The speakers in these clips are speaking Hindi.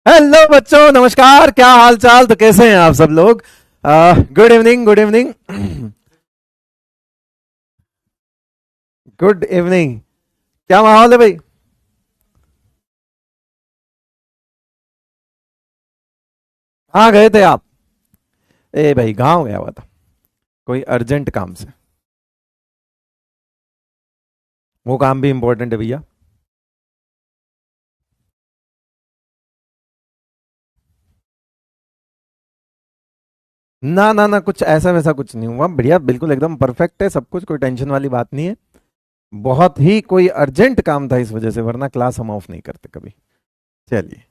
हेलो बच्चों, नमस्कार। क्या हाल चाल? तो कैसे हैं आप सब लोग? Good evening, good evening. Good evening. क्या माहौल है भाई? कहाँ गए थे आप? ए भाई, गांव गया हुआ था कोई अर्जेंट काम से। वो काम भी इंपॉर्टेंट है भैया। ना ना ना, कुछ ऐसा वैसा कुछ नहीं हुआ, बढ़िया, बिल्कुल एकदम परफेक्ट है सब कुछ, कोई टेंशन वाली बात नहीं है। बहुत ही कोई अर्जेंट काम था इस वजह से, वरना क्लास हम ऑफ नहीं करते कभी। चलिए।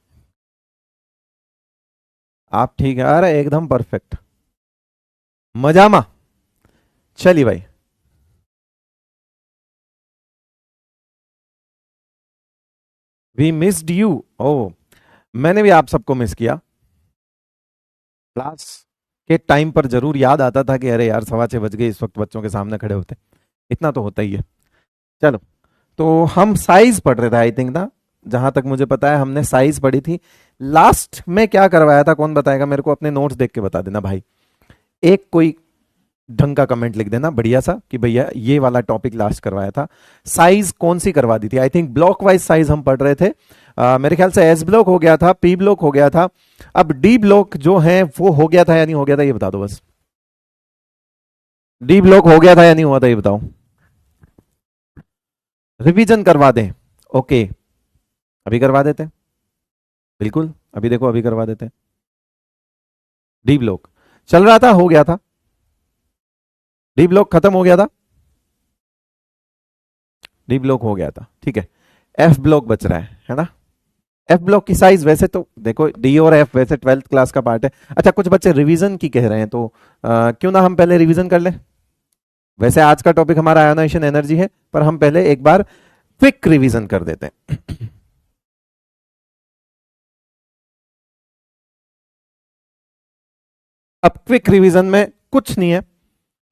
आप ठीक है? अरे एकदम परफेक्ट। मजामा। चलिए भाई। We missed you. ओ, मैंने भी आप सबको मिस किया। क्लास के टाइम पर जरूर याद आता था कि अरे यार 6:15 बज गए, इस वक्त बच्चों के सामने खड़े होते। इतना तो होता ही है। चलो, तो हम साइज पढ़ रहे थे आई थिंक ना। जहां तक मुझे पता है हमने साइज पढ़ी थी। लास्ट में क्या करवाया था कौन बताएगा मेरे को? अपने नोट्स देख के बता देना भाई। एक कोई ढंग का कमेंट लिख देना बढ़िया सा कि भैया ये वाला टॉपिक लास्ट करवाया था। साइज कौन सी करवा दी थी? I think block wise size हम पढ़ रहे थे। मेरे ख्याल से एस ब्लॉक हो गया था, पी ब्लॉक हो गया था। अब डी ब्लॉक जो है वो हो गया था या नहीं हो गया था, ये बता दो बस। डी ब्लॉक हो गया था या नहीं हुआ था, ये बताओ। रिवीजन करवा दें? ओके, अभी करवा देते हैं। बिल्कुल, अभी देखो, अभी करवा देते हैं। डी ब्लॉक चल रहा था, हो गया था। डी ब्लॉक खत्म हो गया था। डी ब्लॉक हो गया था, ठीक है। एफ ब्लॉक बच रहा है ना? एफ ब्लॉक की साइज वैसे तो देखो, डी और एफ वैसे 12th क्लास का पार्ट है। अच्छा, कुछ बच्चे रिवीजन की कह रहे हैं, तो क्यों ना हम पहले रिवीजन कर लें। वैसे आज का टॉपिक हमारा आयोनाइजेशन एनर्जी है, पर हम पहले एक बार क्विक रिवीजन कर देते हैं। अब क्विक रिवीजन में कुछ नहीं है,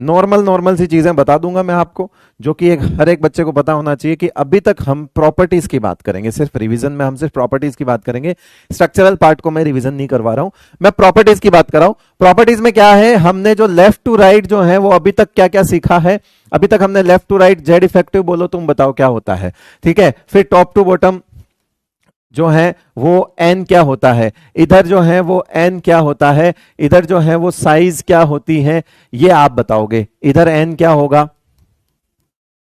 नॉर्मल नॉर्मल सी चीजें बता दूंगा मैं आपको, जो कि एक हर एक बच्चे को पता होना चाहिए कि अभी तक हम प्रॉपर्टीज की बात करेंगे, सिर्फ रिवीजन में हम सिर्फ प्रॉपर्टीज की बात करेंगे। स्ट्रक्चरल पार्ट को मैं रिवीजन नहीं करवा रहा हूं, मैं प्रॉपर्टीज की बात कर रहा हूं। प्रॉपर्टीज में क्या है, हमने जो लेफ्ट टू राइट जो है वो अभी तक क्या क्या सीखा है। अभी तक हमने left to right Z effective, बोलो तुम बताओ क्या होता है, ठीक है। फिर टॉप टू बॉटम जो है वो एन क्या होता है, इधर जो है वो एन क्या होता है, इधर जो है वो साइज क्या होती है, ये आप बताओगे। इधर एन क्या होगा,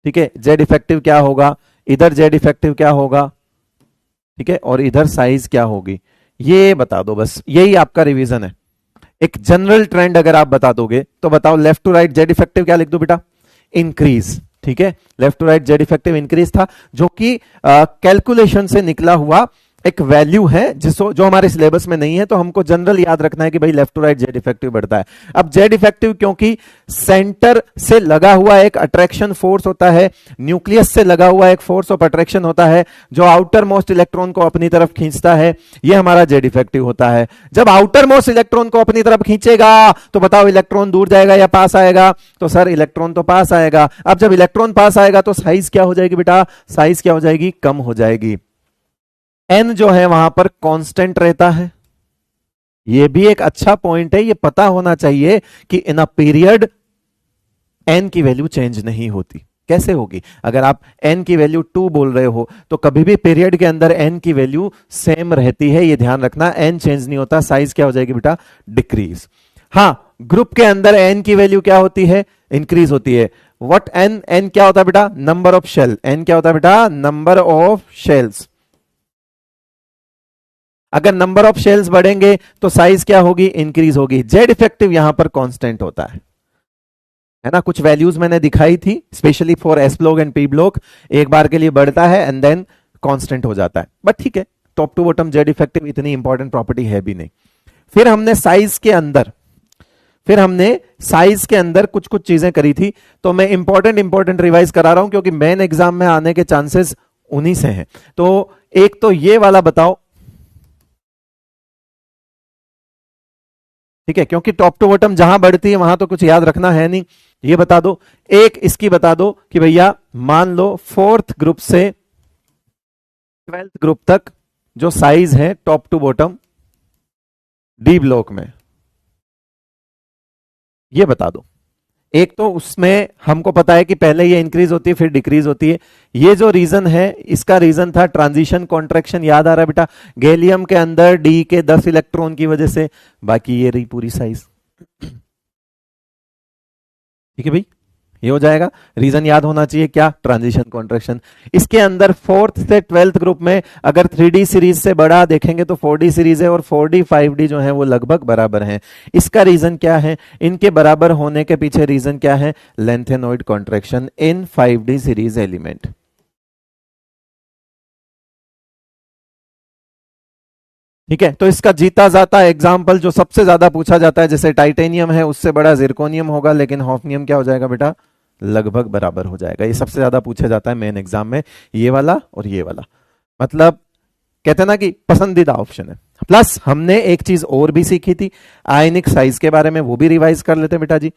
ठीक है, जेड इफेक्टिव क्या होगा, इधर जेड इफेक्टिव क्या होगा, ठीक है, और इधर साइज क्या होगी, ये बता दो बस। यही आपका रिवीजन है। एक जनरल ट्रेंड अगर आप बता दोगे तो बताओ, left to right Z effective क्या लिख दो बेटा? इंक्रीज, ठीक है। Left to right Z effective increase था, जो कि कैलकुलेशन से निकला हुआ एक वैल्यू है, जिसको जो हमारे सिलेबस में नहीं है, तो हमको जनरल याद रखना है कि भाई left to right Z effective बढ़ता है। अब जेड इफेक्टिव क्योंकि सेंटर से लगा हुआ एक अट्रैक्शन फोर्स होता है, न्यूक्लियस से लगा हुआ एक फोर्स ऑफ अट्रैक्शन होता है, जो आउटर मोस्ट इलेक्ट्रॉन को अपनी तरफ खींचता है, ये हमारा जेड इफेक्टिव होता है। जब आउटर मोस्ट इलेक्ट्रॉन को अपनी तरफ खींचेगा तो बताओ इलेक्ट्रॉन दूर जाएगा या पास आएगा? तो सर इलेक्ट्रॉन तो पास आएगा। अब जब इलेक्ट्रॉन पास आएगा तो साइज क्या हो जाएगी बेटा? साइज क्या हो जाएगी? कम हो जाएगी। एन जो है वहां पर कांस्टेंट रहता है। यह भी एक अच्छा पॉइंट है, यह पता होना चाहिए कि इन अ पीरियड एन की वैल्यू चेंज नहीं होती। कैसे होगी? अगर आप एन की वैल्यू 2 बोल रहे हो तो कभी भी पीरियड के अंदर एन की वैल्यू सेम रहती है, यह ध्यान रखना। एन चेंज नहीं होता, साइज क्या हो जाएगी बेटा? डिक्रीज। हाँ, ग्रुप के अंदर एन की वैल्यू क्या होती है? इंक्रीज होती है। What an? एन क्या होता है बेटा? Number of shell. एन क्या होता है बेटा? Number of shells. अगर नंबर ऑफ शेल्स बढ़ेंगे तो साइज क्या होगी? इंक्रीज होगी। जेड इफेक्टिव यहां पर कांस्टेंट होता है ना। कुछ वैल्यूज मैंने दिखाई थी specially for S block and P block, एक बार के लिए बढ़ता है एंड देन कांस्टेंट हो जाता है, बट ठीक है। Top to bottom Z effective इतनी इंपॉर्टेंट प्रॉपर्टी है भी नहीं। फिर हमने साइज के अंदर कुछ कुछ चीजें करी थी, तो मैं इंपॉर्टेंट रिवाइज करा रहा हूं क्योंकि मेन एग्जाम में आने के चांसेस उन्हीं से हैं। तो एक तो ये वाला बताओ, ठीक है, क्योंकि टॉप टू बॉटम जहां बढ़ती है वहां तो कुछ याद रखना है नहीं। ये बता दो, एक इसकी बता दो कि भैया मान लो 4th ग्रुप से 12th ग्रुप तक जो साइज है top to bottom D block में, ये बता दो। एक तो उसमें हमको पता है कि पहले ये इंक्रीज होती है फिर डिक्रीज होती है। ये जो रीजन है इसका रीजन था ट्रांजिशन कॉन्ट्रैक्शन, याद आ रहा है बेटा? गैलियम के अंदर डी के 10 इलेक्ट्रॉन की वजह से। बाकी ये रही पूरी साइज। ठीक है भाई, ये हो जाएगा। रीजन याद होना चाहिए क्या? Transition contraction. इसके अंदर फोर्थ से ट्वेल्थ ग्रुप में अगर 3D सीरीज से बड़ा देखेंगे तो 4D सीरीज है, और 4D 5D जो है वो लगभग बराबर हैं। इसका रीजन क्या है? इनके बराबर होने के पीछे रीजन क्या है? लेंथेनॉइड कॉन्ट्रैक्शन इन 5D सीरीज एलिमेंट। ठीक है, तो इसका जीता जाता एग्जाम्पल जो सबसे ज्यादा पूछा जाता है, जैसे टाइटेनियम है उससे बड़ा जिरकोनियम होगा, लेकिन हॉफनियम क्या हो जाएगा बेटा? लगभग बराबर हो जाएगा। ये सबसे ज्यादा पूछा जाता है मेन एग्जाम में, ये वाला और ये वाला। मतलब कहते हैं ना कि पसंदीदा ऑप्शन है। प्लस हमने एक चीज और भी सीखी थी आयनिक साइज के बारे में, वो भी रिवाइज कर लेते बेटा जी।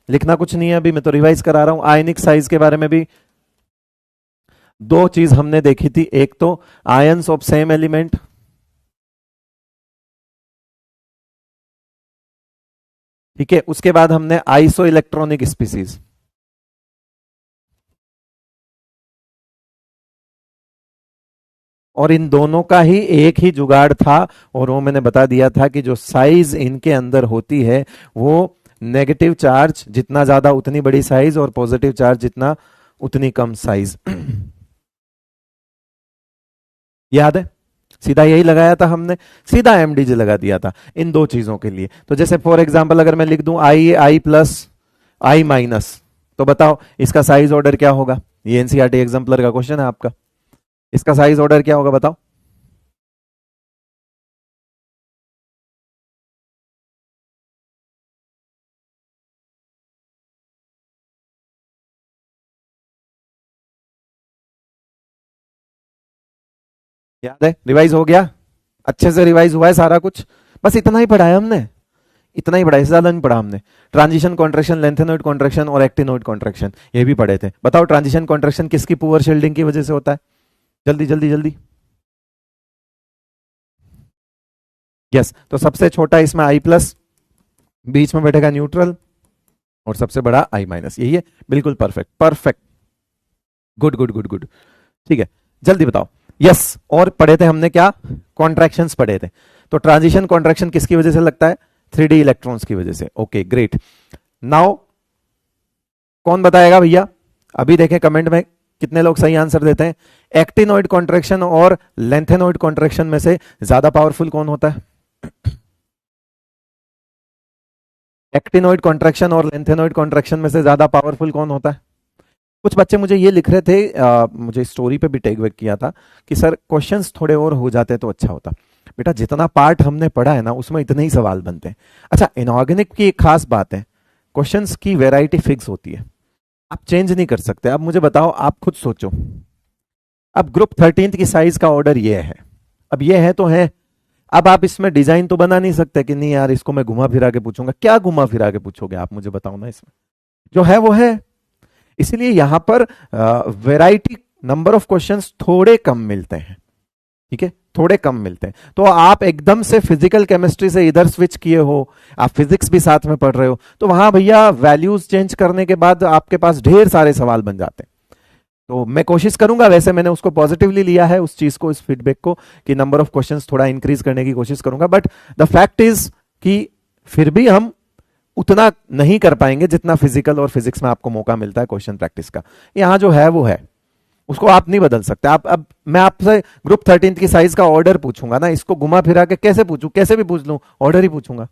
लिखना कुछ नहीं है अभी, मैं तो रिवाइज करा रहा हूं। आयनिक साइज के बारे में भी दो चीज हमने देखी थी, एक तो आयंस ऑफ सेम एलिमेंट, ठीक है, उसके बाद हमने आइसो इलेक्ट्रॉनिक स्पीसीज। और इन दोनों का ही एक ही जुगाड़ था, और वो मैंने बता दिया था कि जो साइज इनके अंदर होती है वो नेगेटिव चार्ज जितना ज्यादा उतनी बड़ी साइज, और पॉजिटिव चार्ज जितना उतनी कम साइज। याद है? सीधा यही लगाया था हमने, सीधा एमडीजी लगा दिया था इन दो चीजों के लिए। तो जैसे फॉर एग्जांपल अगर मैं लिख दूं आई, आई प्लस, आई माइनस, तो बताओ इसका साइज ऑर्डर क्या होगा? ये एनसीईआरटी एग्जाम्पलर का क्वेश्चन है आपका। इसका साइज ऑर्डर क्या होगा बताओ? याद है? रिवाइज हो गया? अच्छे से रिवाइज हुआ है सारा कुछ? बस इतना ही पढ़ा है हमने, इतना ही पढ़ा है, इससे ज्यादा नहीं पढ़ा हमने। ट्रांजिशन कॉन्ट्रैक्शन, लेंथेनॉइड कॉन्ट्रैक्शन और एक्टिनॉइड कॉन्ट्रैक्शन, ये भी पढ़े थे। बताओ ट्रांजिशन कॉन्ट्रैक्शन किसकी पुअर शील्डिंग की वजह से होता है? जल्दी जल्दी जल्दी। यस, तो सबसे छोटा इसमें आई प्लस, बीच में बैठेगा न्यूट्रल, और सबसे बड़ा आई माइनस। यही है, बिल्कुल perfect perfect, good good good good. ठीक है, जल्दी बताओ। यस, और पढ़े थे हमने क्या? कॉन्ट्रैक्शंस पढ़े थे। तो ट्रांजिशन कॉन्ट्रैक्शन किसकी वजह से लगता है? 3D इलेक्ट्रॉन्स की वजह से। Okay great. नाउ कौन बताएगा भैया? अभी देखें कमेंट में कितने लोग सही आंसर देते हैं। एक्टिनॉइड कॉन्ट्रैक्शन और लेंथेनॉइड कॉन्ट्रैक्शन में से ज्यादा पावरफुल कौन होता है? एक्टिनॉइड कॉन्ट्रैक्शन और लेंथेनॉइड कॉन्ट्रैक्शन में से ज्यादा पावरफुल कौन होता है? कुछ बच्चे मुझे ये लिख रहे थे, मुझे स्टोरी पे भी टैग बैक किया था कि सर क्वेश्चंस थोड़े और हो जाते तो अच्छा होता। बेटा जितना पार्ट हमने पढ़ा है ना उसमें इतने ही सवाल बनते हैं। अच्छा, इनऑर्गेनिक की एक खास बात है, क्वेश्चंस की वैरायटी फिक्स होती है, आप चेंज नहीं कर सकते। अब मुझे बताओ, आप खुद सोचो, अब ग्रुप 13 की साइज का ऑर्डर ये है, अब ये है तो है, अब आप इसमें डिजाइन तो बना नहीं सकते कि नहीं यार इसको मैं घुमा फिरा के पूछूंगा। क्या घुमा फिरा के पूछोगे आप, मुझे बताओ ना। इसमें जो है वो है, इसलिए यहां पर वैरायटी, नंबर ऑफ क्वेश्चंस थोड़े कम मिलते हैं। ठीक है, थोड़े कम मिलते हैं। तो आप एकदम से फिजिकल केमिस्ट्री से इधर स्विच किए हो, आप फिजिक्स भी साथ में पढ़ रहे हो, तो वहां भैया वैल्यूज चेंज करने के बाद आपके पास ढेर सारे सवाल बन जाते हैं। तो मैं कोशिश करूंगा, वैसे मैंने उसको पॉजिटिवली लिया है उस चीज को, इस फीडबैक को, कि नंबर ऑफ क्वेश्चंस थोड़ा इंक्रीज करने की कोशिश करूंगा। बट द फैक्ट इज कि फिर भी हम उतना नहीं कर पाएंगे जितना फिजिकल और फिजिक्स में आपको मौका मिलता है क्वेश्चन प्रैक्टिस का। यहां जो है वो है, उसको आप नहीं बदल सकते। आप, अब मैं आपसे ग्रुप 13 की साइज का ऑर्डर पूछूंगा ना, इसको घुमा फिरा के कैसे पूछूं? कैसे भी पूछ लूं, ऑर्डर ही पूछूंगा।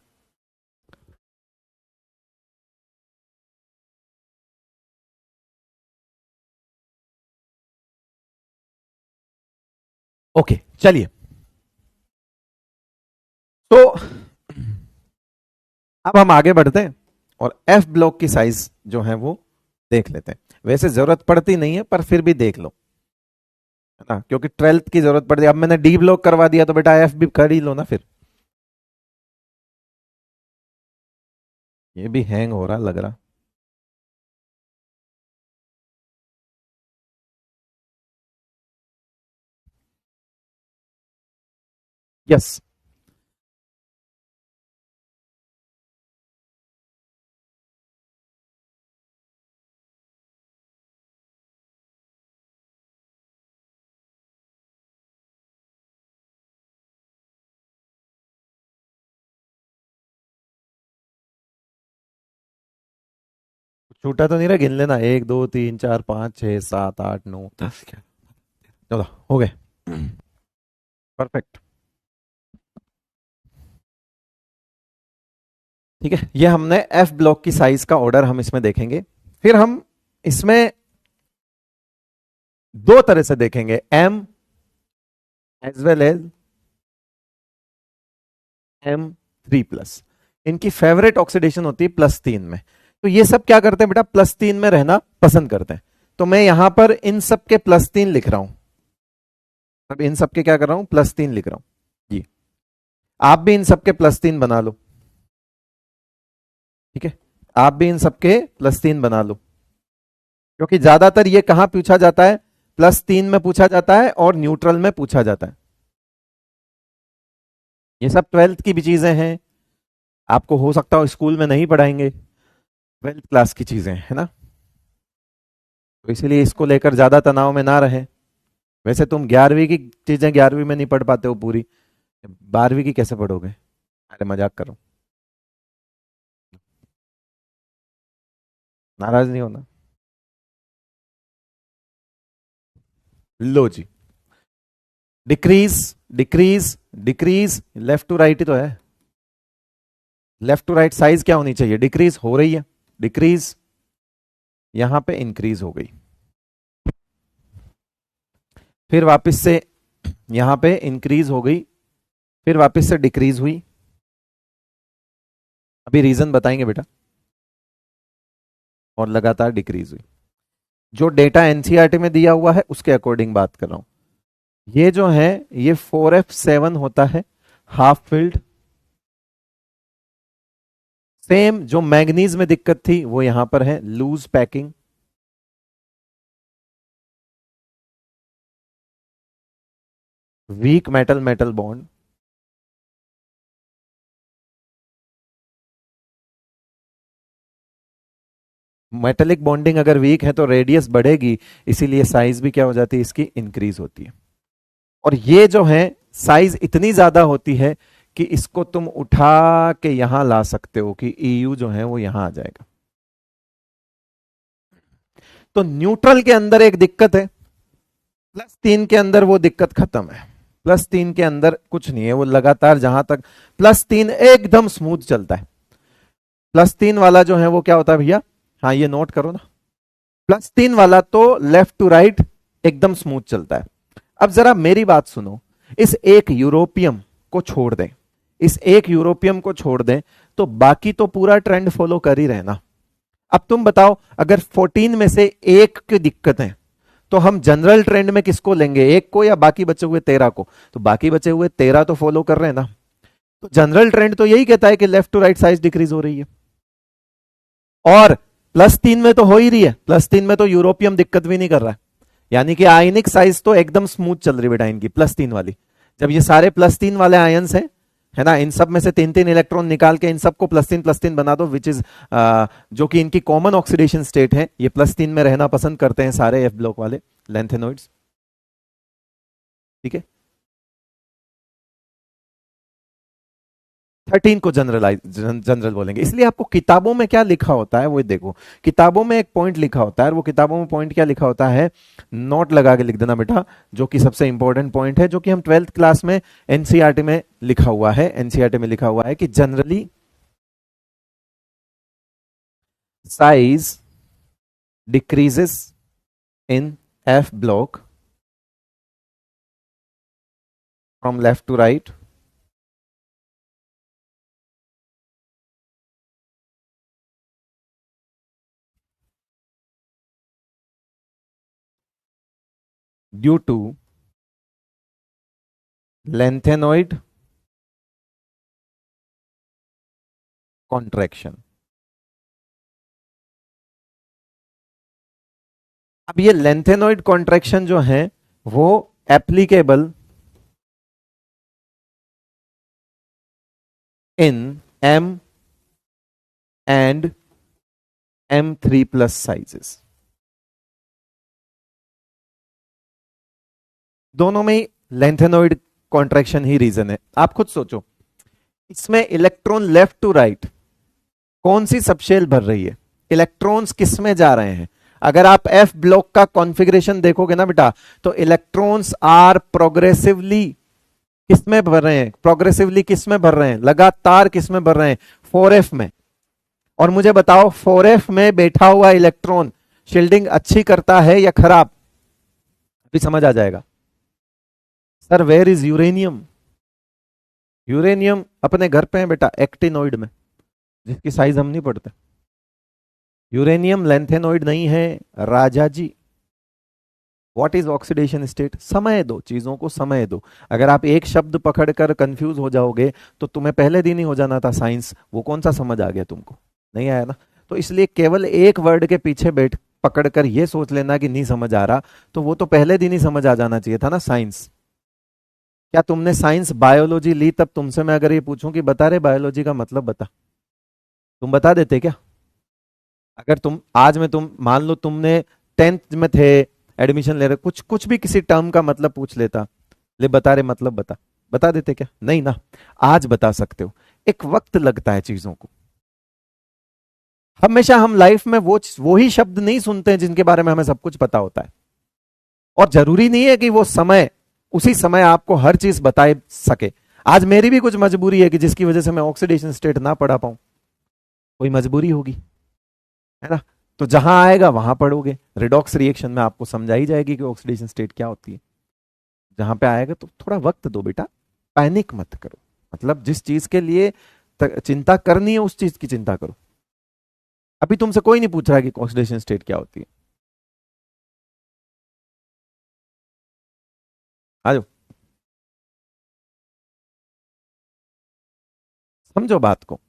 ओके चलिए, तो अब हम आगे बढ़ते हैं और एफ ब्लॉक की साइज जो है वो देख लेते हैं। वैसे जरूरत पड़ती नहीं है पर फिर भी देख लो, है ना, क्योंकि 12th की जरूरत पड़ती है। अब मैंने डी ब्लॉक करवा दिया तो बेटा एफ भी कर ही लो ना फिर। ये भी हैंग हो रहा लग रहा। यस। छूटा तो नहीं रहा, गिन लेना, 1 2 3 4 5 6 7 8 9 10 11 हो गए। परफेक्ट। ठीक है, ये हमने एफ ब्लॉक की साइज का ऑर्डर हम इसमें देखेंगे। फिर हम इसमें दो तरह से देखेंगे, M as well as M3+। इनकी फेवरेट ऑक्सीडेशन होती है +3 में। तो ये सब क्या करते हैं बेटा, +3 में रहना पसंद करते हैं। तो मैं यहां पर इन सब के +3 लिख रहा हूं। अब इन सब के क्या कर रहा हूं, +3 लिख रहा हूं जी। आप भी इन सब के +3 बना लो। ठीक है, आप भी इन सब के +3 बना लो, क्योंकि ज्यादातर ये कहां पूछा जाता है, +3 में पूछा जाता है और न्यूट्रल में पूछा जाता है। ये सब 12th की भी चीजें हैं, आपको हो सकता हो स्कूल में नहीं पढ़ाएंगे, 12th क्लास की चीजें है ना। तो इसलिए इसको लेकर ज्यादा तनाव में ना रहे। वैसे तुम 11वीं की चीजें 11वीं में नहीं पढ़ पाते हो पूरी, 12वीं की कैसे पढ़ोगे। अरे मजाक करो, नाराज नहीं होना। लो जी, decrease decrease decrease, left to right ही तो है। लेफ्ट टू राइट साइज क्या होनी चाहिए, डिक्रीज हो रही है, डिक्रीज, यहां पे इंक्रीज हो गई, फिर वापस से यहां पे इंक्रीज हो गई, फिर वापस से डिक्रीज हुई। अभी रीजन बताएंगे बेटा। और लगातार डिक्रीज हुई। जो डेटा एनसीईआरटी में दिया हुआ है उसके अकॉर्डिंग बात कर रहा हूं। ये जो है ये 4F7 होता है, हाफ फिल्ड। सेम जो मैग्नीज में दिक्कत थी वो यहां पर है, loose packing. Weak metal metal bond. Metallic bonding अगर वीक है तो रेडियस बढ़ेगी, इसीलिए साइज भी क्या हो जाती है, इसकी इंक्रीज होती है। और ये जो है साइज इतनी ज्यादा होती है कि इसको तुम उठा के यहां ला सकते हो कि ईयू जो है वो यहां आ जाएगा। तो न्यूट्रल के अंदर एक दिक्कत है, +3 के अंदर वो दिक्कत खत्म है। +3 के अंदर कुछ नहीं है, वो लगातार जहां तक +3 एकदम स्मूथ चलता है। +3 वाला जो है वो क्या होता है भैया, हाँ ये नोट करो ना, +3 वाला तो लेफ्ट टू राइट एकदम स्मूथ चलता है। अब जरा मेरी बात सुनो, इस एक यूरोपियम को छोड़ दें, इस एक यूरोपियम को छोड़ दें, तो बाकी तो पूरा ट्रेंड फॉलो कर ही रहना। अब तुम बताओ, अगर 14 में से एक की दिक्कत है तो हम जनरल ट्रेंड में किसको लेंगे, एक को या बाकी बचे हुए 13 को। तो बाकी बचे हुए 13 तो फॉलो कर रहे हैं ना। तो जनरल ट्रेंड तो यही कहता है कि left to right size decrease हो रही है। और +3 में तो हो ही रही है, +3 में तो यूरोपियम दिक्कत भी नहीं कर रहा है। यानी कि आयनिक साइज तो एकदम स्मूथ चल रही बेटा इनकी +3 वाली। जब ये सारे +3 वाले आयंस हैं, है ना, इन सब में से 3 3 इलेक्ट्रॉन निकाल के इन सबको +3 बना दो, विच इज जो कि इनकी कॉमन ऑक्सीडेशन स्टेट है, ये +3 में रहना पसंद करते हैं सारे एफ ब्लॉक वाले लेंथेनॉइड्स। ठीक है, 13 को जनरल बोलेंगे। इसलिए आपको किताबों में क्या लिखा होता है वो देखो, किताबों में एक पॉइंट लिखा होता है, और वो किताबों में पॉइंट क्या लिखा होता है, नोट लगा के लिख देना बेटा, जो कि सबसे इंपॉर्टेंट पॉइंट है, जो कि हम 12th क्लास में एनसीईआरटी में लिखा हुआ है। एनसीईआरटी में लिखा हुआ है कि generally size decreases in F block from left to right due to lanthanoid contraction. अब ये लेंथेनॉइड कॉन्ट्रैक्शन जो है वो applicable in m and m3 plus sizes। दोनों में ही लेंथेनोइड कॉन्ट्रैक्शन ही रीजन है। आप खुद सोचो, इसमें इलेक्ट्रॉन लेफ्ट टू राइट कौन सी सबशेल भर रही है, इलेक्ट्रॉन्स किस में जा रहे हैं। अगर आप एफ ब्लॉक का कॉन्फ़िगरेशन देखोगे ना बेटा, तो इलेक्ट्रॉन्स आर प्रोग्रेसिवली किस में भर रहे हैं, प्रोग्रेसिवली किस में भर रहे हैं, लगातार किस में भर रहे हैं, 4f में। और मुझे बताओ 4f में बैठा हुआ इलेक्ट्रॉन शील्डिंग अच्छी करता है या खराब, अभी समझ आ जाएगा। Sir where is uranium, uranium अपने घर पे है बेटा, एक्टिनोइड में, जिसकी साइज हम नहीं पढ़ते। यूरेनियम लेंथेनोइड नहीं है राजा जी। व्हाट इज ऑक्सीडेशन स्टेट, समय दो, चीजों को समय दो। अगर आप एक शब्द पकड़कर कंफ्यूज हो जाओगे तो तुम्हें पहले दिन ही हो जाना था साइंस, वो कौन सा समझ आ गया तुमको, नहीं आया ना। तो इसलिए केवल एक वर्ड के पीछे बैठ पकड़कर ये सोच लेना कि नहीं समझ आ रहा, तो वो तो पहले दिन ही समझ आ जाना चाहिए था ना साइंस। क्या तुमने साइंस बायोलॉजी ली, तब तुमसे मैं अगर ये पूछूं कि बता रहे बायोलॉजी का मतलब बता, तुम बता देते क्या? अगर तुम आज में तुम मान लो तुमने 10th में थे, एडमिशन ले रहे, कुछ कुछ भी किसी टर्म का मतलब पूछ लेता, ले बता रहे मतलब बता, बता देते क्या? नहीं ना। आज बता सकते हो, एक वक्त लगता है चीजों को। हमेशा हम लाइफ में वो ही शब्द नहीं सुनते हैं जिनके बारे में हमें सब कुछ पता होता है। और जरूरी नहीं है कि वो समय उसी समय आपको हर चीज बताए सके। आज मेरी भी कुछ मजबूरी है कि जिसकी वजह से मैं ऑक्सीडेशन स्टेट ना पढ़ा पाऊं, कोई मजबूरी होगी, है ना। तो जहां आएगा वहां पढ़ोगे, रिडॉक्स रिएक्शन में आपको समझाई जाएगी कि ऑक्सीडेशन स्टेट क्या होती है। जहां पे आएगा तो थोड़ा वक्त दो बेटा, पैनिक मत करो। मतलब जिस चीज के लिए चिंता करनी है उस चीज की चिंता करो। अभी तुमसे कोई नहीं पूछ रहा कि ऑक्सीडेशन स्टेट क्या होती है। आ जाओ, समझो बात को।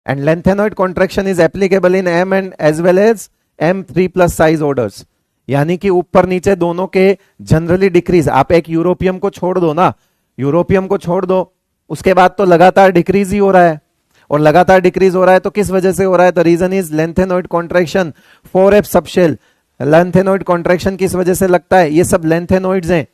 And lengthenoid contraction is applicable in M and as well as M3 plus size orders। यानी कि ऊपर नीचे दोनों के जनरली डिक्रीज। आप एक यूरोपियम को छोड़ दो ना, यूरोपियम को छोड़ दो, उसके बाद तो लगातार डिक्रीज ही हो रहा है। और लगातार डिक्रीज हो रहा है तो किस वजह से हो रहा है? तो reason is lanthanoid contraction 4f subshell. Lanthanoid contraction किस वजह से लगता है? ये सब लेंथेनोइड्स हैं,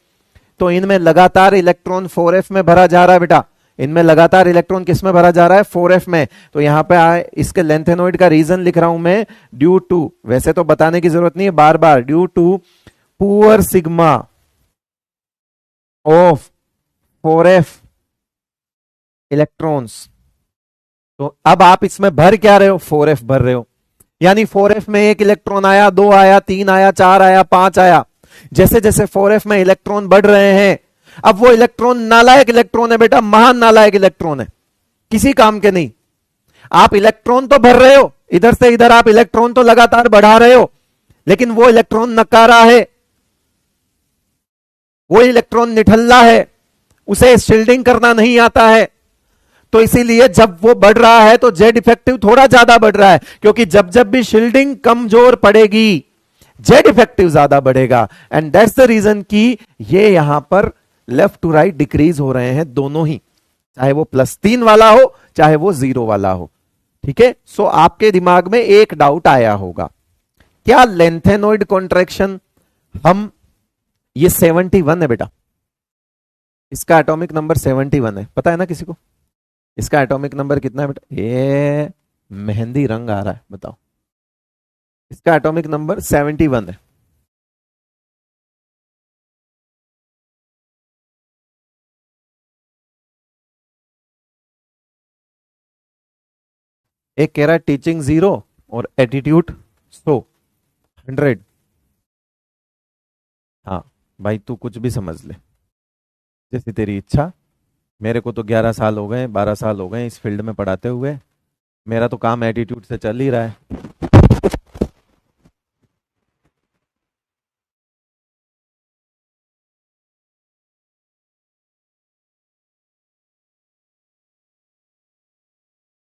तो इनमें लगातार इलेक्ट्रॉन 4f में भरा जा रहा है बेटा। इनमें लगातार इलेक्ट्रॉन किस में भरा जा रहा है? 4f में। तो यहां पे इसके लेंथेनोइड का रीजन लिख रहा हूं मैं, ड्यू टू, वैसे तो बताने की जरूरत नहीं है बार बार, due to poor sigma of 4f electrons. तो अब आप इसमें भर क्या रहे हो? 4f भर रहे हो। यानी 4f में एक इलेक्ट्रॉन आया, 2 आया, 3 आया, 4 आया, 5 आया। जैसे जैसे 4f में इलेक्ट्रॉन बढ़ रहे हैं, अब वो इलेक्ट्रॉन नालायक इलेक्ट्रॉन है बेटा, महान नालायक इलेक्ट्रॉन है, किसी काम के नहीं। आप इलेक्ट्रॉन तो भर रहे हो, इधर से इधर आप इलेक्ट्रॉन तो लगातार बढ़ा रहे हो, लेकिन वो इलेक्ट्रॉन नकारा है, वो इलेक्ट्रॉन निठल्ला है, उसे शील्डिंग करना नहीं आता है। तो इसीलिए जब वो बढ़ रहा है तो जेड इफेक्टिव थोड़ा ज्यादा बढ़ रहा है, क्योंकि जब जब भी शील्डिंग कमजोर पड़ेगी जेड इफेक्टिव ज्यादा बढ़ेगा। एंड दैट्स द रीजन कि ये यहां पर लेफ्ट टू राइट डिक्रीज हो रहे हैं दोनों ही, चाहे वो +3 वाला हो चाहे वो 0 वाला हो। ठीक है, सो आपके दिमाग में एक डाउट आया होगा, क्या लेंथेनोइड कॉन्ट्रैक्शन हम, ये 71 है बेटा, इसका एटॉमिक नंबर 71 है, पता है ना किसी को? इसका एटॉमिक नंबर कितना है बेटा? ये मेहंदी रंग आ रहा है, बताओ। इसका एटॉमिक नंबर 71 है। एक कह रहा है टीचिंग 0 और एटीट्यूड 100। हाँ भाई, तू कुछ भी समझ ले, जैसी तेरी इच्छा। मेरे को तो 11 साल हो गए, 12 साल हो गए इस फील्ड में पढ़ाते हुए, मेरा तो काम एटीट्यूड से चल ही रहा है।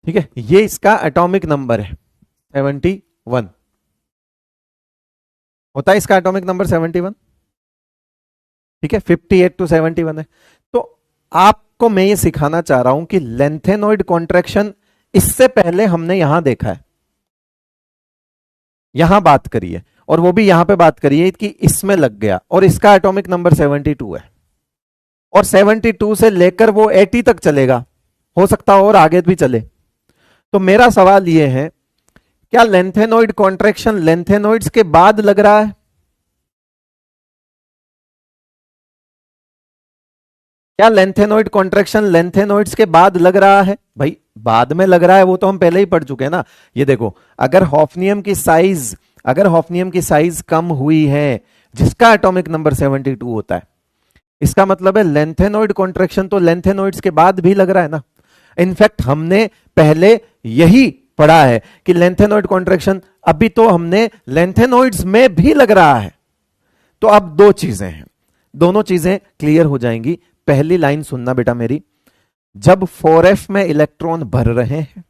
ठीक है, ये इसका एटॉमिक नंबर है 71। होता है इसका एटॉमिक नंबर 71। ठीक है, 58 टू 71 है। तो आपको मैं ये सिखाना चाह रहा हूं कि लेंथेनॉइड कॉन्ट्रैक्शन इससे पहले हमने यहां देखा है, यहां बात करी है, और वो भी यहां पे बात करी है कि इसमें लग गया, और इसका एटॉमिक नंबर 72 है, और 72 से लेकर वो 80 तक चलेगा, हो सकता हो और आगे भी चले। तो मेरा सवाल ये है, क्या लेंथेनॉइड कॉन्ट्रैक्शन लेंथेनॉइड्स के बाद लग रहा है? क्या लेंथेनॉइड कॉन्ट्रैक्शन लेंथेनॉइड्स के बाद लग रहा है? भाई बाद में लग रहा है वो तो हम पहले ही पढ़ चुके हैं ना। ये देखो, अगर हॉफनियम की साइज कम हुई है, जिसका एटॉमिक नंबर 72 होता है, इसका मतलब है लेंथेनॉइड कॉन्ट्रैक्शन तो लेंथेनॉइड्स के बाद भी लग रहा है ना। इनफैक्ट हमने पहले यही पढ़ा है कि लेंथेनॉइड कॉन्ट्रैक्शन अभी तो हमने लेंथेनॉइड्स में भी लग रहा है। तो अब दो चीजें हैं, दोनों चीजें क्लियर हो जाएंगी। पहली लाइन सुनना बेटा मेरी, जब 4f में इलेक्ट्रॉन भर रहे हैं,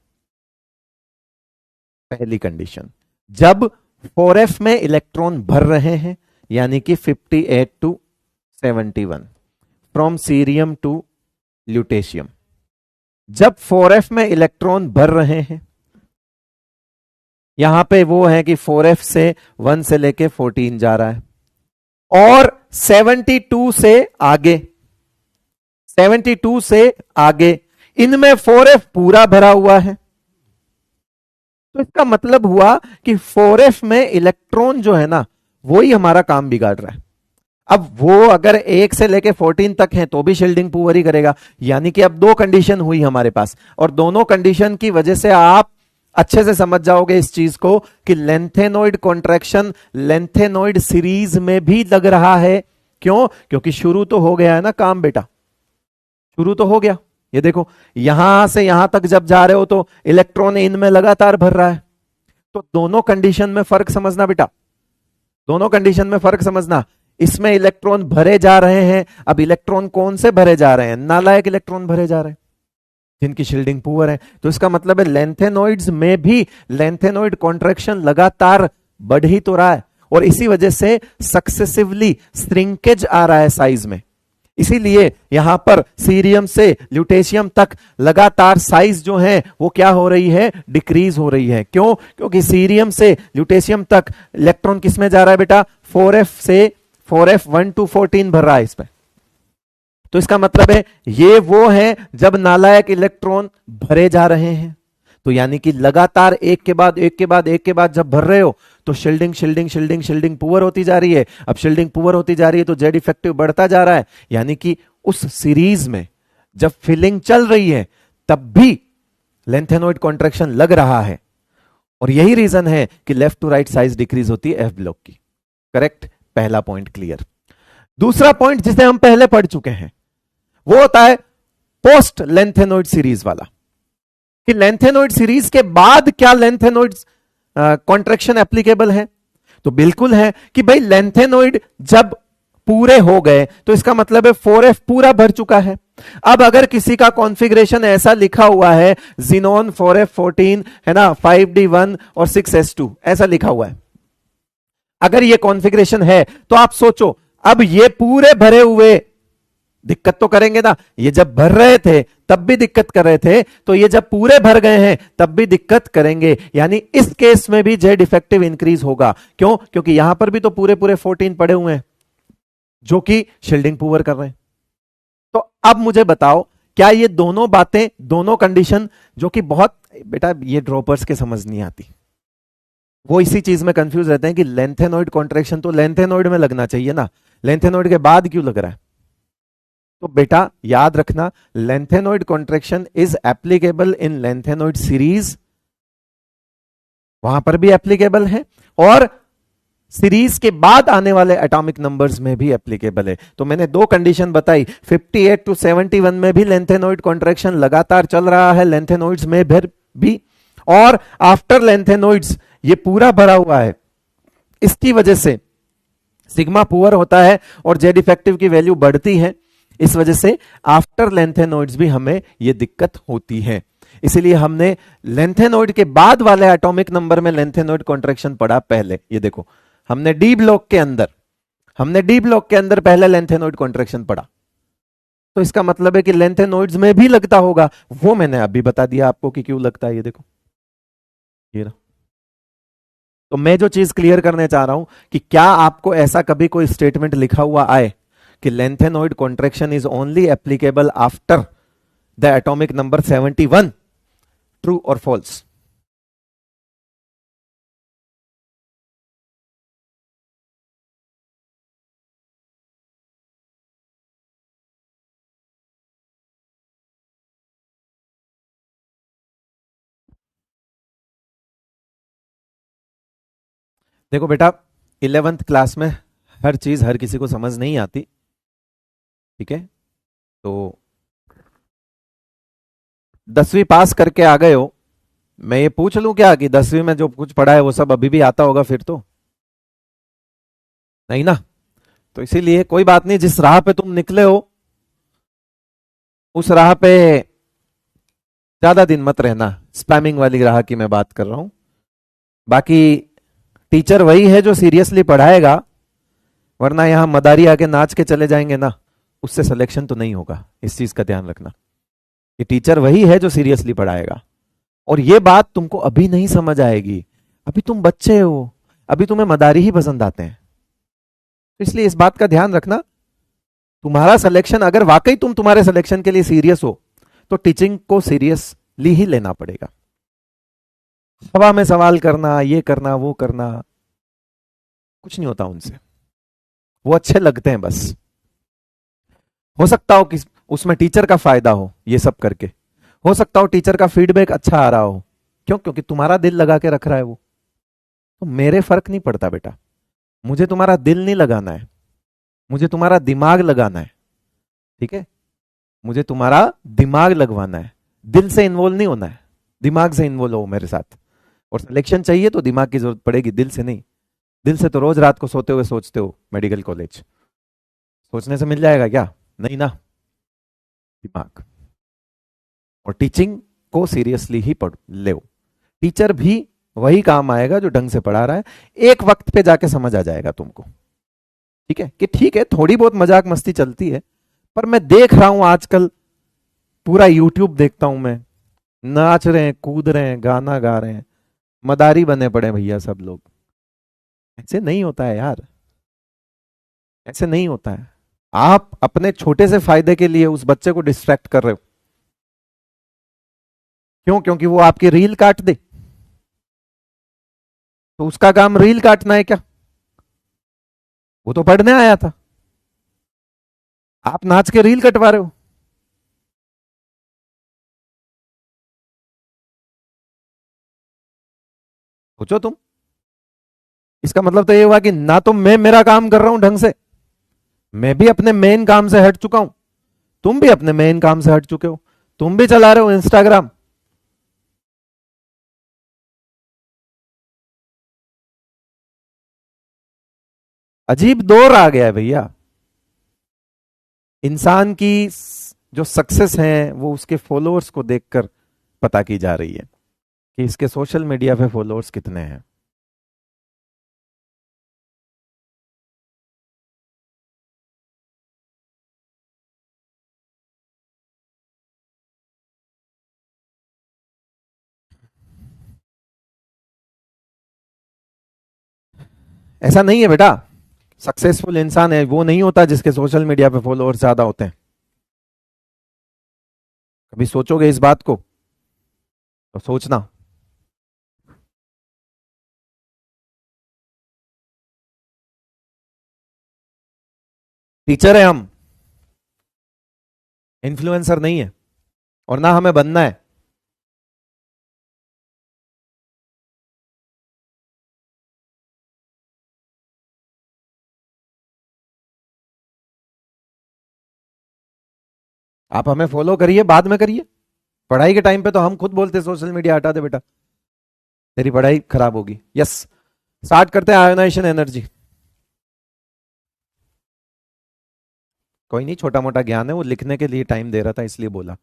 पहली कंडीशन, जब 4f में इलेक्ट्रॉन भर रहे हैं, यानी कि 58 to 71 from cerium to lutetium, जब 4f में इलेक्ट्रॉन भर रहे हैं, यहां पे वो है कि 4f से 1 से लेके 14 जा रहा है, और 72 से आगे, 72 से आगे इनमें 4f पूरा भरा हुआ है। तो इसका मतलब हुआ कि 4f में इलेक्ट्रॉन जो है ना, वही हमारा काम बिगाड़ रहा है। अब वो अगर 1 से लेके 14 तक है तो भी शील्डिंग पुअर ही करेगा, यानी कि अब दो कंडीशन हुई हमारे पास, और दोनों कंडीशन की वजह से आप अच्छे से समझ जाओगे इस चीज को कि लेंथेनॉइड कॉन्ट्रैक्शन लेंथेनॉइड सीरीज में भी लग रहा है। क्यों? क्योंकि शुरू तो हो गया है ना काम बेटा, शुरू तो हो गया। ये देखो, यहां से यहां तक जब जा रहे हो तो इलेक्ट्रॉन इनमें लगातार भर रहा है। तो दोनों कंडीशन में फर्क समझना बेटा, दोनों कंडीशन में फर्क समझना। इसमें इलेक्ट्रॉन भरे जा रहे हैं, अब इलेक्ट्रॉन कौन से भरे जा रहे हैं? नालायक इलेक्ट्रॉन भरे जा रहे हैं, जिनकी शील्डिंग पुअर है। तो इसका मतलब है लेंथेनॉइड्स में भी लेंथेनॉइड कॉन्ट्रैक्शन लगातार बढ़ ही तो रहा है, और इसी वजह से सक्सेसिवली श्रिंकेज आ रहा है साइज में। इसीलिए यहां पर सीरियम से ल्यूटेशियम तक लगातार साइज जो है वो क्या हो रही है? डिक्रीज हो रही है। क्यों? क्योंकि सीरियम से ल्यूटेशियम तक इलेक्ट्रॉन किस में जा रहा है बेटा? 4f से 4f 1 टू 14 भर रहा है इसमें। तो इसका मतलब है ये वो है जब नालायक इलेक्ट्रॉन भरे जा रहे हैं। तो यानी कि लगातार एक के बाद एक के बाद एक के बाद जब भर रहे हो तो shielding shielding shielding shielding poor होती जा रही है। अब शील्डिंग पुअर होती जा रही है तो जेड इफेक्टिव बढ़ता जा रहा है, यानी कि उस सीरीज में जब फिलिंग चल रही है तब भी लेंथेनॉइड कॉन्ट्रैक्शन लग रहा है, और यही रीजन है कि left to right size decrease होती है एफ ब्लॉक की। करेक्ट, पहला पॉइंट क्लियर। दूसरा पॉइंट जिसे हम पहले पढ़ चुके हैं वो होता है पोस्ट लेंथेनॉइड सीरीज वाला, कि लेंथेनॉइड सीरीज के बाद क्या लेंथेनॉइड कॉन्ट्रैक्शन एप्लीकेबल है? तो बिल्कुल है कि भाई लेंथेनॉइड जब पूरे हो गए तो इसका मतलब है 4f पूरा भर चुका है। अब अगर किसी का कॉन्फ़िगरेशन ऐसा लिखा हुआ है जिनोन 4f14 है ना, 5d1 और 6s2 ऐसा लिखा हुआ है, अगर ये कॉन्फ़िगरेशन है तो आप सोचो अब ये पूरे भरे हुए दिक्कत तो करेंगे ना। ये जब भर रहे थे तब भी दिक्कत कर रहे थे, तो ये जब पूरे भर गए हैं तब भी दिक्कत करेंगे, यानी इस केस में भी जेड इफेक्टिव इंक्रीज होगा। क्यों? क्योंकि यहां पर भी तो पूरे पूरे 14 पड़े हुए हैं जो कि शील्डिंग पुअर कर रहे हैं। तो अब मुझे बताओ, क्या ये दोनों बातें, दोनों कंडीशन जो कि बहुत बेटा ये ड्रॉपर्स के समझ नहीं आती, वो इसी चीज में कंफ्यूज रहते हैं कि लेंथेनॉइड कॉन्ट्रैक्शन तो लेंथेनॉइड में लगना चाहिए ना, लेंथेनॉइड के बाद क्यों लग रहा है? तो बेटा याद रखना, lanthanoid contraction is applicable in lanthanoid series, वहां पर भी एप्लीकेबल है, और सीरीज के बाद आने वाले एटॉमिक नंबर्स में भी एप्लीकेबल है। तो मैंने दो कंडीशन बताई, 58 टू 71 में भी लेंथेनॉइड कॉन्ट्रैक्शन लगातार चल रहा है, लेंथेनॉइड्स में भी, और आफ्टर लेंथेनॉइड्स ये पूरा भरा हुआ है। इसकी वजह से सिग्मा पुअर होता है और जेड इफेक्टिव की वैल्यू बढ़ती है। इस वजह से आफ्टर लेंथेनॉइड्स भी हमें यह दिक्कत होती है। इसीलिए हमने लेंथेनॉइड के बाद वाले एटॉमिक नंबर में लेंथेनॉइड कॉन्ट्रैक्शन पढ़ा पहले। ये देखो हमने डी ब्लॉक के अंदर पहले लेंथेनोइड कॉन्ट्रैक्शन पढ़ा, तो इसका मतलब है कि लेंथेनोइड्स में भी लगता होगा, वो मैंने अभी बता दिया आपको कि क्यों लगता है। ये देखो, ये रहा। तो मैं जो चीज क्लियर करने चाह रहा हूं कि क्या आपको ऐसा कभी कोई स्टेटमेंट लिखा हुआ आए कि lanthanoid contraction is only applicable after the atomic number 71, true और फॉल्स? देखो बेटा, 11th क्लास में हर चीज हर किसी को समझ नहीं आती, ठीक है? तो 10वीं पास करके आ गए हो, मैं ये पूछ लूं क्या कि 10वीं में जो कुछ पढ़ा है वो सब अभी भी आता होगा? फिर तो नहीं ना। तो इसीलिए कोई बात नहीं, जिस राह पे तुम निकले हो उस राह पे ज्यादा दिन मत रहना। स्पैमिंग वाली राह की मैं बात कर रहा हूं। बाकी टीचर वही है जो सीरियसली पढ़ाएगा, वरना यहां मदारी आके नाच के चले जाएंगे ना, उससे सिलेक्शन तो नहीं होगा। इस चीज का ध्यान रखना कि टीचर वही है जो सीरियसली पढ़ाएगा। और ये बात तुमको अभी नहीं समझ आएगी, अभी तुम बच्चे हो, अभी तुम्हें मदारी ही पसंद आते हैं। तो इसलिए इस बात का ध्यान रखना, तुम्हारा सिलेक्शन अगर वाकई तुम तुम्हारे सिलेक्शन के लिए सीरियस हो तो टीचिंग को सीरियसली ही लेना पड़ेगा। हवा में सवाल करना, ये करना, वो करना, कुछ नहीं होता उनसे। वो अच्छे लगते हैं बस। हो सकता हो कि उसमें टीचर का फायदा हो ये सब करके, हो सकता हो टीचर का फीडबैक अच्छा आ रहा हो। क्यों? क्योंकि तुम्हारा दिल लगा के रख रहा है वो। तो मेरे फर्क नहीं पड़ता बेटा, मुझे तुम्हारा दिल नहीं लगाना है, मुझे तुम्हारा दिमाग लगाना है। ठीक है? मुझे तुम्हारा दिमाग लगवाना है, दिल से इन्वॉल्व नहीं होना है। दिमाग से इन्वॉल्व हो मेरे साथ। और सिलेक्शन चाहिए तो दिमाग की जरूरत पड़ेगी, दिल से नहीं। दिल से तो रोज रात को सोते हुए सोचते हो मेडिकल कॉलेज, सोचने से मिल जाएगा क्या? नहीं ना। दिमाग और टीचिंग को सीरियसली ही पढ़ ले। टीचर भी वही काम आएगा जो ढंग से पढ़ा रहा है, एक वक्त पे जाके समझ आ जाएगा तुमको। ठीक है कि ठीक है थोड़ी बहुत मजाक मस्ती चलती है, पर मैं देख रहा हूं आजकल पूरा यूट्यूब देखता हूं मैं, नाच रहे हैं, कूद रहे हैं, गाना गा रहे हैं, मदारी बने पड़े भैया सब लोग। ऐसे नहीं होता है यार, ऐसे नहीं होता है। आप अपने छोटे से फायदे के लिए उस बच्चे को डिस्ट्रैक्ट कर रहे हो। क्यों? क्योंकि वो आपकी रील काट दे, तो उसका काम रील काटना है क्या? वो तो पढ़ने आया था, आप नाच के रील कटवा रहे हो। सोचो तुम, इसका मतलब तो ये हुआ कि ना तो मैं मेरा काम कर रहा हूं ढंग से, मैं भी अपने मेन काम से हट चुका हूं, तुम भी अपने मेन काम से हट चुके हो, तुम भी चला रहे हो इंस्टाग्राम। अजीब दौर आ गया है भैया। इंसान की जो सक्सेस है वो उसके फॉलोअर्स को देखकर पता की जा रही है कि इसके सोशल मीडिया पे फॉलोअर्स कितने हैं। ऐसा नहीं है बेटा, सक्सेसफुल इंसान है वो नहीं होता जिसके सोशल मीडिया पे फॉलोअर्स ज्यादा होते हैं। कभी सोचोगे इस बात को तो सोचना। टीचर है हम, इन्फ्लुएंसर नहीं है, और ना हमें बनना है। आप हमें फॉलो करिए, बाद में करिए। पढ़ाई के टाइम पे तो हम खुद बोलते सोशल मीडिया हटा दे बेटा, तेरी पढ़ाई खराब होगी। यस, स्टार्ट करते हैं आयोनाइजेशन एनर्जी। कोई नहीं, छोटा मोटा ज्ञान है, वो लिखने के लिए टाइम दे रहा था इसलिए बोला।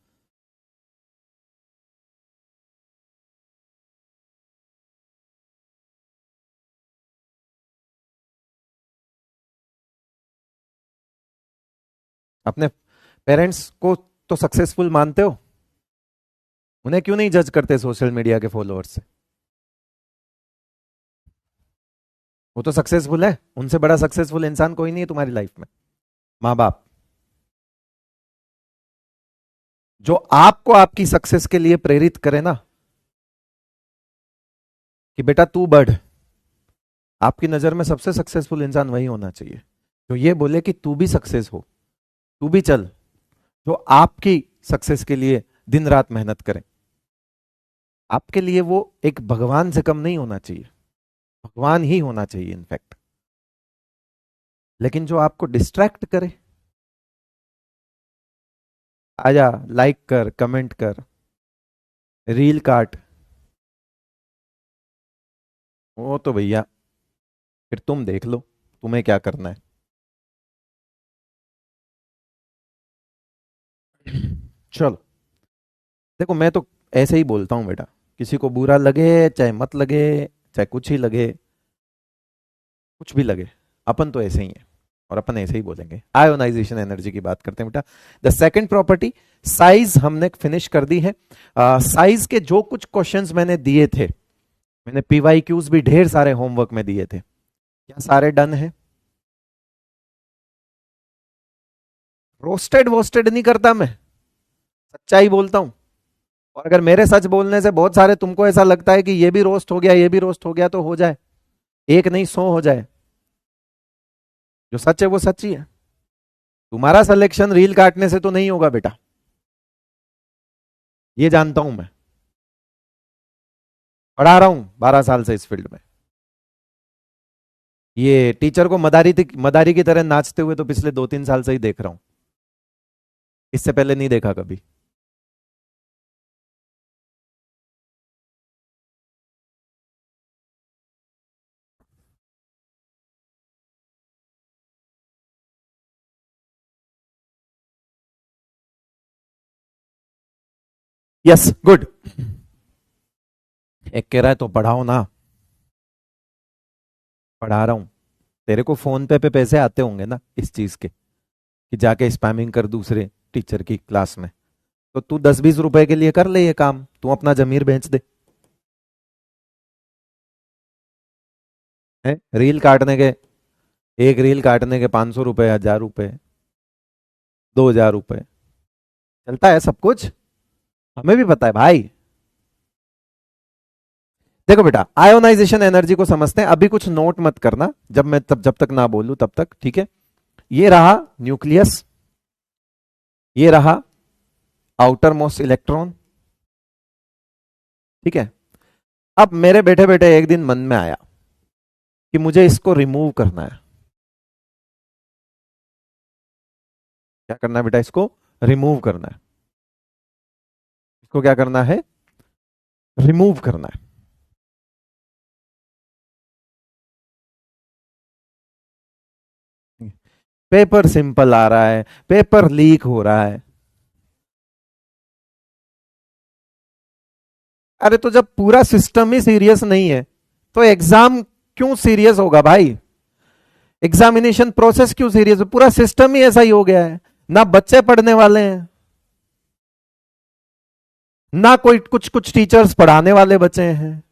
अपने पेरेंट्स को तो सक्सेसफुल मानते हो, उन्हें क्यों नहीं जज करते सोशल मीडिया के फॉलोअर्स से? वो तो सक्सेसफुल है, उनसे बड़ा सक्सेसफुल इंसान कोई नहीं है तुम्हारी लाइफ में। माँ बाप जो आपको आपकी सक्सेस के लिए प्रेरित करे ना, कि बेटा तू बढ़, आपकी नजर में सबसे सक्सेसफुल इंसान वही होना चाहिए जो ये बोले कि तू भी सक्सेस हो, तू भी चल, जो आपकी सक्सेस के लिए दिन रात मेहनत करें। आपके लिए वो एक भगवान से कम नहीं होना चाहिए, भगवान ही होना चाहिए इनफैक्ट। लेकिन जो आपको डिस्ट्रैक्ट करे, आजा लाइक कर, कमेंट कर, रील काट, वो तो भैया फिर तुम देख लो तुम्हें क्या करना है। चलो देखो, मैं तो ऐसे ही बोलता हूं बेटा, किसी को बुरा लगे चाहे मत लगे, चाहे कुछ ही लगे, कुछ भी लगे, अपन तो ऐसे ही है और अपन ऐसे ही बोलेंगे। आयोनाइजेशन एनर्जी की बात करते हैं बेटा। द सेकंड प्रॉपर्टी, साइज हमने फिनिश कर दी है। साइज के जो कुछ क्वेश्चंस मैंने दिए थे, मैंने पीवाईक्यूज भी ढेर सारे होमवर्क में दिए थे, क्या सारे डन है? रोस्टेड वोस्टेड नहीं करता मैं, सच्चाई बोलता हूं। और अगर मेरे सच बोलने से बहुत सारे तुमको ऐसा लगता है कि ये भी रोस्ट हो गया, ये भी रोस्ट हो गया, तो हो जाए, एक नहीं 100 हो जाए। जो सच है वो सच ही है। तुम्हारा सिलेक्शन रील काटने से तो नहीं होगा बेटा, ये जानता हूं मैं, पढ़ा रहा हूं 12 साल से इस फील्ड में। ये टीचर को मदारी की तरह नाचते हुए तो पिछले 2-3 साल से ही देख रहा हूं, इससे पहले नहीं देखा कभी। Yes good. एक कह रहा है तो पढ़ाओ ना, पढ़ा रहा हूं। तेरे को फोन पे पैसे आते होंगे ना इस चीज के, कि जाके स्पैमिंग कर दूसरे टीचर की क्लास में, तो तू 10-20 रुपए के लिए कर ले ये काम, तू अपना जमीर बेच दे। है रील काटने के, एक रील काटने के 500 रुपए, 1000 रुपए, 2000 रुपए, चलता है सब कुछ, हमें भी पता है भाई। देखो बेटा, आयोनाइजेशन एनर्जी को समझते हैं, अभी कुछ नोट मत करना, जब तक ना बोलूं तब तक, ठीक है? ये रहा न्यूक्लियस, ये रहा आउटर मोस्ट इलेक्ट्रॉन, ठीक है? अब मेरे बैठे बैठे एक दिन मन में आया कि मुझे इसको रिमूव करना है। क्या करना है बेटा? इसको रिमूव करना है। इसको क्या करना है? रिमूव करना है। पेपर सिंपल आ रहा है, पेपर लीक हो रहा है। अरे तो जब पूरा सिस्टम ही सीरियस नहीं है तो एग्जाम क्यों सीरियस होगा भाई? एग्जामिनेशन प्रोसेस क्यों सीरियस है? पूरा सिस्टम ही ऐसा ही हो गया है, ना बच्चे पढ़ने वाले हैं, ना कोई कुछ कुछ टीचर्स पढ़ाने वाले बचे हैं।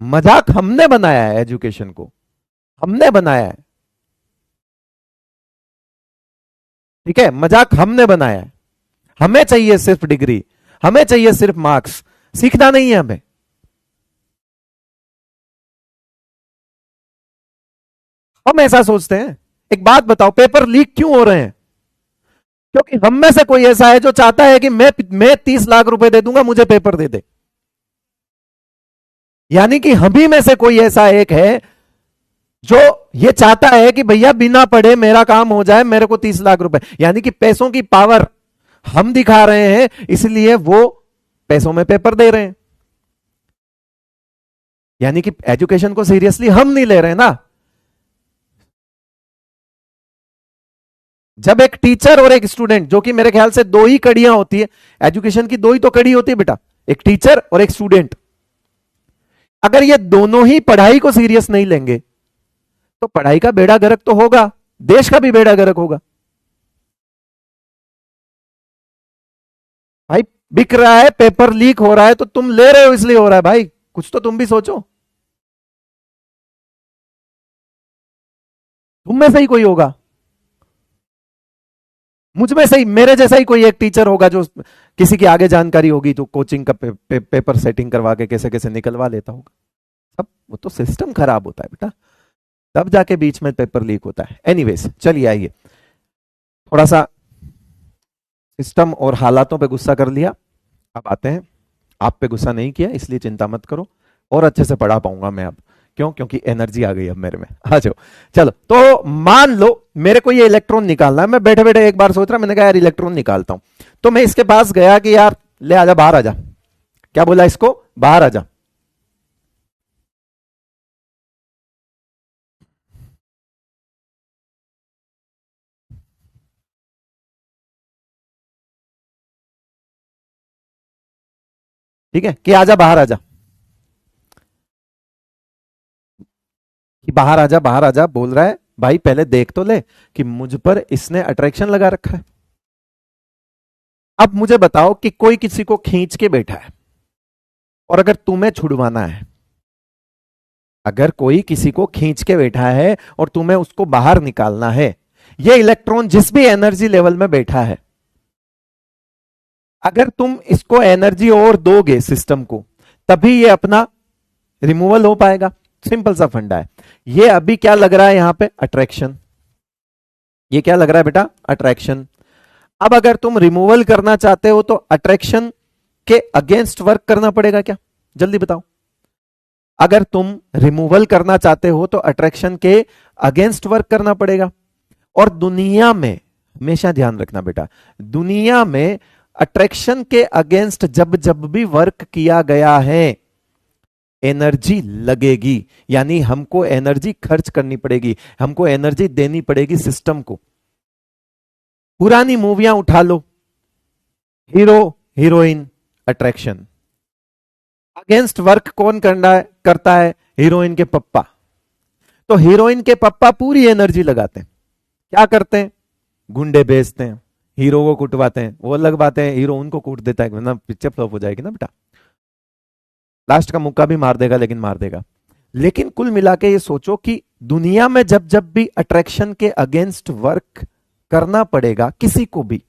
मजाक हमने बनाया है, एजुकेशन को हमने बनाया है, ठीक है? मजाक हमने बनाया है। हमें चाहिए सिर्फ डिग्री, हमें चाहिए सिर्फ मार्क्स, सीखना नहीं है हमें। हम ऐसा सोचते हैं। एक बात बताओ, पेपर लीक क्यों हो रहे हैं? क्योंकि हम में से कोई ऐसा है जो चाहता है कि मैं 30 लाख रुपए दे दूंगा, मुझे पेपर दे दे। यानी कि हम ही में से कोई ऐसा एक है जो ये चाहता है कि भैया बिना पढ़े मेरा काम हो जाए, मेरे को 30 लाख रुपए। यानी कि पैसों की पावर हम दिखा रहे हैं, इसलिए वो पैसों में पेपर दे रहे हैं। यानी कि एजुकेशन को सीरियसली हम नहीं ले रहे ना। जब एक टीचर और एक स्टूडेंट, जो कि मेरे ख्याल से दो ही कड़ियां होती है एजुकेशन की, दो ही तो कड़ी होती है बेटा, एक टीचर और एक स्टूडेंट। अगर ये दोनों ही पढ़ाई को सीरियस नहीं लेंगे तो पढ़ाई का बेड़ा गर्क तो होगा, देश का भी बेड़ा गर्क होगा। भाई बिक रहा है, पेपर लीक हो रहा है, तो तुम ले रहे हो इसलिए हो रहा है भाई, कुछ तो तुम भी सोचो। तुम में से ही कोई होगा, मुझ में से ही, मेरे जैसा ही कोई एक टीचर होगा जो किसी की आगे जानकारी होगी तो कोचिंग का पेपर सेटिंग करवा के कैसे कैसे निकलवा लेता होगा। सब वो तो सिस्टम खराब होता है बेटा, तब जाके बीच में पेपर लीक होता है। एनीवेज चलिए आइए, थोड़ा सा सिस्टम और हालातों पे गुस्सा कर लिया, अब आते हैं, आप पे गुस्सा नहीं किया इसलिए चिंता मत करो, और अच्छे से पढ़ा पाऊंगा मैं अब। क्यों? क्योंकि एनर्जी आ गई अब मेरे में। आ जाओ, चलो तो मान लो मेरे को ये इलेक्ट्रॉन निकालना है, मैं बैठे बैठे एक बार सोच रहा, मैंने कहा यार इलेक्ट्रॉन निकालता हूं, तो मैं इसके पास गया कि यार ले आजा, बाहर आजा। क्या बोला इसको? बाहर आजा। ठीक है कि आजा, बाहर आजा, कि बाहर आजा, बाहर आजा बोल रहा है। भाई पहले देख तो ले कि मुझ पर इसने अट्रैक्शन लगा रखा है। अब मुझे बताओ कि कोई किसी को खींच के बैठा है, और अगर तुम्हें छुड़वाना है, अगर कोई किसी को खींच के बैठा है और तुम्हें उसको बाहर निकालना है, ये इलेक्ट्रॉन जिस भी एनर्जी लेवल में बैठा है, अगर तुम इसको एनर्जी और दोगे सिस्टम को, तभी ये अपना रिमूवल हो पाएगा। सिंपल सा फंडा है। ये अभी क्या लग रहा है यहां पे? अट्रैक्शन। ये क्या लग रहा है बेटा? अट्रैक्शन। अब अगर तुम रिमूवल करना चाहते हो तो अट्रैक्शन के अगेंस्ट वर्क करना पड़ेगा क्या? जल्दी बताओ। अगर तुम रिमूवल करना चाहते हो तो अट्रैक्शन के अगेंस्ट वर्क करना पड़ेगा। और दुनिया में हमेशा ध्यान रखना बेटा, दुनिया में अट्रैक्शन के अगेंस्ट जब जब भी वर्क किया गया है, एनर्जी लगेगी, यानी हमको एनर्जी खर्च करनी पड़ेगी, हमको एनर्जी देनी पड़ेगी सिस्टम को। पुरानी मूवियां उठा लो, hero heroine attraction, against work कौन करता है? हीरोइन के पप्पा। तो हीरोइन के पप्पा पूरी एनर्जी लगाते हैं, क्या करते हैं? गुंडे भेजते हैं, हीरो को कुटवाते हैं, वो अलग बात है हीरो उनको कूट देता है, वरना पिक्चर फ्लॉप हो जाएगी ना बेटा, लास्ट का मुक्का भी मार देगा, लेकिन मार देगा। लेकिन कुल मिला के ये सोचो कि दुनिया में जब जब भी अट्रैक्शन के अगेंस्ट वर्क करना पड़ेगा किसी को भी,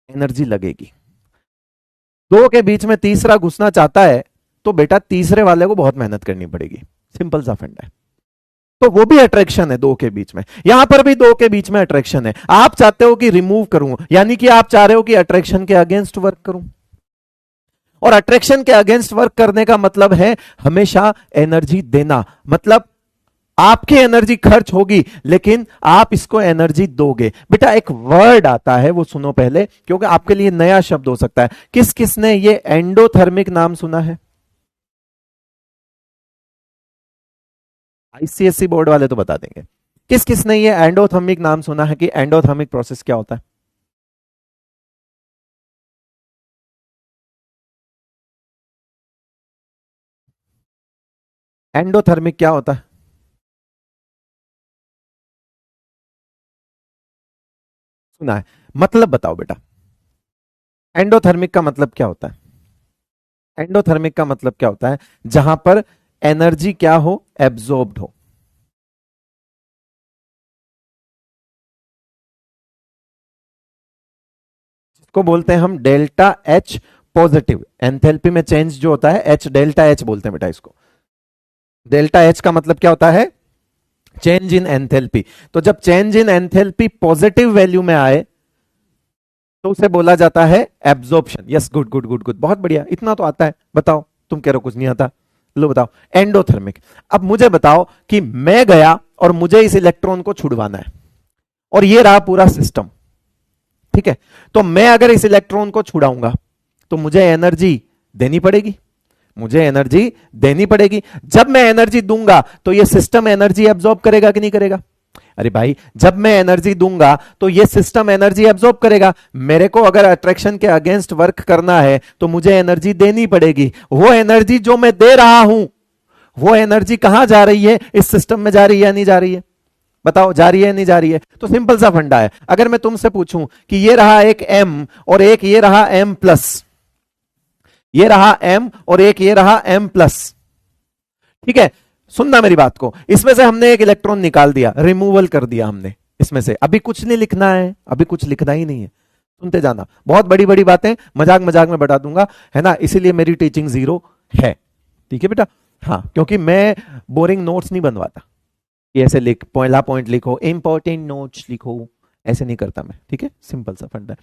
एनर्जी लगेगी। दो के बीच में तीसरा घुसना चाहता है तो बेटा तीसरे वाले को बहुत मेहनत करनी पड़ेगी। सिंपल सा फंडा है। तो वो भी अट्रैक्शन है दो के बीच में, यहां पर भी दो के बीच में अट्रैक्शन है। आप चाहते हो कि रिमूव करूं, यानी कि आप चाह रहे हो कि अट्रैक्शन के अगेंस्ट वर्क करूं, और अट्रैक्शन के अगेंस्ट वर्क करने का मतलब है हमेशा एनर्जी देना। मतलब आपकी एनर्जी खर्च होगी लेकिन आप इसको एनर्जी दोगे। बेटा एक वर्ड आता है, वो सुनो पहले, क्योंकि आपके लिए नया शब्द हो सकता है। किस किसने ये एंडोथर्मिक नाम सुना है? आईसीएससी बोर्ड वाले तो बता देंगे। किस किसने ये एंडोथर्मिक नाम सुना है कि एंडोथर्मिक प्रोसेस क्या होता है? एंडोथर्मिक क्या होता है? सुना है, मतलब बताओ बेटा, एंडोथर्मिक का मतलब क्या होता है? एंडोथर्मिक का मतलब क्या होता है? जहां पर एनर्जी क्या हो? एब्जॉर्ब्ड हो। इसको बोलते हैं हम डेल्टा एच पॉजिटिव। एंथैल्पी में चेंज जो होता है, एच डेल्टा एच बोलते हैं बेटा इसको। डेल्टा एच का मतलब क्या होता है? Change in enthalpy. तो जब change in enthalpy positive value में आए तो उसे बोला जाता है absorption. Yes, good good good good, बहुत बढ़िया, इतना तो आता है। बताओ, तुम कह रहे हो कुछ नहीं आता, लो बताओ। एंडोथर्मिक। अब मुझे बताओ कि मैं गया और मुझे इस इलेक्ट्रॉन को छुड़वाना है, और ये रहा पूरा सिस्टम, ठीक है? तो मैं अगर इस इलेक्ट्रॉन को छुड़ाऊंगा तो मुझे एनर्जी देनी पड़ेगी, मुझे एनर्जी देनी पड़ेगी। जब मैं एनर्जी दूंगा तो ये सिस्टम एनर्जी एब्जॉर्ब करेगा कि नहीं करेगा? अरे भाई, जब मैं एनर्जी दूंगा तो ये सिस्टम एनर्जी एब्जॉर्ब करेगा। मेरे को अगर अट्रैक्शन के अगेंस्ट वर्क करना है तो मुझे एनर्जी देनी पड़ेगी। वो एनर्जी जो मैं दे रहा हूं वो एनर्जी कहां जा रही है, इस सिस्टम में जा रही है या नहीं जा रही है, बताओ जा रही है नहीं जा रही है। तो सिंपल सा फंडा है। अगर मैं तुमसे पूछूं कि ये रहा एक m और एक ये रहा m प्लस, ये रहा m और एक ये रहा m प्लस, ठीक है, सुनना मेरी बात को, इसमें से हमने एक इलेक्ट्रॉन निकाल दिया, रिमूवल कर दिया हमने इसमें से, अभी कुछ नहीं लिखना है, अभी कुछ लिखना ही नहीं है, सुनते जाना, बहुत बड़ी बड़ी बातें मजाक मजाक में बता दूंगा, है ना, इसीलिए मेरी टीचिंग 0 है, ठीक है बेटा। हाँ, क्योंकि मैं बोरिंग नोट्स नहीं बनवाता कि ऐसे लिख, पहला पॉइंट लिखो, इंपॉर्टेंट नोट्स लिखो, ऐसे नहीं करता मैं, ठीक है, सिंपल सा फंडा है।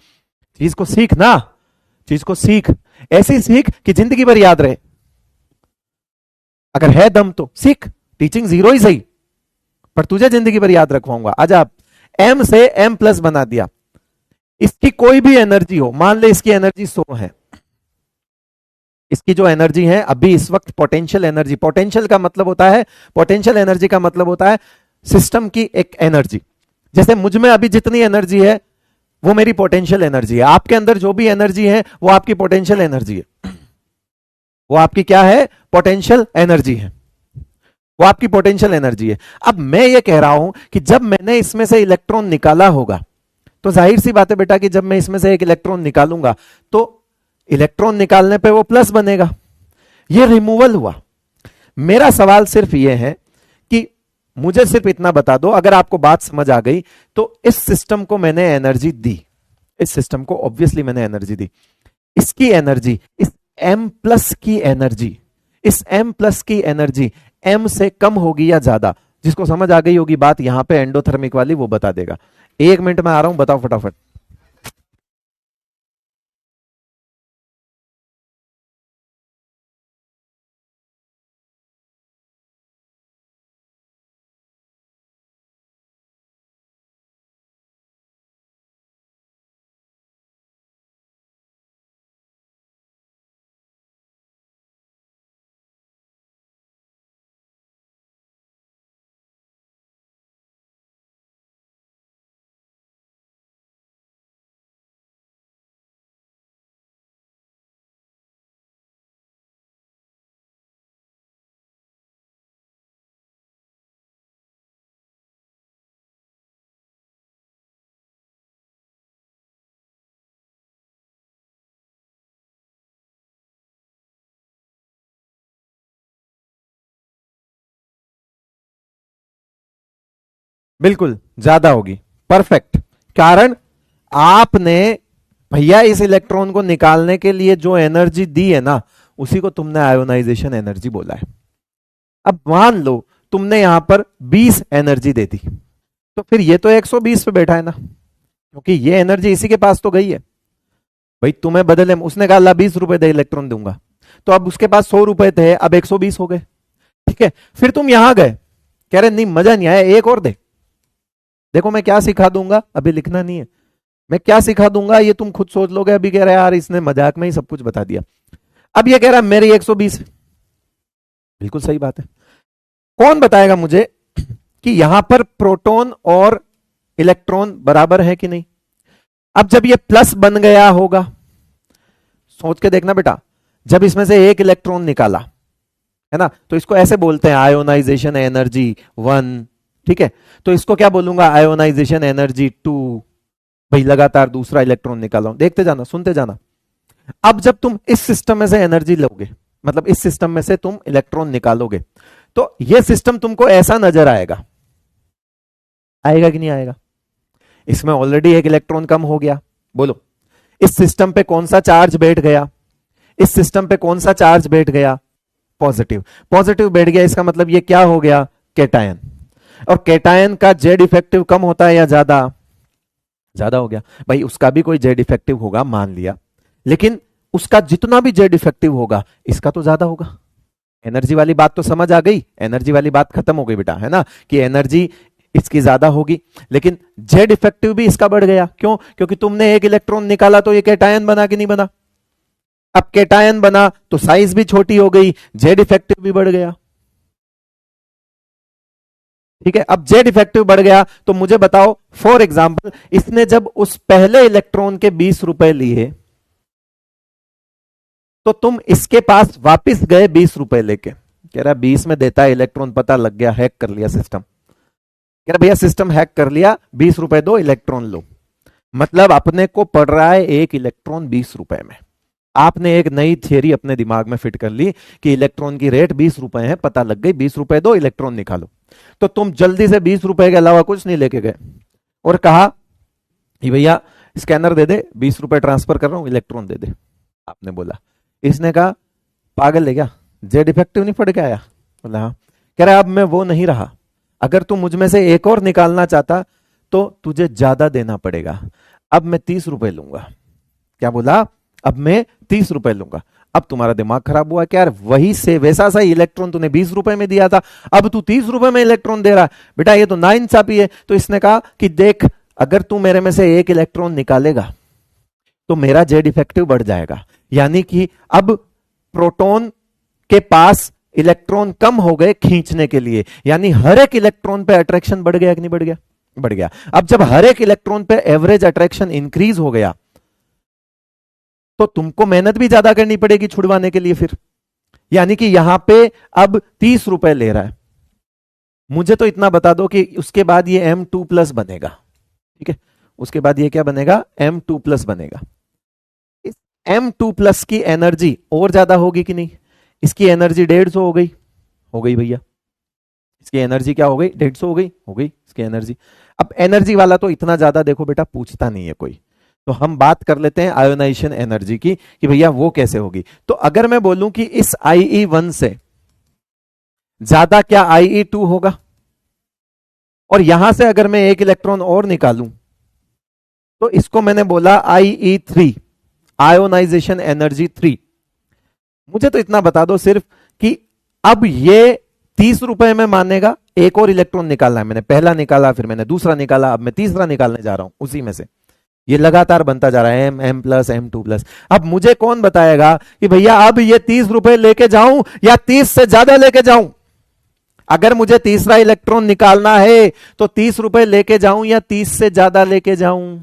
चीज को सीख ना, चीज को सीख, ऐसी सीख कि जिंदगी भर याद रहे, अगर है दम तो सीख, टीचिंग 0 ही सही, पर तुझे जिंदगी भर याद रखवाऊंगा। आज आप m से m प्लस बना दिया, इसकी कोई भी एनर्जी हो, मान ले इसकी एनर्जी 100 है, इसकी जो एनर्जी है अभी इस वक्त पोटेंशियल एनर्जी, पोटेंशियल का मतलब होता है, पोटेंशियल एनर्जी का मतलब होता है सिस्टम की एक एनर्जी, जैसे मुझ में अभी जितनी एनर्जी है वो मेरी पोटेंशियल एनर्जी है, आपके अंदर जो भी एनर्जी है वो आपकी पोटेंशियल एनर्जी है, वो आपकी क्या है, पोटेंशियल एनर्जी है, वो आपकी पोटेंशियल एनर्जी है। अब मैं ये कह रहा हूं कि जब मैंने इसमें से इलेक्ट्रॉन निकाला होगा, तो जाहिर सी बात है बेटा कि जब मैं इसमें से एक इलेक्ट्रॉन निकालूंगा तो इलेक्ट्रॉन निकालने पे वो प्लस बनेगा, ये रिमूवल हुआ। मेरा सवाल सिर्फ ये है कि मुझे सिर्फ इतना बता दो, अगर आपको बात समझ आ गई तो इस सिस्टम को मैंने एनर्जी दी, इस सिस्टम को ऑब्वियसली मैंने एनर्जी दी, इसकी एनर्जी, इस m प्लस की एनर्जी, इस m प्लस की एनर्जी m से कम होगी या ज्यादा, जिसको समझ आ गई होगी बात यहां पे एंडोथर्मिक वाली, वो बता देगा। 1 मिनट में आ रहा हूं, बताओ फटाफट। बिल्कुल ज्यादा होगी, परफेक्ट। कारण आपने भैया इस इलेक्ट्रॉन को निकालने के लिए जो एनर्जी दी है ना, उसी को तुमने आयोनाइजेशन एनर्जी बोला है। अब मान लो तुमने यहां पर 20 एनर्जी दे दी, तो फिर ये तो 120 पे बैठा है ना, क्योंकि ये एनर्जी इसी के पास तो गई है। भाई तुम्हें बदले, उसने कहा 20 रुपए दे इलेक्ट्रॉन दूंगा, तो अब उसके पास 100 रुपए थे, अब 120 हो गए, ठीक है। फिर तुम यहां गए, कह रहे नहीं मजा नहीं आया, एक और दे। देखो मैं क्या सिखा दूंगा, अभी लिखना नहीं है, मैं क्या सिखा दूंगा ये तुम खुद सोच लोगे। अभी कह रहा है यार इसने मजाक में ही सब कुछ बता दिया, अब ये कह रहा है मेरी 120 है, बिल्कुल सही बात है। कौन बताएगा मुझे कि यहां पर प्रोटॉन और इलेक्ट्रॉन बराबर है कि नहीं। अब जब ये प्लस बन गया होगा, सोच के देखना बेटा, जब इसमें से एक इलेक्ट्रॉन निकाला है ना, तो इसको ऐसे बोलते हैं आयोनाइजेशन एनर्जी 1, ठीक है। तो इसको क्या बोलूंगा, आयोनाइजेशन एनर्जी 2। भाई लगातार दूसरा इलेक्ट्रॉन निकाला हूं, देखते जाना, सुनते जाना। अब जब तुम इस सिस्टम में से एनर्जी लोगे, मतलब इस सिस्टम में से तुम इलेक्ट्रॉन निकालोगे, तो यह सिस्टम तुमको ऐसा नजर आएगा, आएगा कि नहीं आएगा। इसमें ऑलरेडी एक इलेक्ट्रॉन कम हो गया, बोलो इस सिस्टम पे कौन सा चार्ज बैठ गया, इस सिस्टम पे कौन सा चार्ज बैठ गया, पॉजिटिव। पॉजिटिव बैठ गया, इसका मतलब ये क्या हो गया, कैटायन। और कैटायन का जेड इफेक्टिव कम होता है या ज्यादा, ज्यादा हो गया। भाई उसका भी कोई जेड इफेक्टिव होगा मान लिया, लेकिन उसका जितना भी जेड इफेक्टिव होगा इसका तो ज्यादा होगा। एनर्जी वाली बात तो समझ आ गई, एनर्जी वाली बात खत्म हो गई बेटा, है ना, कि एनर्जी इसकी ज्यादा होगी, लेकिन जेड इफेक्टिव भी इसका बढ़ गया। क्यों, क्योंकि तुमने एक इलेक्ट्रॉन निकाला तो ये कैटायन बना कि नहीं बना। अब कैटायन बना तो साइज भी छोटी हो गई, जेड इफेक्टिव भी बढ़ गया, ठीक है। अब जेड इफेक्टिव बढ़ गया तो मुझे बताओ, फॉर एग्जाम्पल इसने जब उस पहले इलेक्ट्रॉन के 20 रुपए लिए, तो तुम इसके पास वापस गए 20 रुपए लेके, कह रहा है 20 में देता है इलेक्ट्रॉन, पता लग गया, हैक कर लिया सिस्टम। कह रहा भैया सिस्टम हैक कर लिया, 20 रुपए दो, इलेक्ट्रॉन लो। मतलब अपने को पड़ रहा है एक इलेक्ट्रॉन 20 रुपए में। आपने एक नई थियरी अपने दिमाग में फिट कर ली कि इलेक्ट्रॉन की रेट 20 रुपए है, पता लग गई, 20 रुपए दो, इलेक्ट्रॉन निकालो। तो तुम जल्दी से 20 रुपए के अलावा कुछ नहीं लेके गए और कहा कि भैया स्कैनर दे दे, 20 रुपए ट्रांसफर कर रहा हूं, इलेक्ट्रॉन दे दे। आपने बोला, इसने कहा पागल है क्या, जेड इफेक्टिव नहीं पड़ के आया? बोला हाँ। कह रहा अब मैं वो नहीं रहा, अगर तू मुझ में से एक और निकालना चाहता तो तुझे ज्यादा देना पड़ेगा, अब मैं 30 रुपए लूंगा। क्या बोला? अब मैं 30 रुपए लूंगा। अब तुम्हारा दिमाग खराब हुआ क्या यार, वही से वैसा सा इलेक्ट्रॉन तूने 20 रुपए में दिया था, अब तू 30 रुपए में इलेक्ट्रॉन दे रहा है, बेटा ये तो नाइंसाफी है। तो इसने कहा कि देख, अगर तू मेरे में से एक इलेक्ट्रॉन निकालेगा तो मेरा जेड इफेक्टिव बढ़ जाएगा, यानी कि अब प्रोटॉन के पास इलेक्ट्रॉन कम हो गए खींचने के लिए, यानी हर एक इलेक्ट्रॉन पे अट्रैक्शन बढ़ गया कि नहीं बढ़ गया? बढ़ गया। अब जब हर एक इलेक्ट्रॉन पे एवरेज अट्रैक्शन इंक्रीज हो गया तो तुमको मेहनत भी ज्यादा करनी पड़ेगी छुड़वाने के लिए फिर, यानी कि यहां पे अब 30 रुपए ले रहा है। मुझे तो इतना बता दो कि उसके बाद ये M2+ बनेगा, ठीक है? उसके बाद ये क्या बनेगा? M2+ बनेगा। इस M2+ की एनर्जी और ज्यादा होगी कि नहीं? इसकी एनर्जी 150 हो गई, हो गई भैया। इसकी एनर्जी क्या हो गई? 150 हो गई, हो गई इसकी एनर्जी। अब एनर्जी वाला तो इतना ज्यादा देखो बेटा पूछता नहीं है कोई, तो हम बात कर लेते हैं आयोनाइजेशन एनर्जी की कि भैया वो कैसे होगी। तो अगर मैं बोलूं कि इस IE1 से ज्यादा क्या IE2 होगा, और यहां से अगर मैं एक इलेक्ट्रॉन और निकालूं तो इसको मैंने बोला IE3, आयोनाइजेशन एनर्जी 3। मुझे तो इतना बता दो सिर्फ कि अब ये 30 रुपए में मानेगा, एक और इलेक्ट्रॉन निकालना है, मैंने पहला निकाला, फिर मैंने दूसरा निकाला, अब मैं तीसरा निकालने जा रहा हूं उसी में से। ये लगातार बनता जा रहा है, M+ M2+। अब मुझे कौन बताएगा कि भैया अब ये 30 रुपए लेके जाऊं या 30 से ज्यादा लेके जाऊं? अगर मुझे तीसरा इलेक्ट्रॉन निकालना है तो 30 रुपए लेके जाऊं या 30 से ज्यादा लेके जाऊं?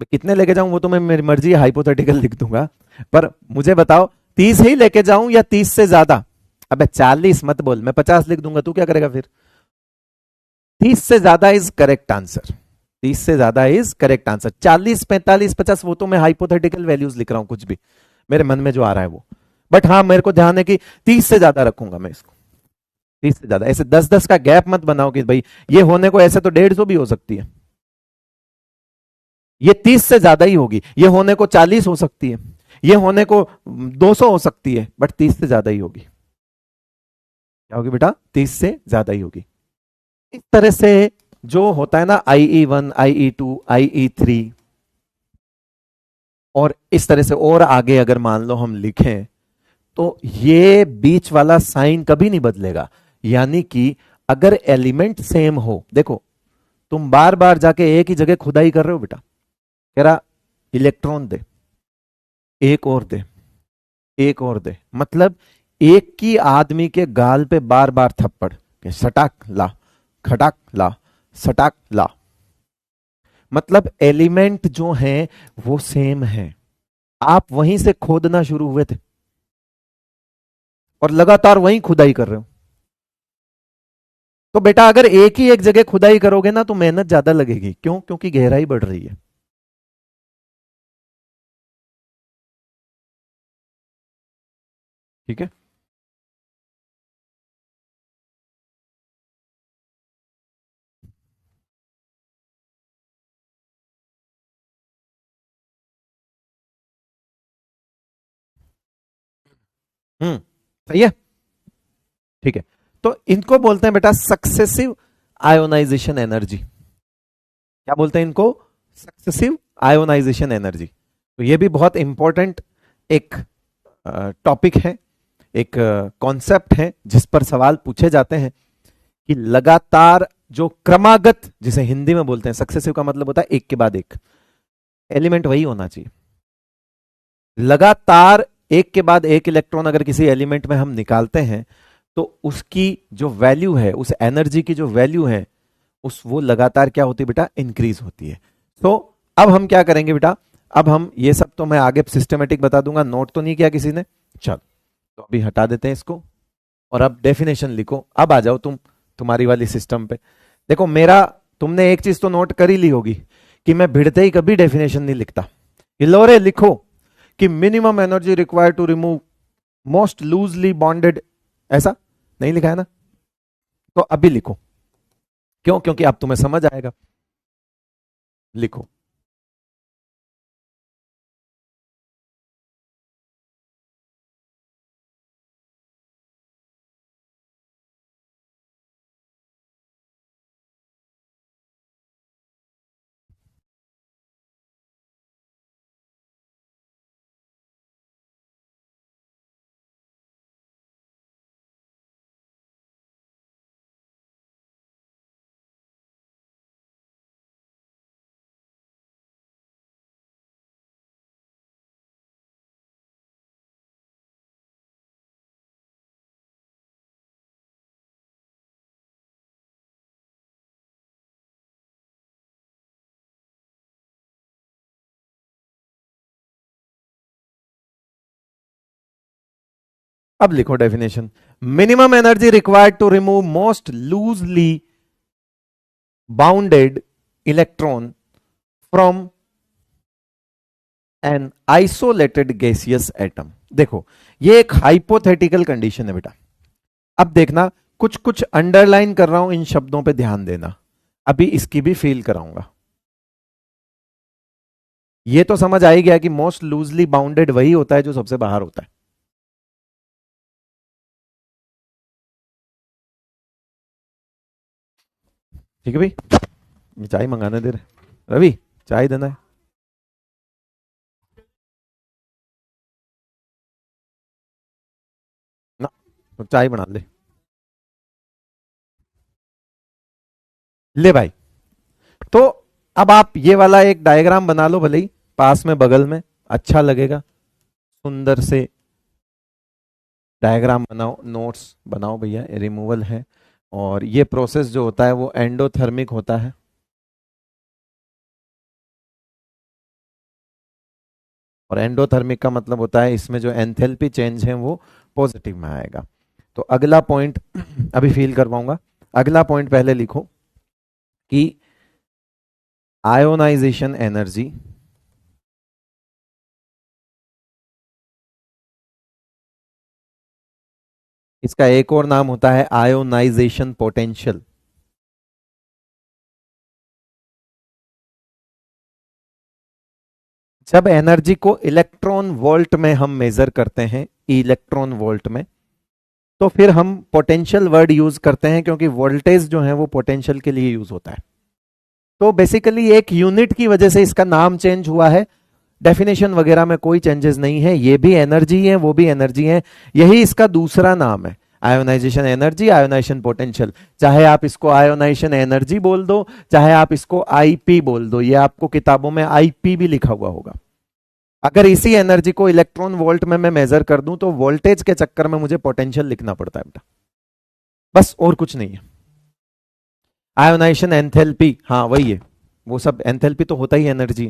कितने लेके जाऊं वो तो मैं मेरी मर्जी हाइपोथेटिकल लिख दूंगा, पर मुझे बताओ 30 ही लेके जाऊं या 30 से ज्यादा? अबे 40 मत बोल, मैं 50 लिख दूंगा, तू क्या करेगा फिर? 30 से ज्यादा इज करेक्ट आंसर, 30 से ज्यादा इज करेक्ट आंसर। 40, 45, 50 वो तो मैं हाइपोथेटिकल वैल्यूज लिख रहा हूं, कुछ भी मेरे मन में जो आ रहा है वो। बट हाँ मेरे को ध्यान है कि 30 से ज्यादा रखूंगा मैं इसको, 30 से ज्यादा। ऐसे 10-10 का गैप मत बनाओ कि भाई ये होने को ऐसे तो 150 भी हो सकती है, ये 30 से ज्यादा ही होगी, ये होने को 40 हो सकती है, ये होने को 200 हो सकती है, बट 30 से ज्यादा ही होगी। क्या होगी बेटा? 30 से ज्यादा ही होगी। इस तरह से जो होता है ना IE1, IE2, IE3, और इस तरह से और आगे अगर मान लो हम लिखें तो ये बीच वाला साइन कभी नहीं बदलेगा, यानी कि अगर एलिमेंट सेम हो, देखो तुम बार बार जाके एक ही जगह खुदाई कर रहे हो बेटा, कह रहा इलेक्ट्रॉन दे, एक और दे, एक और दे, मतलब एक ही आदमी के गाल पे बार बार थप्पड़, सटाक ला, खटाक ला, सटाक ला। मतलब एलिमेंट जो हैं वो सेम है, आप वहीं से खोदना शुरू हुए थे और लगातार वहीं खुदाई कर रहे हो। तो बेटा अगर एक ही एक जगह खुदाई करोगे ना तो मेहनत ज्यादा लगेगी, क्यों? क्योंकि गहराई बढ़ रही है। ठीक है? सही है, ठीक है। तो इनको बोलते हैं बेटा सक्सेसिव आयोनाइजेशन एनर्जी। क्या बोलते हैं इनको? Successive ionisation energy. तो ये भी बहुत इंपॉर्टेंट एक टॉपिक है, एक कॉन्सेप्ट है जिस पर सवाल पूछे जाते हैं कि लगातार जो क्रमागत, जिसे हिंदी में बोलते हैं सक्सेसिव का मतलब होता है एक के बाद एक, एलिमेंट वही होना चाहिए। लगातार एक के बाद एक इलेक्ट्रॉन अगर किसी एलिमेंट में हम निकालते हैं तो उसकी जो वैल्यू है, उस एनर्जी की जो वैल्यू है, उस वो लगातार क्या होती है बेटा? इंक्रीज होती है। तो अब हम क्या करेंगे बेटा? अब हम ये सब तो मैं आगे सिस्टमेटिक बता दूंगा, नोट तो नहीं किया किसी ने? चलो, तो अभी हटा देते हैं इसको और अब डेफिनेशन लिखो। अब आ जाओ तुम्हारी वाली सिस्टम पे। देखो मेरा, तुमने एक चीज तो नोट कर ही ली होगी कि मैं भिड़ते ही कभी डेफिनेशन नहीं लिखता। इलोरे लिखो कि minimum energy required to remove most loosely bonded, ऐसा नहीं लिखा है ना? तो अभी लिखो। क्यों? क्योंकि अब तुम्हें समझ आएगा। लिखो। अब लिखो definition. Minimum energy required to remove most loosely bounded electron from an isolated gaseous atom. देखो ये एक हाइपोथेटिकल कंडीशन है बेटा। अब देखना, कुछ कुछ अंडरलाइन कर रहा हूं, इन शब्दों पे ध्यान देना। अभी इसकी भी फील कराऊंगा। ये तो समझ आ ही गया कि मोस्ट लूजली बाउंडेड वही होता है जो सबसे बाहर होता है। ठीक है भाई, चाय मंगाने दे रहे रवि, चाय देना है। ना, तो चाय बना ले भाई। तो अब आप ये वाला एक डायग्राम बना लो, भले ही पास में बगल में, अच्छा लगेगा। सुंदर से डायग्राम बनाओ, नोट्स बनाओ भैया। रिमूवल है और ये प्रोसेस जो होता है वो एंडोथर्मिक होता है। और एंडोथर्मिक का मतलब होता है इसमें जो एंथैल्पी चेंज है वो पॉजिटिव में आएगा। तो अगला पॉइंट अभी फील करवाऊंगा। अगला पॉइंट पहले लिखो कि आयोनाइजेशन एनर्जी इसका एक और नाम होता है आयोनाइजेशन पोटेंशियल। जब एनर्जी को इलेक्ट्रॉन वोल्ट में हम मेजर करते हैं, इलेक्ट्रॉन वोल्ट में, तो फिर हम पोटेंशियल वर्ड यूज करते हैं क्योंकि वोल्टेज जो है वो पोटेंशियल के लिए यूज होता है। तो बेसिकली एक यूनिट की वजह से इसका नाम चेंज हुआ है। डेफिनेशन वगैरह में कोई चेंजेस नहीं है। ये भी एनर्जी है, वो भी एनर्जी है। यही इसका दूसरा नाम है, आयोनाइजेशन एनर्जी, आयोनाइजेशन पोटेंशियल। चाहे आप इसको आयोनाइजेशन एनर्जी बोल दो, चाहे आप इसको आईपी बोल दो। ये आपको किताबों में आईपी भी लिखा हुआ होगा। अगर इसी एनर्जी को इलेक्ट्रॉन वोल्ट में मैं मेजर कर दूं तो वोल्टेज के चक्कर में मुझे पोटेंशियल लिखना पड़ता है बेटा, बस और कुछ नहीं है। आयोनाइजेशन एंथैल्पी, हाँ वही है। वो सब एंथैल्पी तो होता ही एनर्जी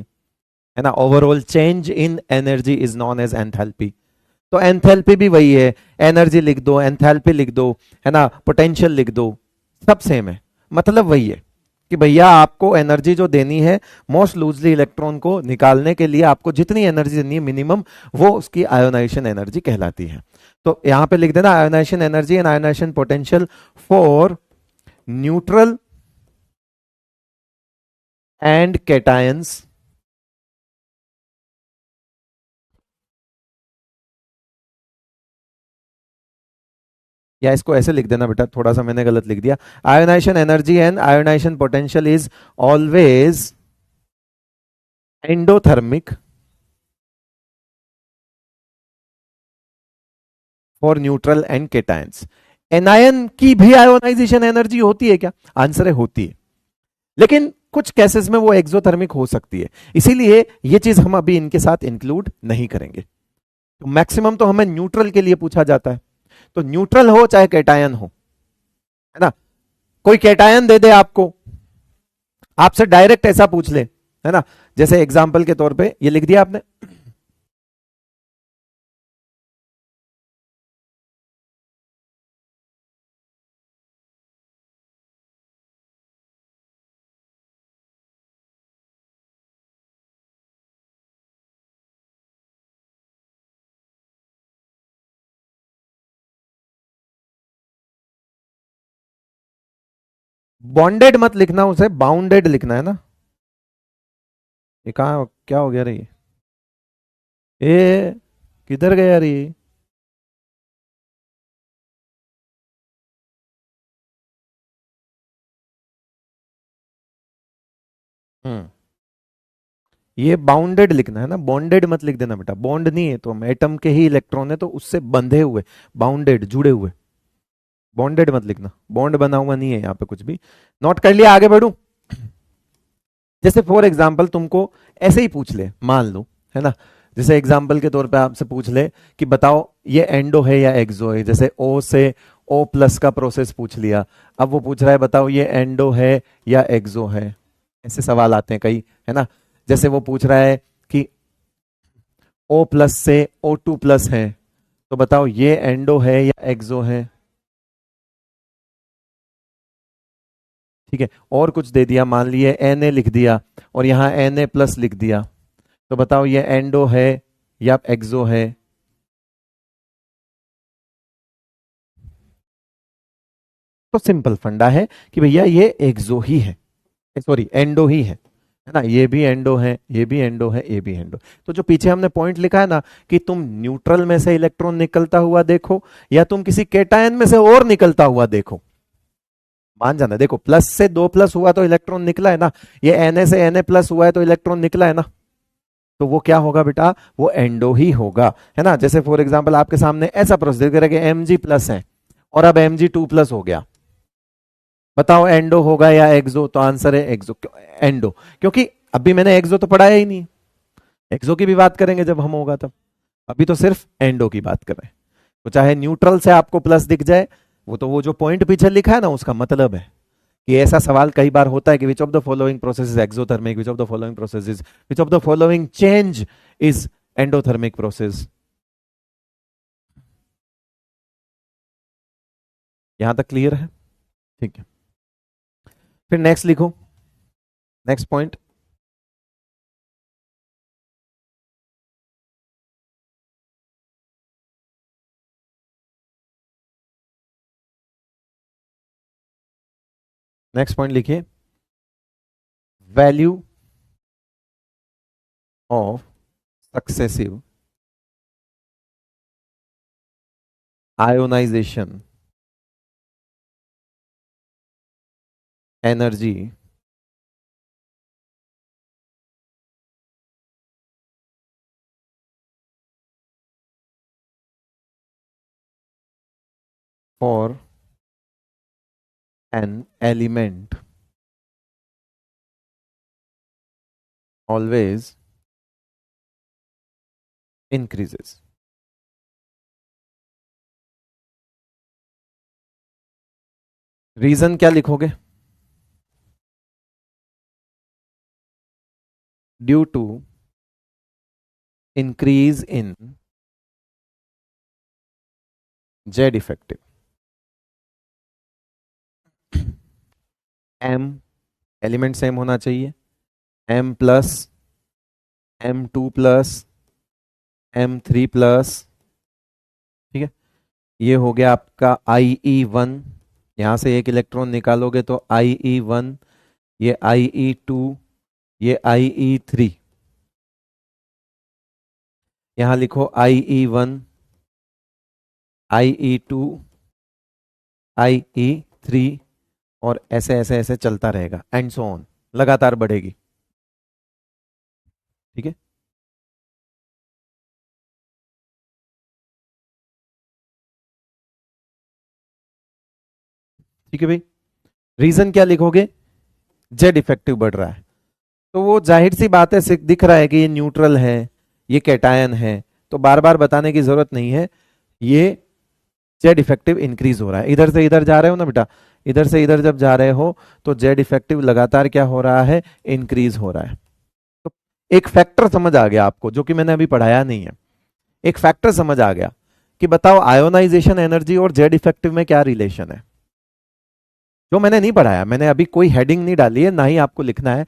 है ना। Overall change in energy is known as enthalpy. तो एंथैल्पी भी वही है। एनर्जी लिख दो, एंथैल्पी लिख दो, है ना, पोटेंशियल लिख दो, सब सेम है। मतलब वही है कि भैया आपको एनर्जी जो देनी है मोस्ट लूजली इलेक्ट्रॉन को निकालने के लिए, आपको जितनी एनर्जी देनी है मिनिमम, वो उसकी आयोनाइजेशन एनर्जी कहलाती है। तो यहां पे लिख देना ionisation energy and ionisation potential for neutral and cations या इसको ऐसे लिख देना बेटा, थोड़ा सा मैंने गलत लिख दिया। Ionisation energy and ionisation potential is always endothermic for neutral and cations. Anion की भी आयोनाइजेशन एनर्जी होती है क्या? आंसर है होती है, लेकिन कुछ केसेस में वो एक्सोथर्मिक हो सकती है। इसीलिए ये चीज हम अभी इनके साथ इंक्लूड नहीं करेंगे। तो मैक्सिमम तो हमें न्यूट्रल के लिए पूछा जाता है। तो न्यूट्रल हो चाहे कैटायन हो, है ना। कोई कैटायन दे दे आपको, आपसे डायरेक्ट ऐसा पूछ ले, है ना, जैसे एग्जाम्पल के तौर पे ये लिख दिया आपने, बॉन्डेड मत लिखना, उसे बाउंडेड लिखना है ना। ये कहा क्या हो गया रे ये किधर गया रे? हम्म, ये बाउंडेड लिखना है ना, बॉन्डेड मत लिख देना बेटा। बॉन्ड नहीं है तो एटम के ही इलेक्ट्रॉन है तो उससे बंधे हुए, बाउंडेड जुड़े हुए। बॉन्डेड मत लिखना, बॉन्ड बना हुआ नहीं है यहाँ पे कुछ भी। नोट कर लिया, आगे बढ़ू। जैसे फॉर एग्जाम्पल तुमको ऐसे ही पूछ ले, मान लो, है ना, जैसे एग्जाम्पल के तौर पे आपसे पूछ ले कि बताओ ये एंडो है या एक्सो है। जैसे ओ से ओ प्लस का प्रोसेस पूछ लिया, अब वो पूछ रहा है बताओ ये एंडो है या एक्सो है। ऐसे सवाल आते हैं कई, है ना। जैसे वो पूछ रहा है कि ओ प्लस से ओ टू प्लस है, तो बताओ ये एंडो है या एक्सो है। ठीक है, और कुछ दे दिया, मान लिए एन ए लिख दिया और यहाँ एन ए प्लस लिख दिया, तो बताओ ये एंडो है या एक्सो है। तो सिंपल फंडा है कि भैया ये एक्सो ही है, सॉरी एंडो ही है ना। ये भी एंडो है, ये भी एंडो है, ये भी एंडो। तो जो पीछे हमने पॉइंट लिखा है ना कि तुम न्यूट्रल में से इलेक्ट्रॉन निकलता हुआ देखो या तुम किसी केटायन में से और निकलता हुआ देखो, मान जाना। देखो प्लस से दो प्लस हुआ तो इलेक्ट्रॉन निकला है ना, ये एन ए से एन ए प्लस हुआ है तो इलेक्ट्रॉन निकला है ना। तो वो क्या होगा बेटा, वो एंडो ही होगा, है ना। जैसे फॉर एग्जाम्पल आपके सामने ऐसा प्रोसेस करें कि एम जी प्लस है और अब एम जी टू प्लस हो गया, बताओ एंडो होगा या एक्सो। तो आंसर है एक्सो, एंडो, क्योंकि अभी मैंने एक्सो तो पढ़ाया ही नहीं। एक्सो की भी बात करेंगे जब हम होगा तब, अभी तो सिर्फ एंडो की बात कर रहे हैं। तो चाहे न्यूट्रल से आपको प्लस दिख जाए, वो तो वो जो पॉइंट पीछे लिखा है ना उसका मतलब है कि ऐसा सवाल कई बार होता है कि which of the following process is exothermic, which of the following process is, which of the following change is endothermic process. यहां तक क्लियर है? ठीक है, फिर नेक्स्ट लिखो, नेक्स्ट पॉइंट। नेक्स्ट पॉइंट लिखिए, value of successive ionisation energy for an element always increases. Reason क्या लिखोगे? Due to increase in Z effective. M element same होना चाहिए, M plus, M two plus, M three plus. ठीक है, ये हो गया आपका आई ई वन, यहां से एक इलेक्ट्रॉन निकालोगे तो आई ई वन, ये आई ई टू, ये आई ई थ्री। यहां लिखो I E one, I E two, I E three, और ऐसे ऐसे ऐसे चलता रहेगा, एंड सो ऑन, लगातार बढ़ेगी। ठीक है, ठीक है भाई। रीजन क्या लिखोगे? जेड इफेक्टिव बढ़ रहा है, तो वो जाहिर सी बात है, दिख रहा है कि ये न्यूट्रल है, ये कैटायन है, तो बार बार बताने की जरूरत नहीं है। ये जेड इफेक्टिव इंक्रीज हो रहा है, इधर से इधर जा रहे हो ना बेटा, इधर से इधर जब जा रहे हो तो जेड इफेक्टिव लगातार क्या हो रहा है, इंक्रीज हो रहा है। तो एक फैक्टर समझ आ गया आपको, जो कि मैंने अभी पढ़ाया नहीं है। एक फैक्टर समझ आ गया कि बताओ आयोनाइजेशन एनर्जी और जेड इफेक्टिव में क्या रिलेशन जो मैंने नहीं पढ़ाया। मैंने अभी कोई हेडिंग नहीं डाली है, ना ही आपको लिखना है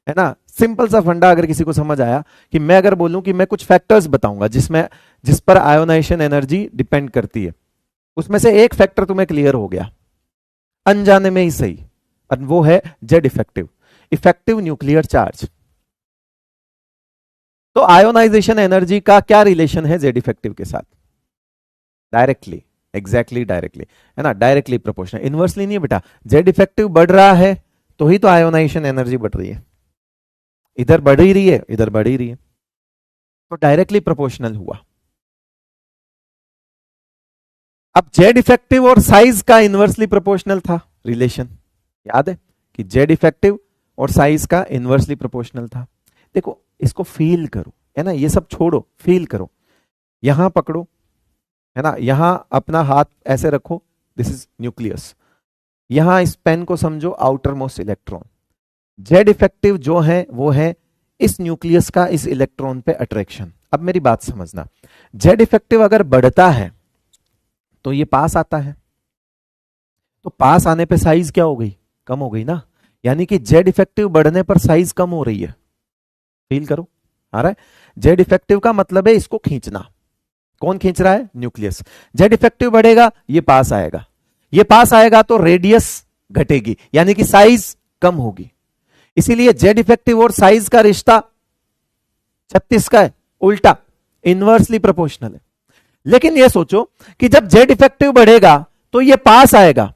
ना। सिंपल सा फंडा अगर किसी को समझ आया कि मैं अगर बोलूं कि मैं कुछ फैक्टर्स बताऊंगा जिस पर आयोनाइजेशन एनर्जी डिपेंड करती है, उसमें से एक फैक्टर तुम्हें क्लियर हो गया, अनजाने में ही सही, और वो है Z effective, effective nuclear charge. तो आयोनाइजेशन एनर्जी का क्या रिलेशन है जेड इफेक्टिव के साथ? डायरेक्टली, एग्जैक्टली डायरेक्टली, है ना, डायरेक्टली प्रोपोर्शनल, इनवर्सली नहीं बेटा। जेड इफेक्टिव बढ़ रहा है तो ही तो आयोनाइजेशन एनर्जी बढ़ रही है, इधर बढ़ ही रही है, इधर बढ़ ही रही है, तो डायरेक्टली प्रोपोर्शनल हुआ। अब जेड इफेक्टिव और साइज का इनवर्सली प्रोपोर्शनल था रिलेशन, याद है कि जेड इफेक्टिव और साइज का इनवर्सली प्रोपोर्शनल था। देखो इसको फील करो, है ना, ये सब छोड़ो, फील करो। यहां पकड़ो, है ना, यहां अपना हाथ ऐसे रखो, दिस इज न्यूक्लियस। यहां इस पेन को समझो outer most electron. Z effective जो है वो है इस न्यूक्लियस का इस इलेक्ट्रॉन पे अट्रैक्शन। अब मेरी बात समझना, जेड इफेक्टिव अगर बढ़ता है तो ये पास आता है, तो पास आने पे साइज क्या हो गई? कम हो गई ना। यानी कि जेड इफेक्टिव बढ़ने पर साइज कम हो रही है। फील करो, आ रहा है? जेड इफेक्टिव का मतलब है इसको खींचना। कौन खींच रहा है? न्यूक्लियस। जेड इफेक्टिव बढ़ेगा, ये पास आएगा, ये पास आएगा तो रेडियस घटेगी, यानी कि साइज कम होगी। इसीलिए जेड इफेक्टिव और साइज का रिश्ता 36 का है, उल्टा, इनवर्सली प्रोपोर्शनल है। लेकिन ये सोचो कि जब जेड इफेक्टिव बढ़ेगा तो ये पास आएगा,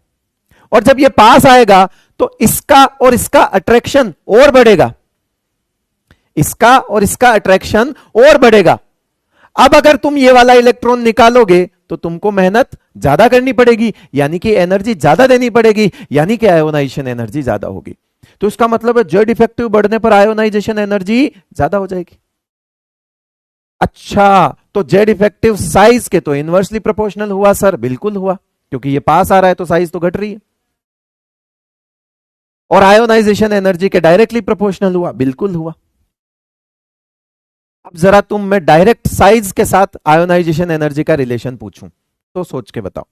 और जब ये पास आएगा तो इसका और इसका अट्रैक्शन और बढ़ेगा, इसका और इसका अट्रैक्शन और बढ़ेगा। अब अगर तुम ये वाला इलेक्ट्रॉन निकालोगे तो तुमको मेहनत ज्यादा करनी पड़ेगी, यानी कि एनर्जी ज्यादा देनी पड़ेगी, यानी कि आयोनाइजेशन एनर्जी ज्यादा होगी। तो इसका मतलब है जेड इफेक्टिव बढ़ने पर आयोनाइजेशन एनर्जी ज्यादा हो जाएगी। अच्छा, तो जेड इफेक्टिव साइज के तो इनवर्सली प्रोपोर्शनल हुआ सर? बिल्कुल हुआ, क्योंकि ये पास आ रहा है तो साइज तो घट रही है। और आयोनाइजेशन एनर्जी के डायरेक्टली प्रोपोर्शनल हुआ? बिल्कुल हुआ। अब जरा तुम मैं डायरेक्ट साइज के साथ आयोनाइजेशन एनर्जी का रिलेशन पूछूं तो सोच के बताओ।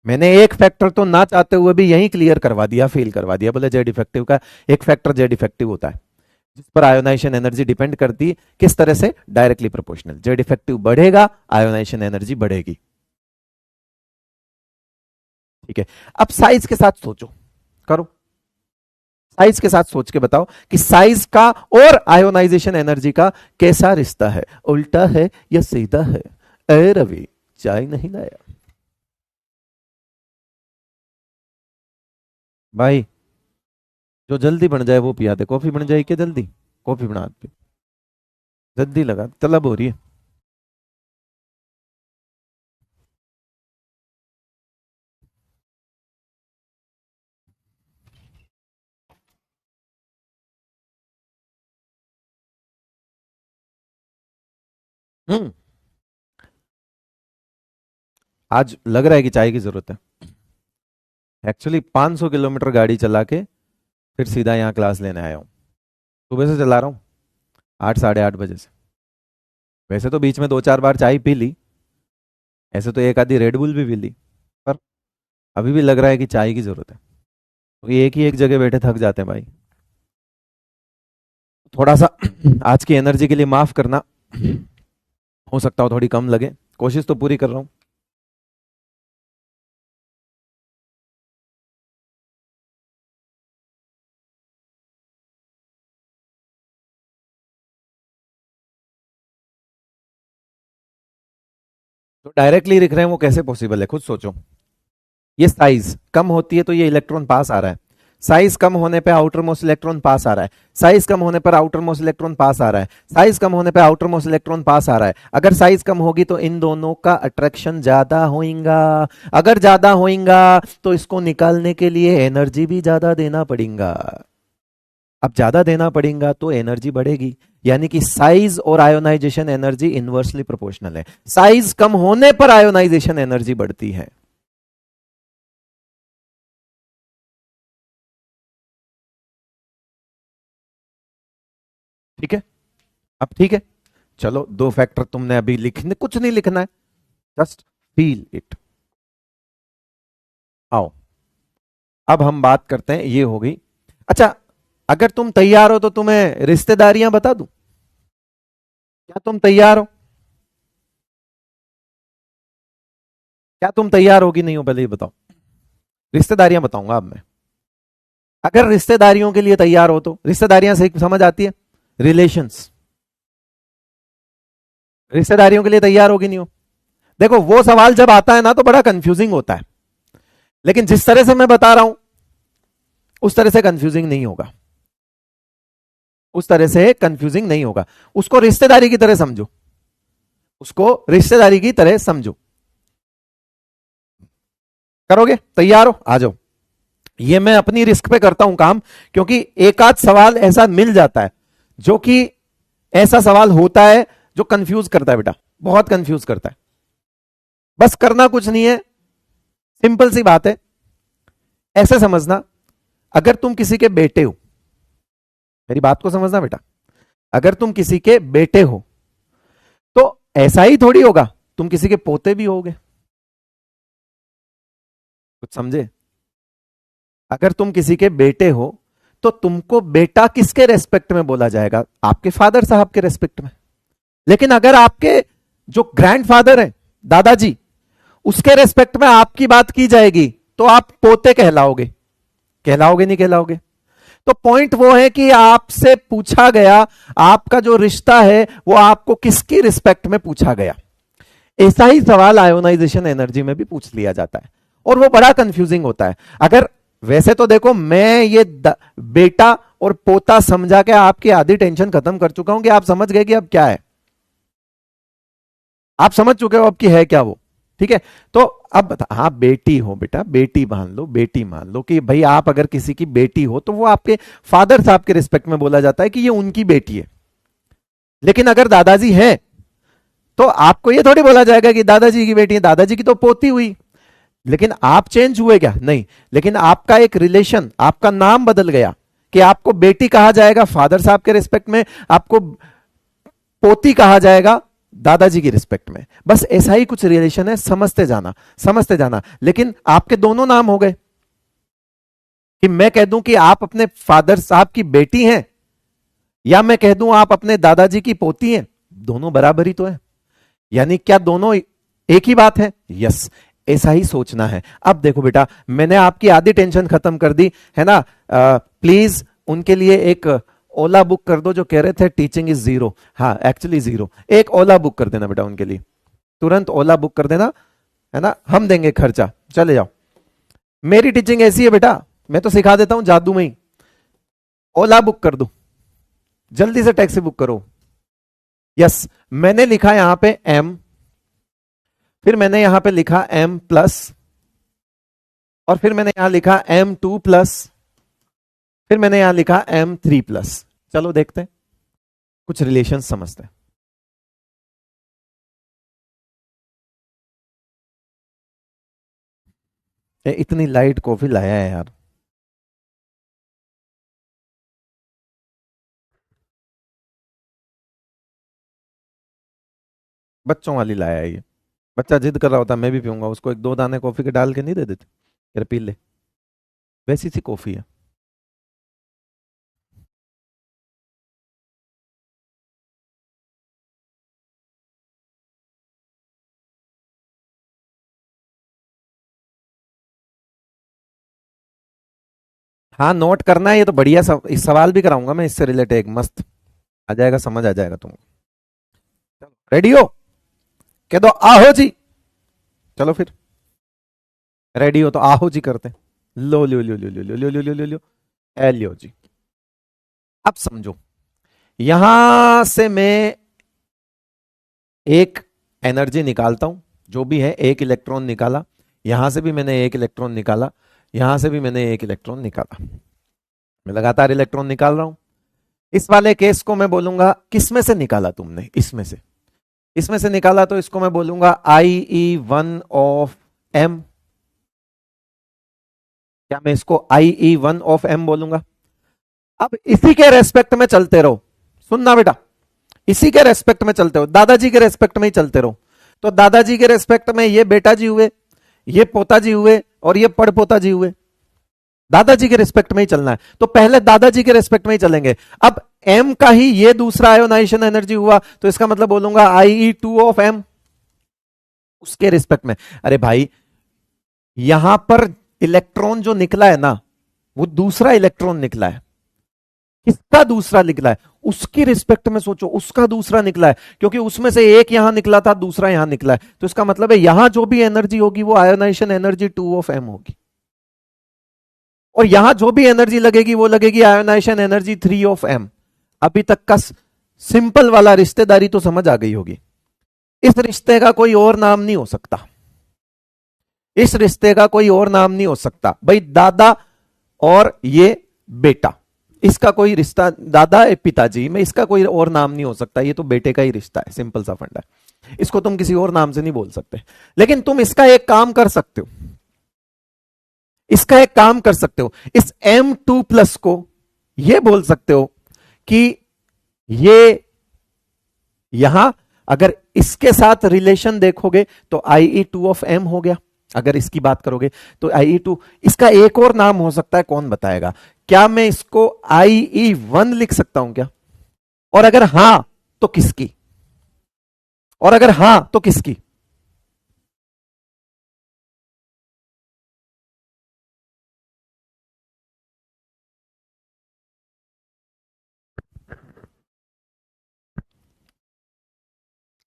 मैंने एक फैक्टर तो ना चाहते हुए भी यही क्लियर करवा दिया, फेल करवा दिया। बोले जेड इफेक्टिव का एक फैक्टर जेड इफेक्टिव होता है जिस पर आयोनाइजेशन एनर्जी डिपेंड करती है। किस तरह से? Directly proportional. जेड इफेक्टिव बढ़ेगा, आयोनाइजेशन एनर्जी बढ़ेगी। ठीक है, अब साइज के साथ सोचो, करो, साइज के साथ सोच के बताओ कि साइज का और आयोनाइजेशन एनर्जी का कैसा रिश्ता है, उल्टा है या सीधा है? अरे रवि, चाय नहीं लाया भाई? जो जल्दी बन जाए वो पिया दे। कॉफी बन जाए क्या जल्दी? कॉफी बना दे, जल्दी लगा, तलब हो रही है। हम्म, आज लग रहा है कि चाय की जरूरत है। एक्चुअली 500 किलोमीटर गाड़ी चला के फिर सीधा यहाँ क्लास लेने आया हूँ। सुबह से चला रहा हूँ, 8 साढ़े 8 बजे से। वैसे तो बीच में 2 4 बार चाय पी ली, ऐसे तो एक आधी रेड बुल भी पी ली, पर अभी भी लग रहा है कि चाय की जरूरत है, क्योंकि एक ही एक जगह बैठे थक जाते हैं भाई। थोड़ा सा आज की एनर्जी के लिए माफ करना, हो सकता हो थोड़ी कम लगे, कोशिश तो पूरी कर रहा हूँ। तो डायरेक्टली लिख रहे हैं वो कैसे पॉसिबल है, खुद सोचो। ये साइज कम होती है तो ये इलेक्ट्रॉन पास आ रहा है, साइज कम होने पे आउटर मोस्ट इलेक्ट्रॉन पास आ रहा है, साइज कम होने पर आउटर मोस्ट इलेक्ट्रॉन पास आ रहा है, साइज कम होने पे आउटर मोस्ट इलेक्ट्रॉन पास आ रहा है। अगर साइज कम होगी तो इन दोनों का अट्रैक्शन ज्यादा होगा, अगर ज्यादा होगा तो इसको निकालने के लिए एनर्जी भी ज्यादा देना पड़ेगा। अब ज्यादा देना पड़ेगा तो एनर्जी बढ़ेगी, यानी कि साइज और आयोनाइजेशन एनर्जी इनवर्सली प्रोपोर्शनल है। साइज कम होने पर आयोनाइजेशन एनर्जी बढ़ती है। ठीक है, अब ठीक है। चलो, दो फैक्टर तुमने अभी लिखने, कुछ नहीं लिखना है, जस्ट फील इट। आओ, अब हम बात करते हैं, ये हो गई। अच्छा, अगर तुम तैयार हो तो तुम्हें रिश्तेदारियां बता दूं? क्या तुम तैयार हो? क्या तुम तैयार हो कि नहीं हो, पहले ये बताओ। रिश्तेदारियां बताऊंगा अब मैं। अगर रिश्तेदारियों के लिए तैयार हो तो रिश्तेदारियां से समझ आती है, रिलेशंस, रिश्तेदारियों के लिए तैयार होगी नहीं हो। देखो वो सवाल जब आता है ना तो बड़ा कंफ्यूजिंग होता है, लेकिन जिस तरह से मैं बता रहा हूं उस तरह से कंफ्यूजिंग नहीं होगा, उस तरह से कंफ्यूजिंग नहीं होगा। उसको रिश्तेदारी की तरह समझो, उसको रिश्तेदारी की तरह समझो। करोगे? तैयार हो? आ जाओ। ये मैं अपनी रिस्क पे करता हूं काम, क्योंकि एक आध सवाल ऐसा मिल जाता है जो कि ऐसा सवाल होता है जो कंफ्यूज करता है बेटा, बहुत कंफ्यूज करता है। बस करना कुछ नहीं है, सिंपल सी बात है। ऐसे समझना, अगर तुम किसी के बेटे हो, मेरी बात को समझना बेटा, अगर तुम किसी के बेटे हो तो ऐसा ही थोड़ी होगा तुम किसी के पोते भी होगे। कुछ समझे? अगर तुम किसी के बेटे हो तो तुमको बेटा किसके रेस्पेक्ट में बोला जाएगा? आपके फादर साहब के रेस्पेक्ट में। लेकिन अगर आपके जो ग्रैंडफादर है, दादाजी, उसके रेस्पेक्ट में आपकी बात की जाएगी तो आप पोते कहलाओगे। कहलाओगे नहीं कहलाओगे? तो पॉइंट वो है कि आपसे पूछा गया, आपका जो रिश्ता है वो आपको किसकी रिस्पेक्ट में पूछा गया। ऐसा ही सवाल आयोनाइजेशन एनर्जी में भी पूछ लिया जाता है और वो बड़ा कंफ्यूजिंग होता है। अगर वैसे तो देखो मैं ये बेटा और पोता समझा के आपकी आधी टेंशन खत्म कर चुका हूं कि आप समझ गए कि अब क्या है, आप समझ चुके हो अब की है क्या वो। ठीक है, तो अब बता, हाँ बेटी हो बेटा, बेटी मान लो, बेटी मान लो कि भाई आप अगर किसी की बेटी हो तो वो आपके फादर साहब के रिस्पेक्ट में बोला जाता है कि ये उनकी बेटी है। लेकिन अगर दादाजी है तो आपको ये थोड़ी बोला जाएगा कि दादाजी की बेटी है, दादाजी की तो पोती हुई। लेकिन आप चेंज हुए क्या? नहीं, लेकिन आपका एक रिलेशन, आपका नाम बदल गया कि आपको बेटी कहा जाएगा फादर साहब के रिस्पेक्ट में, आपको पोती कहा जाएगा दादाजी की रिस्पेक्ट में। बस ऐसा ही कुछ रिलेशन है, समझते जाना समझते जाना। लेकिन आपके दोनों नाम हो गए कि मैं कह दूं कि आप अपने फादर साहब की बेटी हैं या मैं कह दूं आप अपने दादाजी की पोती हैं, दोनों बराबर ही तो है। यानी क्या दोनों एक ही बात है? यस, ऐसा ही सोचना है। अब देखो बेटा, मैंने आपकी आधी टेंशन खत्म कर दी है ना। प्लीज उनके लिए एक ओला बुक कर दो जो कह रहे थे टीचिंग इज जीरो। हाँ एक्चुअली जीरो, एक ओला बुक कर देना बेटा उनके लिए, तुरंत ओला बुक कर देना, है ना, हम देंगे खर्चा, चले जाओ। मेरी टीचिंग ऐसी है बेटा, मैं तो सिखा देता हूं जादू में ही। ओला बुक कर दो, जल्दी से टैक्सी बुक करो। यस, मैंने लिखा यहां पे एम, फिर मैंने यहां पे लिखा एम प्लस, और फिर मैंने यहां लिखा M2+, फिर मैंने यहां लिखा M3+। चलो देखते हैं, कुछ रिलेशन समझते हैं। इतनी लाइट कॉफी लाया है यार। बच्चों वाली लाया है ये। बच्चा जिद कर रहा होता मैं भी पीऊंगा, उसको एक दो दाने कॉफी के डाल के नहीं दे देते, यार पी ले, वैसी सी कॉफी है। हाँ नोट करना है, ये तो बढ़िया इस सवाल भी कराऊंगा मैं इससे रिलेटेड, एक मस्त आ जाएगा, समझ आ जाएगा तुमको। रेडी हो? कह दो आहो जी। चलो फिर रेडी हो तो आहो जी करते हैं। लो लो लो लो लो लो लो लो लो लो लो, एलियो जी। अब समझो, यहां से मैं एक एनर्जी निकालता हूं, जो भी है, एक इलेक्ट्रॉन निकाला, यहां से भी मैंने एक इलेक्ट्रॉन निकाला, यहां से भी मैंने एक इलेक्ट्रॉन निकाला, मैं लगातार इलेक्ट्रॉन निकाल रहा हूं। इस वाले केस को मैं बोलूंगा किसमें से निकाला तुमने? इसमें से, इसमें से निकाला तो इसको मैं बोलूंगा IE1 ऑफ M। क्या मैं इसको IE1 ऑफ M बोलूंगा? अब इसी के रेस्पेक्ट में चलते रहो, सुनना बेटा, इसी के रेस्पेक्ट में चलते हो, दादाजी के रेस्पेक्ट में ही चलते रहो। तो दादाजी के रेस्पेक्ट में ये बेटा जी हुए, ये पोता जी हुए, और ये पड़पोता जी हुए। दादाजी के रिस्पेक्ट में ही चलना है, तो पहले दादाजी के रिस्पेक्ट में ही चलेंगे। अब M का ही ये दूसरा आयोनाइजेशन एनर्जी हुआ, तो इसका मतलब बोलूंगा IE2 ऑफ M, उसके रिस्पेक्ट में। अरे भाई, यहां पर इलेक्ट्रॉन जो निकला है ना, वो दूसरा इलेक्ट्रॉन निकला है, किसका दूसरा निकला है, उसकी रिस्पेक्ट में सोचो, उसका दूसरा निकला है, क्योंकि उसमें से एक यहां निकला था, दूसरा यहां निकला है, तो इसका मतलब है यहां जो भी एनर्जी होगी वो आयोनाइजेशन एनर्जी 2 ऑफ m होगी, और यहां जो भी एनर्जी लगेगी वो लगेगी आयोनाइजेशन एनर्जी 3 ऑफ m। अभी तक का सिंपल वाला रिश्तेदारी तो समझ आ गई होगी। इस रिश्ते का कोई और नाम नहीं हो सकता, इस रिश्ते का कोई और नाम नहीं हो सकता भाई, दादा और ये बेटा, इसका कोई रिश्ता, दादा है पिताजी में, इसका कोई और नाम नहीं हो सकता, ये तो बेटे का ही रिश्ता है, सिंपल सा फंडा है, इसको तुम किसी और नाम से नहीं बोल सकते। लेकिन तुम इसका एक काम कर सकते हो, इसका एक काम कर सकते हो, इस M2+ को ये बोल सकते हो कि ये यहां अगर इसके साथ रिलेशन देखोगे तो IE2 ऑफ m हो गया, अगर इसकी बात करोगे तो IE2, इसका एक और नाम हो सकता है, कौन बताएगा, क्या मैं इसको IE1 लिख सकता हूं क्या, और अगर हां तो किसकी, और अगर हां तो किसकी।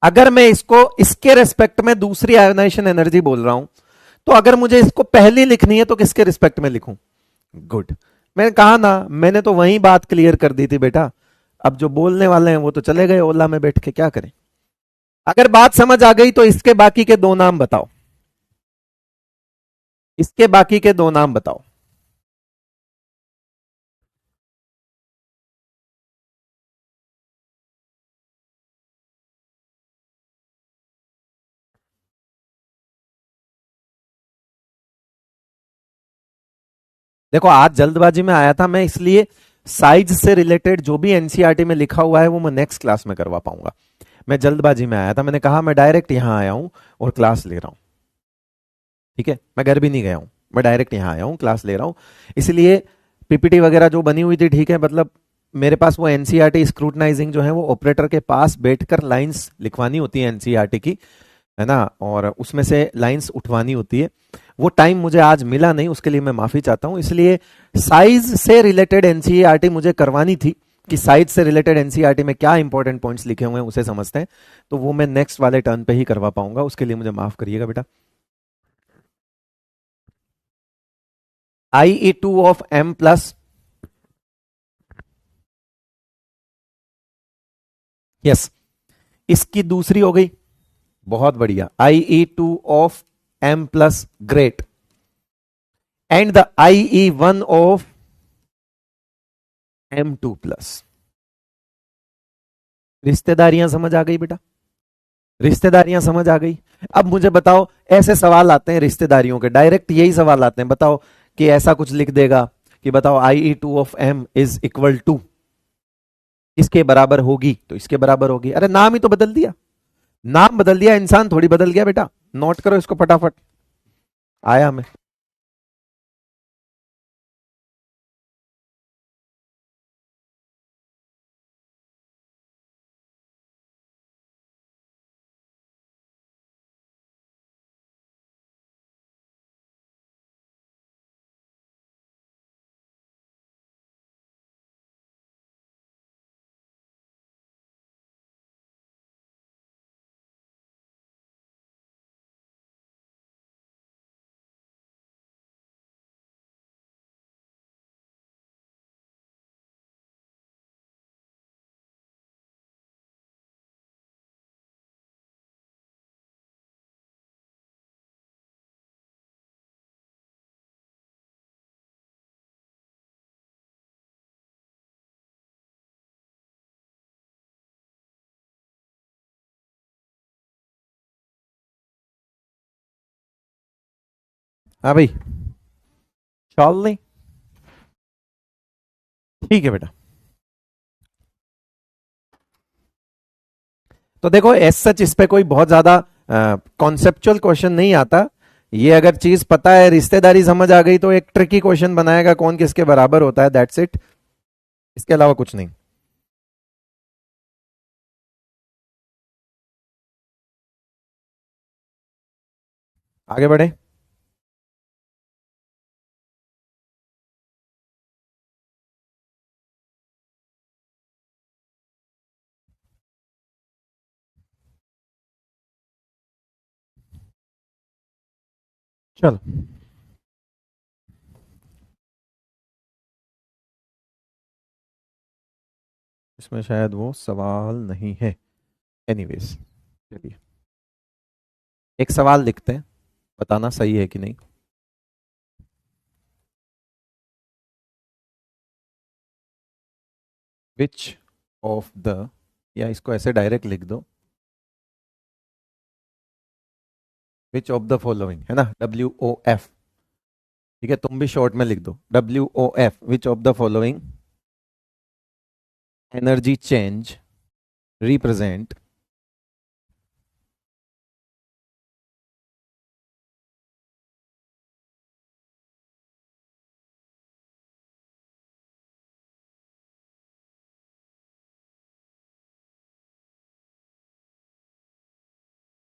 अगर मैं इसको इसके रेस्पेक्ट में दूसरी आयोनाइजेशन एनर्जी बोल रहा हूं, तो अगर मुझे इसको पहली लिखनी है तो किसके रिस्पेक्ट में लिखूं। गुड, मैंने कहा ना, मैंने तो वही बात क्लियर कर दी थी बेटा। अब जो बोलने वाले हैं वो तो चले गए ओला में बैठ के, क्या करें। अगर बात समझ आ गई तो इसके बाकी के दो नाम बताओ, इसके बाकी के दो नाम बताओ। देखो आज जल्दबाजी में आया था मैं, इसलिए साइज से रिलेटेड जो भी एनसीईआरटी में लिखा हुआ है वो मैं नेक्स्ट क्लास में करवा पाऊंगा। मैं जल्दबाजी में आया था, मैंने कहा मैं डायरेक्ट यहां आया हूं और क्लास ले रहा हूं, ठीक है, मैं घर भी नहीं गया हूं, मैं डायरेक्ट यहां आया हूं, क्लास ले रहा हूं। इसलिए पीपीटी वगैरह जो बनी हुई थी ठीक है, मतलब मेरे पास वो एनसीईआरटी स्क्रूटनाइजिंग जो है वो ऑपरेटर के पास बैठकर लाइंस लिखवानी होती है एनसीईआरटी की, है ना, और उसमें से लाइंस उठवानी होती है। वो टाइम मुझे आज मिला नहीं, उसके लिए मैं माफी चाहता हूं। इसलिए साइज से रिलेटेड एनसीईआरटी मुझे करवानी थी, कि साइज से रिलेटेड एनसीईआरटी में क्या इंपॉर्टेंट पॉइंट्स लिखे हुए हैं उसे समझते हैं, तो वो मैं नेक्स्ट वाले टर्न पे ही करवा पाऊंगा, उसके लिए मुझे माफ करिएगा बेटा। IE2 ऑफ m+, यस, इसकी दूसरी हो गई, बहुत बढ़िया, IE2 of m+, great, and the IE1 of m2+। रिश्तेदारियां समझ आ गई बेटा, रिश्तेदारियां समझ आ गई। अब मुझे बताओ, ऐसे सवाल आते हैं रिश्तेदारियों के, डायरेक्ट यही सवाल आते हैं, बताओ कि ऐसा कुछ लिख देगा कि बताओ IE2 of m is equal to, इसके बराबर होगी तो इसके बराबर होगी, अरे नाम ही तो बदल दिया, नाम बदल दिया, इंसान थोड़ी बदल गया बेटा। नोट करो इसको फटाफट, आया मैं। हाँ भाई, चल नहीं, ठीक है बेटा। तो देखो एज सच इस पे कोई बहुत ज्यादा कॉन्सेप्चुअल क्वेश्चन नहीं आता, ये अगर चीज पता है, रिश्तेदारी समझ आ गई, तो एक ट्रिकी क्वेश्चन बनाएगा कौन किसके बराबर होता है, दैट्स इट, इसके अलावा कुछ नहीं। आगे बढ़े। चलो, इसमें शायद वो सवाल नहीं है। एनीवेज, चलिए एक सवाल लिखते हैं, बताना सही है कि नहीं। विच ऑफ द, या इसको ऐसे डायरेक्ट लिख दो, विच ऑफ द फॉलोइंग, है ना, WOF। ठीक है, तुम भी शॉर्ट में लिख दो WOF, which of the following energy change represent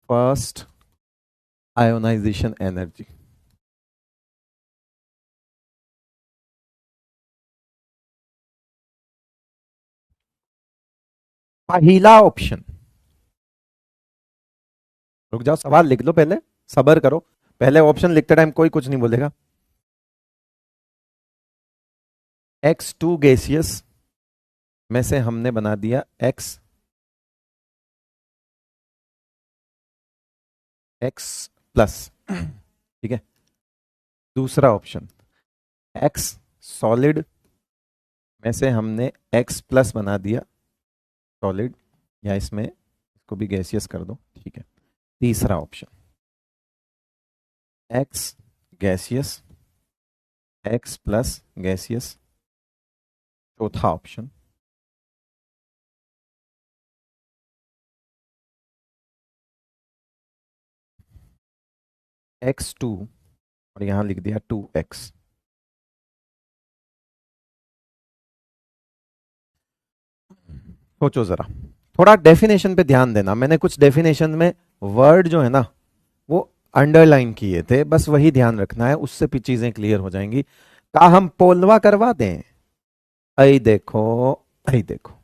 first ionisation energy. पहला ऑप्शन, रुक जाओ, सवाल लिख लो पहले, सबर करो। पहले ऑप्शन लिखते टाइम कोई कुछ नहीं बोलेगा। X2 गैसियस में से हमने बना दिया X प्लस। ठीक है, दूसरा ऑप्शन X सॉलिड में से हमने X प्लस बना दिया सॉलिड, या इसमें इसको भी गैसियस कर दो। ठीक है, तीसरा option X gaseous X plus gaseous. चौथा ऑप्शन X2 और यहां लिख दिया 2X। सोचो जरा, थोड़ा डेफिनेशन पे ध्यान देना। मैंने कुछ डेफिनेशन में वर्ड जो है ना वो अंडरलाइन किए थे, बस वही ध्यान रखना है, उससे भी चीजें क्लियर हो जाएंगी। का हम पोलवा करवा दें? आई देखो, आई देखो,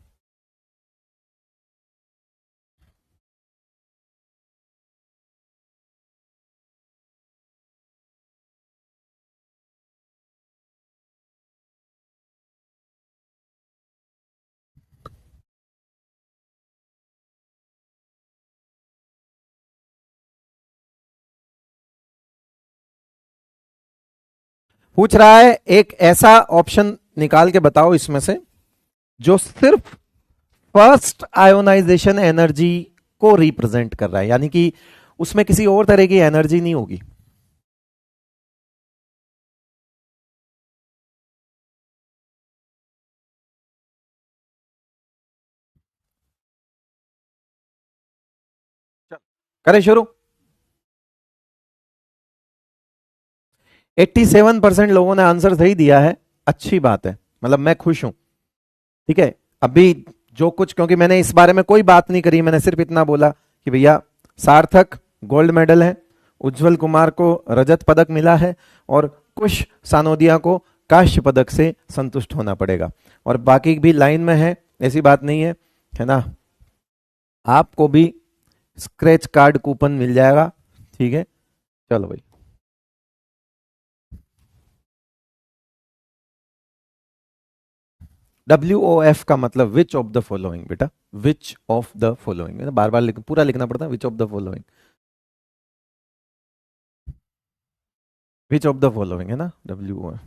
पूछ रहा है एक ऐसा ऑप्शन निकाल के बताओ इसमें से जो सिर्फ फर्स्ट आयोनाइजेशन एनर्जी को रिप्रेजेंट कर रहा है, यानी कि उसमें किसी और तरह की एनर्जी नहीं होगी। करें शुरू। 87% लोगों ने आंसर सही दिया है, अच्छी बात है, मतलब मैं खुश हूं। ठीक है, अभी जो कुछ, क्योंकि मैंने इस बारे में कोई बात नहीं करी, मैंने सिर्फ इतना बोला कि भैया सार्थक गोल्ड मेडल है, उज्जवल कुमार को रजत पदक मिला है, और कुश सानोदिया को कांस्य पदक से संतुष्ट होना पड़ेगा, और बाकी भी लाइन में है, ऐसी बात नहीं है ना। आपको भी स्क्रैच कार्ड कूपन मिल जाएगा। ठीक है, चलो भाई। WOF का मतलब विच ऑफ द फॉलोइंग, बेटा विच ऑफ द फॉलोइंग, बार बार पूरा लिखना पड़ता है, विच of the following, which of the following, है ना WOF।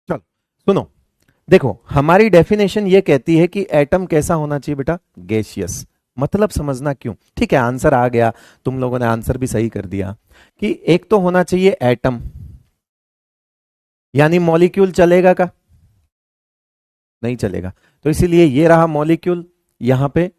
चलो सुनो, देखो हमारी डेफिनेशन ये कहती है कि एटम कैसा होना चाहिए बेटा, गैसियस। मतलब समझना क्यों, ठीक है, आंसर आ गया, तुम लोगों ने आंसर भी सही कर दिया कि एक तो होना चाहिए एटम, यानी मॉलिक्यूल चलेगा का, नहीं चलेगा, तो इसीलिए ये रहा मॉलिक्यूल यहां पे,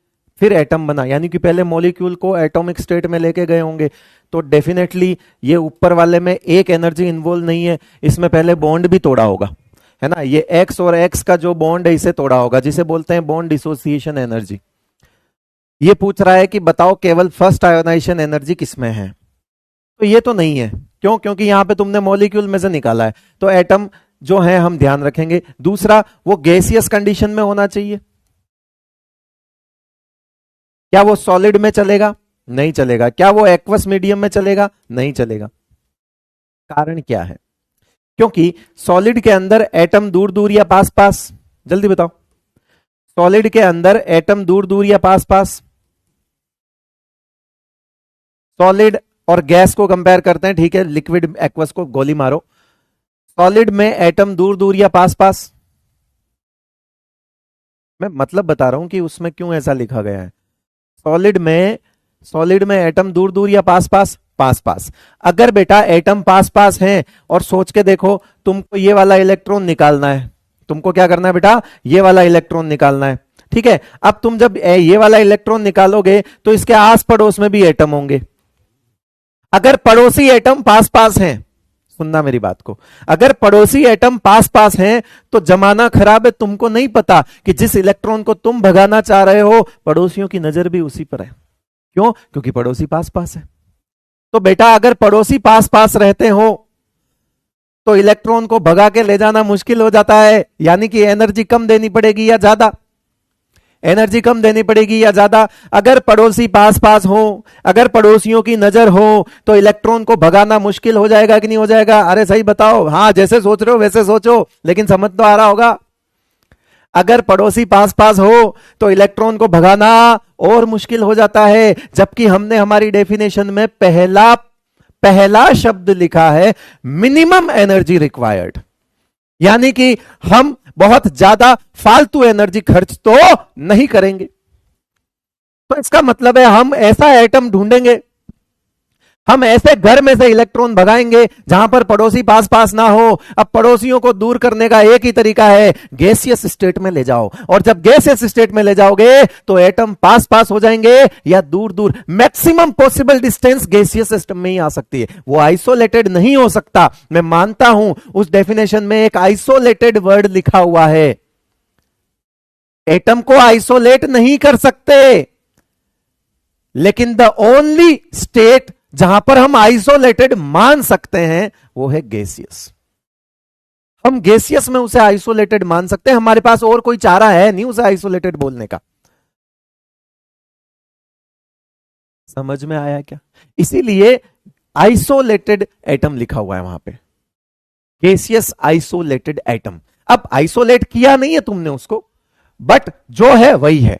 फिर एटम बना, यानी कि पहले मॉलिक्यूल को एटॉमिक स्टेट में लेके गए होंगे, तो डेफिनेटली ये ऊपर वाले में एक एनर्जी इन्वॉल्व नहीं है, इसमें पहले बॉन्ड भी तोड़ा होगा, है ना, ये एक्स और एक्स का जो बॉन्ड है इसे तोड़ा होगा, जिसे बोलते हैं बॉन्ड डिसोसिएशन एनर्जी। ये पूछ रहा है कि बताओ केवल फर्स्ट आयोनाइजेशन एनर्जी किसमें है, तो ये तो नहीं है, क्यों, क्योंकि यहां पे तुमने मॉलिक्यूल में से निकाला है, तो एटम जो है हम ध्यान रखेंगे। दूसरा, वो गैसियस कंडीशन में होना चाहिए, क्या वो सॉलिड में चलेगा, नहीं चलेगा। क्या वो एक्वस मीडियम में चलेगा? नहीं चलेगा। कारण क्या है? क्योंकि सॉलिड के अंदर एटम दूर दूर या पास पास, जल्दी बताओ, सॉलिड के अंदर एटम दूर दूर या पास पास। सॉलिड और गैस को कंपेयर करते हैं, ठीक है, लिक्विड एक्वस को गोली मारो। सॉलिड में एटम दूर दूर या पास पास, मैं मतलब बता रहा हूं कि उसमें क्यों ऐसा लिखा गया है। सॉलिड में एटम दूर दूर या पास पास? पास पास। अगर बेटा एटम पास पास हैं, और सोच के देखो, तुमको ये वाला इलेक्ट्रॉन निकालना है, तुमको क्या करना है बेटा? ये वाला इलेक्ट्रॉन निकालना है, ठीक है। अब तुम जब ये वाला इलेक्ट्रॉन निकालोगे तो इसके आस पड़ोस में भी एटम होंगे। अगर पड़ोसी एटम पास पास हैं, सुनना मेरी बात को, अगर पड़ोसी एटम पास पास हैं तो जमाना खराब है, तुमको नहीं पता कि जिस इलेक्ट्रॉन को तुम भगाना चाह रहे हो पड़ोसियों की नजर भी उसी पर है। क्यों? क्योंकि पड़ोसी पास पास है। तो बेटा अगर पड़ोसी पास पास रहते हो तो इलेक्ट्रॉन को भगा के ले जाना मुश्किल हो जाता है, यानी कि एनर्जी कम देनी पड़ेगी या ज्यादा? एनर्जी कम देनी पड़ेगी या ज्यादा? अगर पड़ोसी पास पास हो, अगर पड़ोसियों की नजर हो तो इलेक्ट्रॉन को भगाना मुश्किल हो जाएगा कि नहीं हो जाएगा? अरे सही बताओ। हाँ, जैसे सोच रहे हो वैसे सोचो, लेकिन समझ तो आ रहा होगा। अगर पड़ोसी पास पास हो तो इलेक्ट्रॉन को भगाना और मुश्किल हो जाता है, जबकि हमने हमारी डेफिनेशन में पहला शब्द लिखा है मिनिमम एनर्जी रिक्वायर्ड, यानी कि हम बहुत ज्यादा फालतू एनर्जी खर्च तो नहीं करेंगे। तो इसका मतलब है हम ऐसा एटम ढूंढेंगे, हम ऐसे घर में से इलेक्ट्रॉन भगाएंगे जहां पर पड़ोसी पास पास ना हो। अब पड़ोसियों को दूर करने का एक ही तरीका है, गैसियस स्टेट में ले जाओ। और जब गैसियस स्टेट में ले जाओगे तो एटम पास पास हो जाएंगे या दूर दूर। Maximum possible distance gaseous system में ही आ सकती है, वो आइसोलेटेड नहीं हो सकता। मैं मानता हूं उस डेफिनेशन में एक आइसोलेटेड वर्ड लिखा हुआ है, एटम को आइसोलेट नहीं कर सकते, लेकिन द ओनली स्टेट जहां पर हम आइसोलेटेड मान सकते हैं वो है गैसियस। हम गैसियस में उसे आइसोलेटेड मान सकते हैं, हमारे पास और कोई चारा है नहीं उसे आइसोलेटेड बोलने का। समझ में आया क्या? इसीलिए आइसोलेटेड एटम लिखा हुआ है वहां पे, गैसियस आइसोलेटेड एटम। अब आइसोलेट किया नहीं है तुमने उसको, बट जो है वही है।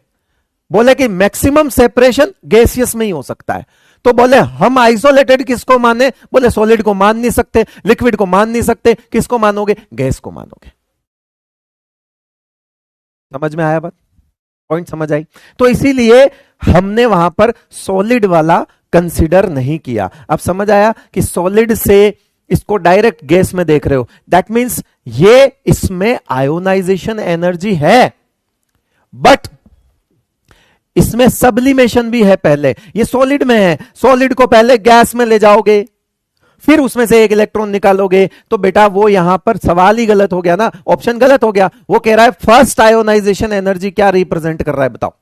बोले कि मैक्सिमम सेपरेशन गैसियस में ही हो सकता है, तो बोले हम आइसोलेटेड किसको माने? बोले सॉलिड को मान नहीं सकते, लिक्विड को मान नहीं सकते, किसको मानोगे? गैस को मानोगे। समझ में आया बात? पॉइंट समझ आई? तो इसीलिए हमने वहां पर सॉलिड वाला कंसीडर नहीं किया। अब समझ आया कि सॉलिड से इसको डायरेक्ट गैस में देख रहे हो, दैट मीन्स ये इसमें आयोनाइजेशन एनर्जी है, बट इसमें सब्लिमेशन भी है। पहले ये सॉलिड में है, सॉलिड को पहले गैस में ले जाओगे, फिर उसमें से एक इलेक्ट्रॉन निकालोगे, तो बेटा वो यहां पर सवाल ही गलत हो गया ना, ऑप्शन गलत हो गया। वो कह रहा है फर्स्ट आयोनाइजेशन एनर्जी क्या रिप्रेजेंट कर रहा है बताओ?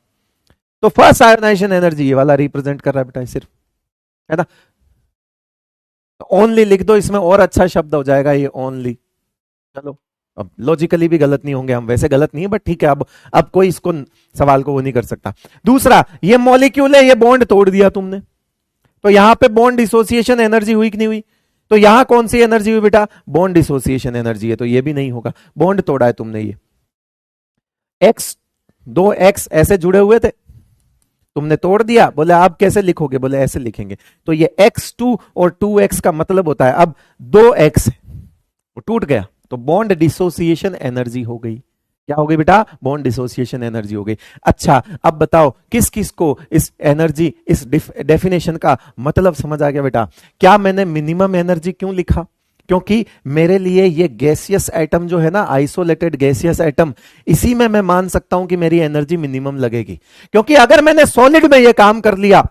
तो फर्स्ट आयोनाइजेशन एनर्जी ये वाला रिप्रेजेंट कर रहा है बेटा, सिर्फ, है ना। ओनली लिख दो इसमें, और अच्छा शब्द हो जाएगा ये ओनली। चलो, अब लॉजिकली भी गलत नहीं होंगे हम, वैसे गलत नहीं है, बट ठीक है, अब कोई इसको सवाल को वो नहीं कर सकता। दूसरा, ये मॉलिक्यूल है, ये बॉन्ड तोड़ दिया तुमने, तो यहां पे बॉन्ड डिसोसिएशन एनर्जी हुई कि नहीं हुई? तो यहां कौन सी एनर्जी हुई बेटा? बॉन्ड डिसोसिएशन एनर्जी है, तो ये भी नहीं होगा। बॉन्ड तोड़ा है तुमने, ये एक्स, दो एक्स ऐसे जुड़े हुए थे, तुमने तोड़ दिया। बोले आप कैसे लिखोगे? बोले ऐसे लिखेंगे। तो ये x2 और 2x का मतलब होता है अब 2x वो टूट गया, तो बॉन्ड डिसोसिएशन एनर्जी हो गई। क्या हो गई बेटा? बॉन्ड डिसोसिएशन एनर्जी हो गई। अच्छा, अब बताओ किस किस को इस एनर्जी, इस डेफिनेशन का मतलब समझ आ गया बेटा? क्या मैंने मिनिमम एनर्जी क्यों लिखा? क्योंकि मेरे लिए ये गैसियस एटम जो है ना, आइसोलेटेड गैसियस एटम, इसी में मैं मान सकता हूं कि मेरी एनर्जी मिनिमम लगेगी। क्योंकि अगर मैंने सॉलिड में ये काम कर लिया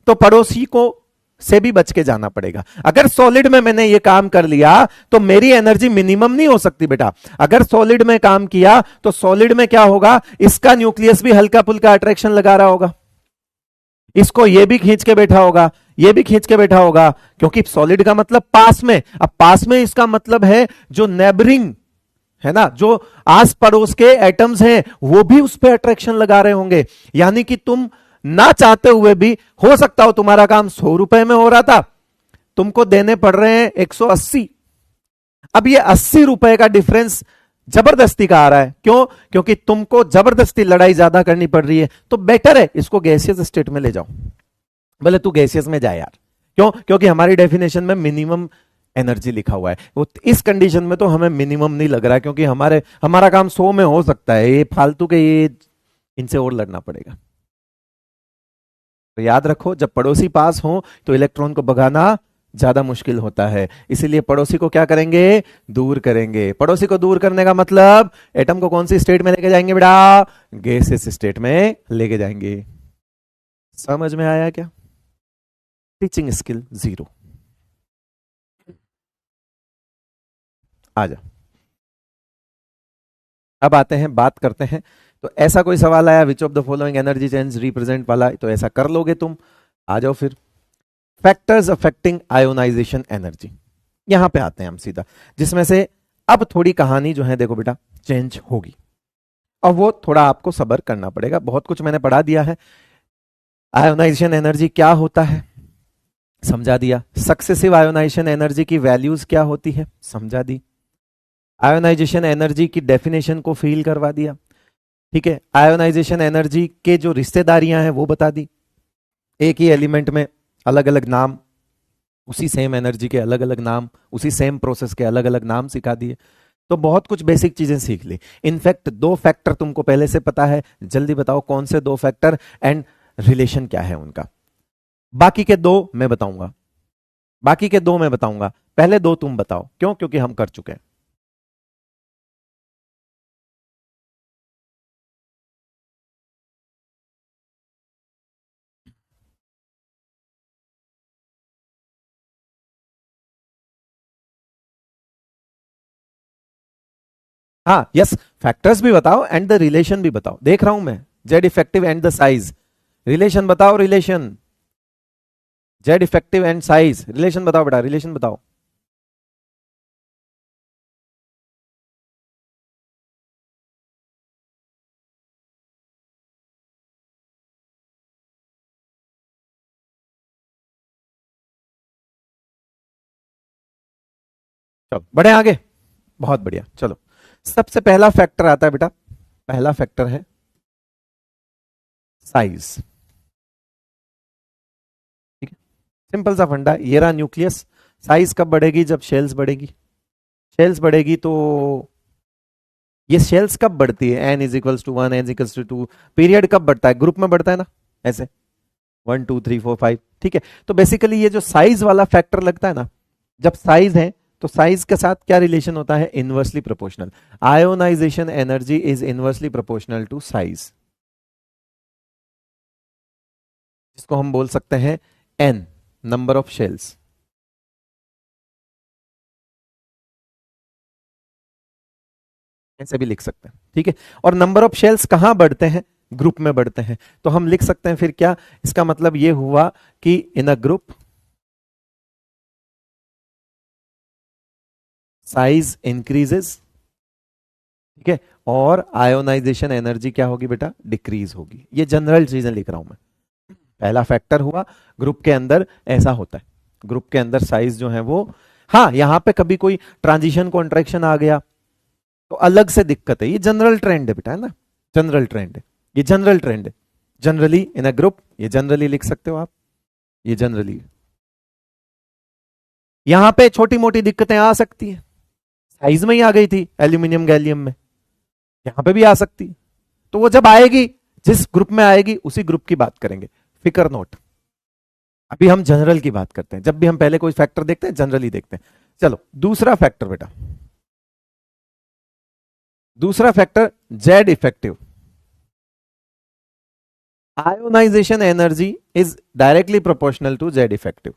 तो पड़ोसी को से भी बच के जाना पड़ेगा। अगर सॉलिड में मैंने ये काम कर लिया तो मेरी एनर्जी मिनिमम नहीं हो सकती बेटा। अगर सॉलिड में काम किया तो सॉलिड में क्या होगा? इसका न्यूक्लियस भी हल्का फुल्का अट्रैक्शन लगा रहा होगा, इसको ये भी खींच के बैठा होगा, ये भी खींच के बैठा होगा, क्योंकि सॉलिड का मतलब पास में। अब पास में इसका मतलब है जो नेबरिंग है ना, जो आस पड़ोस के एटम्स हैं वो भी उस पर अट्रैक्शन लगा रहे होंगे। यानी कि तुम ना चाहते हुए भी हो सकता हो तुम्हारा काम 100 रुपए में हो रहा था, तुमको देने पड़ रहे हैं 180। अब ये 80 रुपए का डिफरेंस जबरदस्ती का आ रहा है, क्यों? क्योंकि तुमको जबरदस्ती लड़ाई ज्यादा करनी पड़ रही है, तो बेटर है इसको गैसियस स्टेट में ले जाओ। भले तू गैसियस में जाए यार, क्यों? क्योंकि हमारी डेफिनेशन में मिनिमम एनर्जी लिखा हुआ है, वो इस कंडीशन में तो हमें मिनिमम नहीं लग रहा, क्योंकि हमारा काम 100 में हो सकता है, ये फालतू के ये इनसे और लड़ना पड़ेगा। तो याद रखो, जब पड़ोसी पास हो तो इलेक्ट्रॉन को भगाना ज्यादा मुश्किल होता है, इसीलिए पड़ोसी को क्या करेंगे? दूर करेंगे। पड़ोसी को दूर करने का मतलब एटम को कौन सी स्टेट में लेके जाएंगे बेटा? गैसियस स्टेट में लेके जाएंगे। समझ में आया क्या? Teaching skill 0। आ जा, अब आते हैं, बात करते हैं। तो ऐसा कोई सवाल आया विच of the following energy change represent वाला, तो ऐसा कर लोगे तुम। आ जाओ फिर, फैक्टर्स अफेक्टिंग आयोनाइजेशन एनर्जी, यहां पे आते हैं हम सीधा, जिसमें से अब थोड़ी कहानी जो है देखो बेटा चेंज होगी, और वो थोड़ा आपको सब्र करना पड़ेगा। बहुत कुछ मैंने पढ़ा दिया है। आयोनाइजेशन एनर्जी क्या होता है समझा दिया, सक्सेसिव आयोनाइजेशन एनर्जी की वैल्यूज क्या होती है समझा दी, आयोनाइजेशन एनर्जी की डेफिनेशन को फील करवा दिया, ठीक है। आयोनाइजेशन एनर्जी के जो रिश्तेदारियां हैं वो बता दी, एक ही एलिमेंट में अलग अलग नाम, उसी सेम एनर्जी के अलग अलग नाम, उसी सेम प्रोसेस के अलग अलग नाम सिखा दिए। तो बहुत कुछ बेसिक चीजें सीख ली। इनफैक्ट 2 फैक्टर तुमको पहले से पता है, जल्दी बताओ कौन से 2 फैक्टर एंड रिलेशन क्या है उनका। बाकी के 2 मैं बताऊंगा, बाकी के 2 मैं बताऊंगा, पहले 2 तुम बताओ। क्यों? क्योंकि हम कर चुके हैं। हाँ यस, फैक्टर्स भी बताओ एंड द रिलेशन भी बताओ, देख रहा हूं मैं। Z effective and the size, relation बताओ, relation. Z effective and size, relation बताओ बेटा, रिलेशन बताओ। चलो बढ़े आगे, बहुत बढ़िया। चलो सबसे पहला फैक्टर आता है बेटा, पहला फैक्टर है साइज, ठीक है। सिंपल सा फंडा, ये रहा न्यूक्लियस, साइज कब बढ़ेगी? जब शेल्स बढ़ेगी। शेल्स बढ़ेगी तो ये शेल्स कब बढ़ती है? n is equals to 1, n equals to 2। Period कब बढ़ता है? ग्रुप में बढ़ता है ना, ऐसे 1 2 3 4 5, ठीक है। तो बेसिकली ये जो साइज वाला फैक्टर लगता है ना, जब साइज है तो साइज के साथ क्या रिलेशन होता है? Inversely proportional. Ionisation energy is inversely proportional to size, जिसको हम बोल सकते हैं n, नंबर ऑफ शेल्स। ऐसे भी लिख सकते हैं, ठीक है। और नंबर ऑफ शेल्स कहां बढ़ते हैं? ग्रुप में बढ़ते हैं। तो हम लिख सकते हैं फिर क्या, इसका मतलब यह हुआ कि इन अ ग्रुप साइज इंक्रीजेस, ठीक है, और आयोनाइजेशन एनर्जी क्या होगी बेटा? डिक्रीज होगी। ये जनरल चीजें लिख रहा हूं मैं। पहला फैक्टर हुआ, ग्रुप के अंदर ऐसा होता है, ग्रुप के अंदर साइज जो है वो, हाँ यहां पे कभी कोई ट्रांजिशन कॉन्ट्रैक्शन आ गया तो अलग से दिक्कत है। ये जनरल ट्रेंड है बेटा, है ना, जनरल ट्रेंड है, ये जनरल ट्रेंड है। जनरली इन अ ग्रुप, ये जनरली लिख सकते हो आप, ये जनरली। यहां पे छोटी मोटी दिक्कतें आ सकती है, साइज में ही आ गई थी एल्यूमिनियम गैलियम में, यहां पे भी आ सकती है। तो वो जब आएगी, जिस ग्रुप में आएगी उसी ग्रुप की बात करेंगे, फिकर नोट। अभी हम जनरल की बात करते हैं, जब भी हम पहले कोई फैक्टर देखते हैं जनरली देखते हैं। चलो दूसरा फैक्टर बेटा, दूसरा factor Z effective. Ionisation energy is directly proportional to Z effective,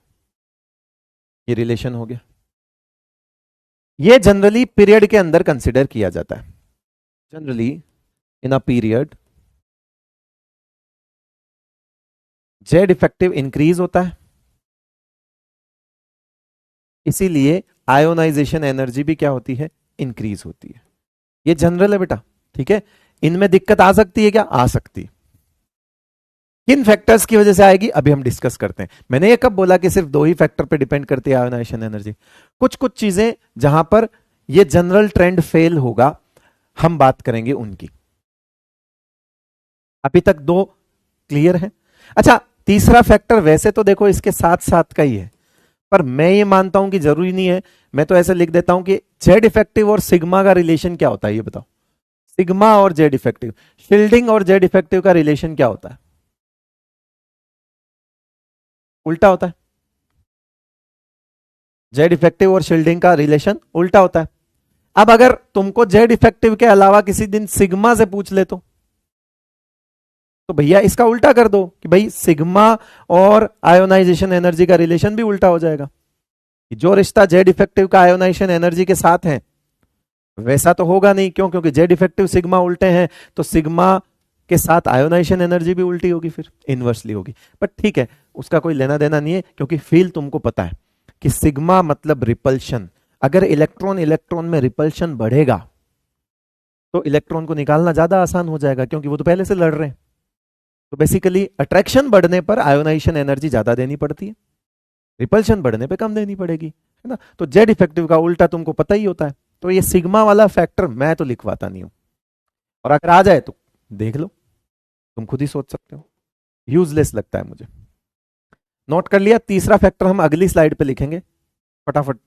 ये रिलेशन हो गया। ये जनरली पीरियड के अंदर कंसिडर किया जाता है, generally in a period Z effective increase होता है, इसीलिए आयोनाइजेशन एनर्जी भी क्या होती है? इंक्रीज होती है। ये जनरल है बेटा, ठीक है। इनमें दिक्कत आ सकती है क्या? आ सकती है। किन फैक्टर्स की वजह से आएगी अभी हम डिस्कस करते हैं। मैंने ये कब बोला कि सिर्फ दो ही फैक्टर पे डिपेंड करती है आयोनाइजेशन एनर्जी? कुछ कुछ चीजें जहां पर ये जनरल ट्रेंड फेल होगा, हम बात करेंगे उनकी। अभी तक दो क्लियर है? अच्छा, तीसरा फैक्टर वैसे तो देखो इसके साथ साथ का ही है, पर मैं ये मानता हूं कि जरूरी नहीं है। मैं तो ऐसे लिख देता हूं कि जेड इफेक्टिव और सिग्मा का रिलेशन क्या होता है, ये बताओ। सिग्मा और जेड इफेक्टिव, शील्डिंग और जेड इफेक्टिव का रिलेशन क्या होता है? उल्टा होता है। जेड इफेक्टिव और शील्डिंग का रिलेशन उल्टा होता है। अब अगर तुमको जेड इफेक्टिव के अलावा किसी दिन सिग्मा से पूछ ले तो भैया इसका उल्टा कर दो कि भाई सिग्मा और आयोनाइजेशन एनर्जी का रिलेशन भी उल्टा हो जाएगा। जो रिश्ता जेड इफेक्टिव का आयोनाइजेशन एनर्जी के साथ है वैसा तो होगा नहीं। क्यों? क्योंकि जेड इफेक्टिव सिग्मा उल्टे हैं, तो सिग्मा के साथ आयोनाइजेशन एनर्जी भी उल्टी होगी, फिर इनवर्सली होगी। बट ठीक है, उसका कोई लेना देना नहीं है, क्योंकि फील तुमको पता है कि सिग्मा मतलब रिपल्शन। अगर इलेक्ट्रॉन इलेक्ट्रॉन में रिपल्शन बढ़ेगा तो इलेक्ट्रॉन को निकालना ज्यादा आसान हो जाएगा, क्योंकि वो तो पहले से लड़ रहे हैं। तो बेसिकली अट्रैक्शन बढ़ने पर आयोनाइजेशन एनर्जी ज्यादा देनी पड़ती है, रिपल्शन बढ़ने पे कम देनी पड़ेगी, है ना। तो जेड इफेक्टिव का उल्टा तुमको पता ही होता है। तो ये सिग्मा वाला फैक्टर मैं तो लिखवाता नहीं हूं, और अगर आ जाए तो देख लो, तुम खुद ही सोच सकते हो। यूजलेस लगता है मुझे। नोट कर लिया? तीसरा फैक्टर हम अगली स्लाइड पे लिखेंगे फटाफट।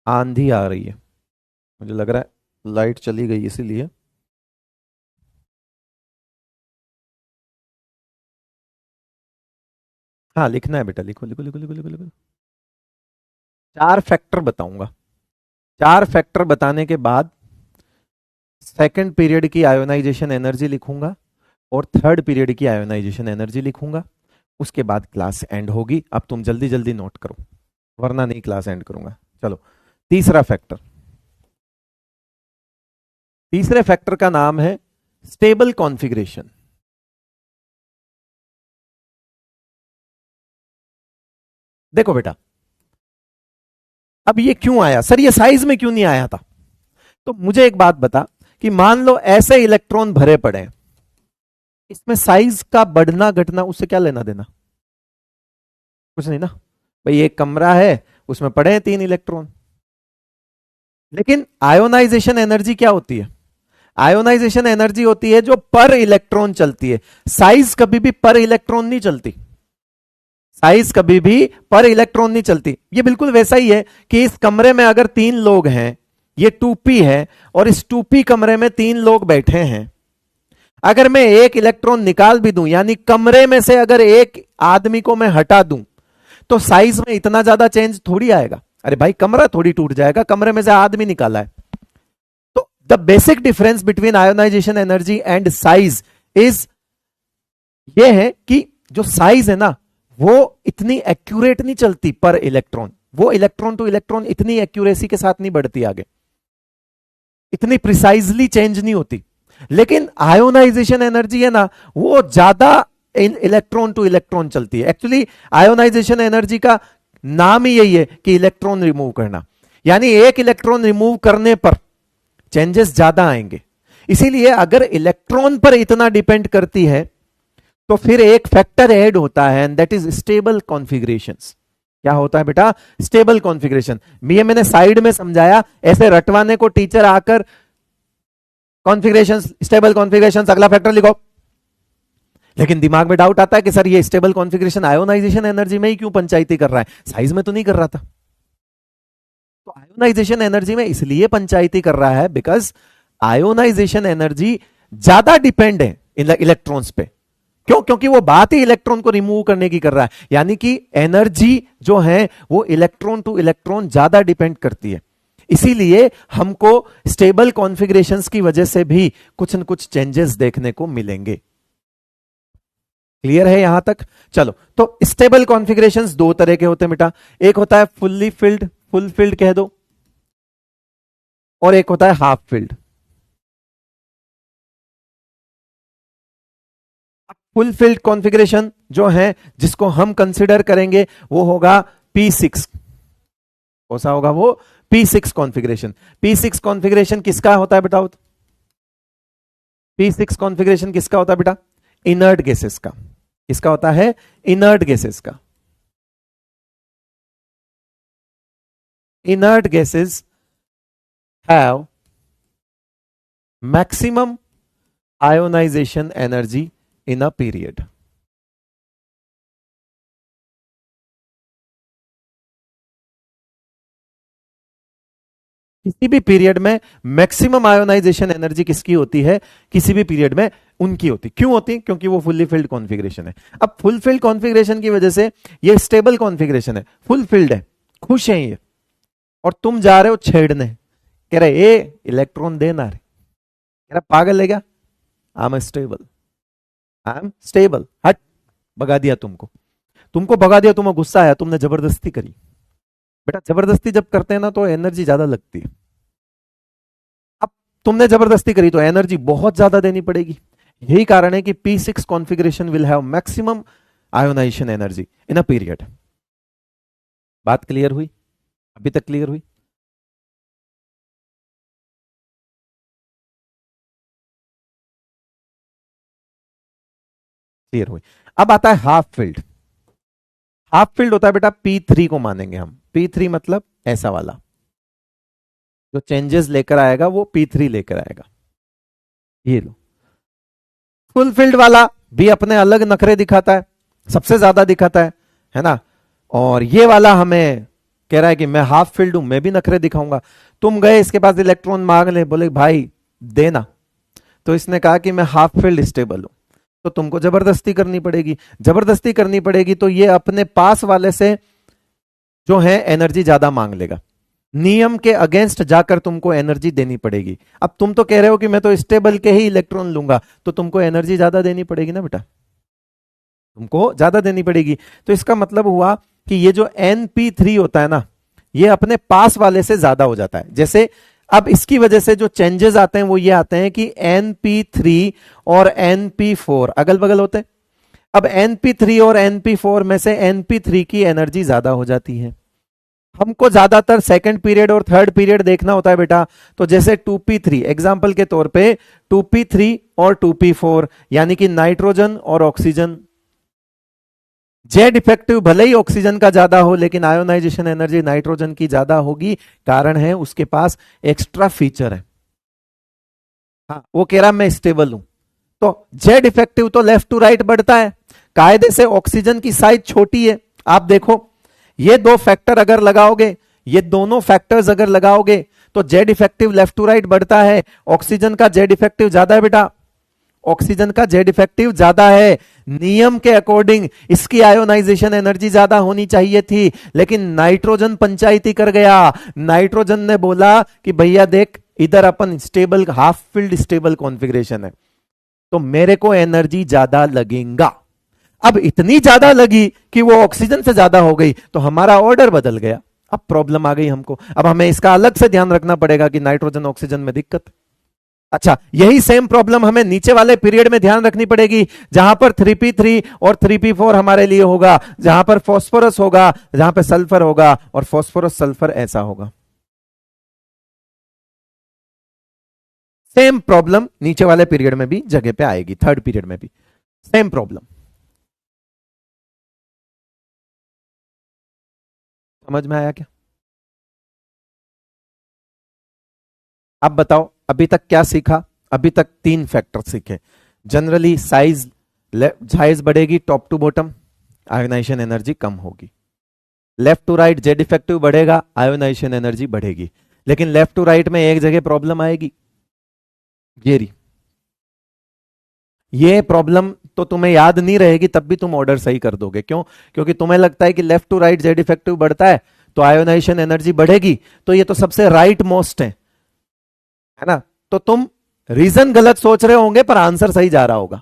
आंधी आ रही है, मुझे लग रहा है लाइट चली गई इसीलिए। हाँ लिखना है बेटा, लिखो लिखो लिखो लिखो लिखो लिखो। चार फैक्टर बताऊंगा। चार फैक्टर बताने के बाद सेकंड पीरियड की आयोनाइजेशन एनर्जी लिखूंगा और थर्ड पीरियड की आयोनाइजेशन एनर्जी लिखूंगा। उसके बाद क्लास एंड होगी। अब तुम जल्दी जल्दी नोट करो, वरना नहीं क्लास एंड करूंगा। चलो, तीसरा फैक्टर। तीसरे फैक्टर का नाम है स्टेबल कॉन्फ़िगरेशन। देखो बेटा, अब ये क्यों आया सर, ये साइज में क्यों नहीं आया था? तो मुझे एक बात बता कि मान लो ऐसे इलेक्ट्रॉन भरे पड़े हैं, इसमें साइज का बढ़ना घटना उससे क्या लेना देना? कुछ नहीं ना। भाई एक कमरा है, उसमें पड़े हैं 3 इलेक्ट्रॉन। लेकिन आयोनाइजेशन एनर्जी क्या होती है? आयोनाइजेशन एनर्जी होती है जो पर इलेक्ट्रॉन चलती है। साइज कभी भी पर इलेक्ट्रॉन नहीं चलती। साइज कभी भी पर इलेक्ट्रॉन नहीं चलती। ये बिल्कुल वैसा ही है कि इस कमरे में अगर 3 लोग हैं, ये 2p है, और इस 2p कमरे में 3 लोग बैठे हैं। अगर मैं एक इलेक्ट्रॉन निकाल भी दूं, यानी कमरे में से अगर एक आदमी को मैं हटा दूं, तो साइज में इतना ज्यादा चेंज थोड़ी आएगा। अरे भाई कमरा थोड़ी टूट जाएगा, कमरे में से आदमी निकाला है। तो the basic difference between ionisation energy and size is ये है कि जो साइज है ना, वो इतनी एक्यूरेट नहीं चलती पर इलेक्ट्रॉन। वो इलेक्ट्रॉन टू इलेक्ट्रॉन इतनी एक्यूरेसी के साथ नहीं बढ़ती आगे, इतनी प्रिसाइजली चेंज नहीं होती। लेकिन आयोनाइजेशन एनर्जी है ना, वो ज्यादा इलेक्ट्रॉन टू इलेक्ट्रॉन चलती है। एक्चुअली आयोनाइजेशन एनर्जी का नाम ही यही है कि इलेक्ट्रॉन रिमूव करना, यानी एक इलेक्ट्रॉन रिमूव करने पर चेंजेस ज्यादा आएंगे। इसीलिए अगर इलेक्ट्रॉन पर इतना डिपेंड करती है तो फिर एक फैक्टर ऐड होता है, and that is stable configurations. क्या होता है बेटा? Stable configuration. ये मैंने साइड में समझाया, ऐसे रटवाने को टीचर आकर कॉन्फ़िगरेशंस, स्टेबल कॉन्फ़िगरेशंस, अगला फैक्टर लिखो। लेकिन दिमाग में डाउट आता है कि सर ये स्टेबल कॉन्फ़िगरेशन आयोनाइजेशन एनर्जी में ही क्यों पंचायती कर रहा है, साइज में तो नहीं कर रहा था। तो आयोनाइजेशन एनर्जी में इसलिए पंचायती कर रहा है बिकॉज आयोनाइजेशन एनर्जी ज्यादा डिपेंड है इलेक्ट्रॉन्स पे। क्यों? क्योंकि वो बात ही इलेक्ट्रॉन को रिमूव करने की कर रहा है, यानी कि एनर्जी जो है वो इलेक्ट्रॉन टू इलेक्ट्रॉन ज्यादा डिपेंड करती है। इसीलिए हमको स्टेबल कॉन्फ़िगरेशंस की वजह से भी कुछ न कुछ चेंजेस देखने को मिलेंगे। क्लियर है यहां तक? चलो, तो स्टेबल कॉन्फ़िगरेशंस दो तरह के होते हैं बेटा। एक होता है फुल्ली फिल्ड, फुल फिल्ड कह दो, और एक होता है half field. Full field configuration जो है जिसको हम कंसिडर करेंगे वो होगा P6। कौन सा होगा वो? P6 configuration. P6 कॉन्फ़िगरेशन किसका होता है बताओ? P6 कॉन्फ़िगरेशन किसका होता है बेटा? इनर्ट गैसेस का। किसका होता है? इनर्ट गैसेस का। Inert gases have maximum ionisation energy in a period. किसी भी पीरियड में मैक्सिमम आयोनाइजेशन एनर्जी किसकी होती है? किसी भी पीरियड में उनकी होती। क्यों होती? क्योंकि वो फुल्ली फिल्ड कॉन्फ़िगरेशन है। अब फुल फिल्ड कॉन्फ़िगरेशन की वजह से ये स्टेबल कॉन्फ़िगरेशन है, फुल फिल्ड है, खुश है ये, और तुम जा रहे हो छेड़ने, कह रहे ए इलेक्ट्रॉन देना रे, कह रहा पागल है क्या? I am stable, I am stable, हट, भगा दिया तुमको। तुमको भगा दिया, तुम्हें गुस्सा आया, तुमने जबरदस्ती करी। बेटा जबरदस्ती जब करते हैं ना तो एनर्जी ज्यादा लगती है। अब तुमने जबरदस्ती करी तो एनर्जी बहुत ज्यादा देनी पड़ेगी। यही कारण है कि P6 configuration will have maximum ionisation energy in a period. बात क्लियर हुई? अभी तक क्लियर हुई? क्लियर हुई। अब आता है हाफ फील्ड। हाफ फील्ड होता है बेटा P3 को मानेंगे हम। P3 मतलब ऐसा वाला, जो चेंजेस लेकर आएगा वो P3 लेकर आएगा। ये लो। फुल फील्ड वाला भी अपने अलग नखरे दिखाता है, सबसे ज्यादा दिखाता है ना। और ये वाला हमें कह रहा है कि मैं हाफ फील्ड हूं, मैं भी नखरे दिखाऊंगा। तुम गए इसके पास इलेक्ट्रॉन मांग ले, बोले भाई देना, तो इसने कहा कि मैं हाफ फील्ड स्टेबल हूं, तो तुमको जबरदस्ती करनी पड़ेगी। जबरदस्ती करनी पड़ेगी तो ये अपने पास वाले से जो है एनर्जी ज्यादा मांग लेगा। नियम के अगेंस्ट जाकर तुमको एनर्जी देनी पड़ेगी। अब तुम तो कह रहे हो कि मैं तो स्टेबल के ही इलेक्ट्रॉन लूंगा, तो तुमको एनर्जी ज्यादा देनी पड़ेगी ना बेटा, तुमको ज्यादा देनी पड़ेगी। तो इसका मतलब हुआ कि ये जो Np3 होता है ना, ये अपने पास वाले से ज्यादा हो जाता है। जैसे अब इसकी वजह से जो चेंजेस आते हैं वो ये आते हैं कि Np3 और Np4 अगल बगल होते हैं। अब Np3 और Np4 में से Np3 की एनर्जी ज्यादा हो जाती है। हमको ज्यादातर सेकंड पीरियड और थर्ड पीरियड देखना होता है बेटा। तो जैसे 2p3 एग्जांपल के तौर पे 2p3 और 2p4 यानी कि नाइट्रोजन और ऑक्सीजन, जेड इफेक्टिव भले ही ऑक्सीजन का ज्यादा हो लेकिन आयोनाइजेशन एनर्जी नाइट्रोजन की ज्यादा होगी। कारण है उसके पास एक्स्ट्रा फीचर है। हाँ, वो कह रहा मैं स्टेबल हूं। तो जेड इफेक्टिव तो लेफ्ट टू राइट बढ़ता है, कायदे से ऑक्सीजन की साइज छोटी है। आप देखो ये दो फैक्टर अगर लगाओगे, ये दोनों फैक्टर्स अगर लगाओगे तो Z effective left to right बढ़ता है। ऑक्सीजन का जेड इफेक्टिव ज्यादा है बेटा, ऑक्सीजन का जेड इफेक्टिव ज्यादा है। नियम के अकॉर्डिंग इसकी आयोनाइजेशन एनर्जी ज्यादा होनी चाहिए थी, लेकिन नाइट्रोजन पंचायती कर गया। नाइट्रोजन ने बोला कि भैया देख इधर अपन stable half filled stable configuration है, तो मेरे को एनर्जी ज्यादा लगेगा। अब इतनी ज्यादा लगी कि वो ऑक्सीजन से ज्यादा हो गई, तो हमारा ऑर्डर बदल गया। अब प्रॉब्लम आ गई हमको। अब हमें इसका अलग से ध्यान रखना पड़ेगा कि नाइट्रोजन ऑक्सीजन में दिक्कत। अच्छा, यही सेम प्रॉब्लम हमें नीचे वाले पीरियड में ध्यान रखनी पड़ेगी, जहां पर 3p3 और 3p4 हमारे लिए होगा, जहां पर फॉस्फोरस होगा, जहां पर सल्फर होगा, और फॉस्फोरस सल्फर ऐसा होगा। सेम प्रॉब्लम नीचे वाले पीरियड में भी जगह पे आएगी, थर्ड पीरियड में भी सेम प्रॉब्लम। समझ में आया क्या? अब बताओ अभी तक क्या सीखा? अभी तक तीन फैक्टर सीखे। जनरली साइज साइज बढ़ेगी top to bottom, ionization energy कम होगी। Left to right Z effective बढ़ेगा, आयोनाइजेशन एनर्जी बढ़ेगी। लेकिन लेफ्ट टू राइट में एक जगह प्रॉब्लम आएगी, ये प्रॉब्लम तो तुम्हें याद नहीं रहेगी, तब भी तुम ऑर्डर सही कर दोगे। क्यों? क्योंकि तुम्हें लगता है कि left to right Z effective बढ़ता है तो आयोनाइजेशन एनर्जी बढ़ेगी, तो ये तो सबसे राइट मोस्ट है ना। तो तुम रीजन गलत सोच रहे होंगे पर आंसर सही जा रहा होगा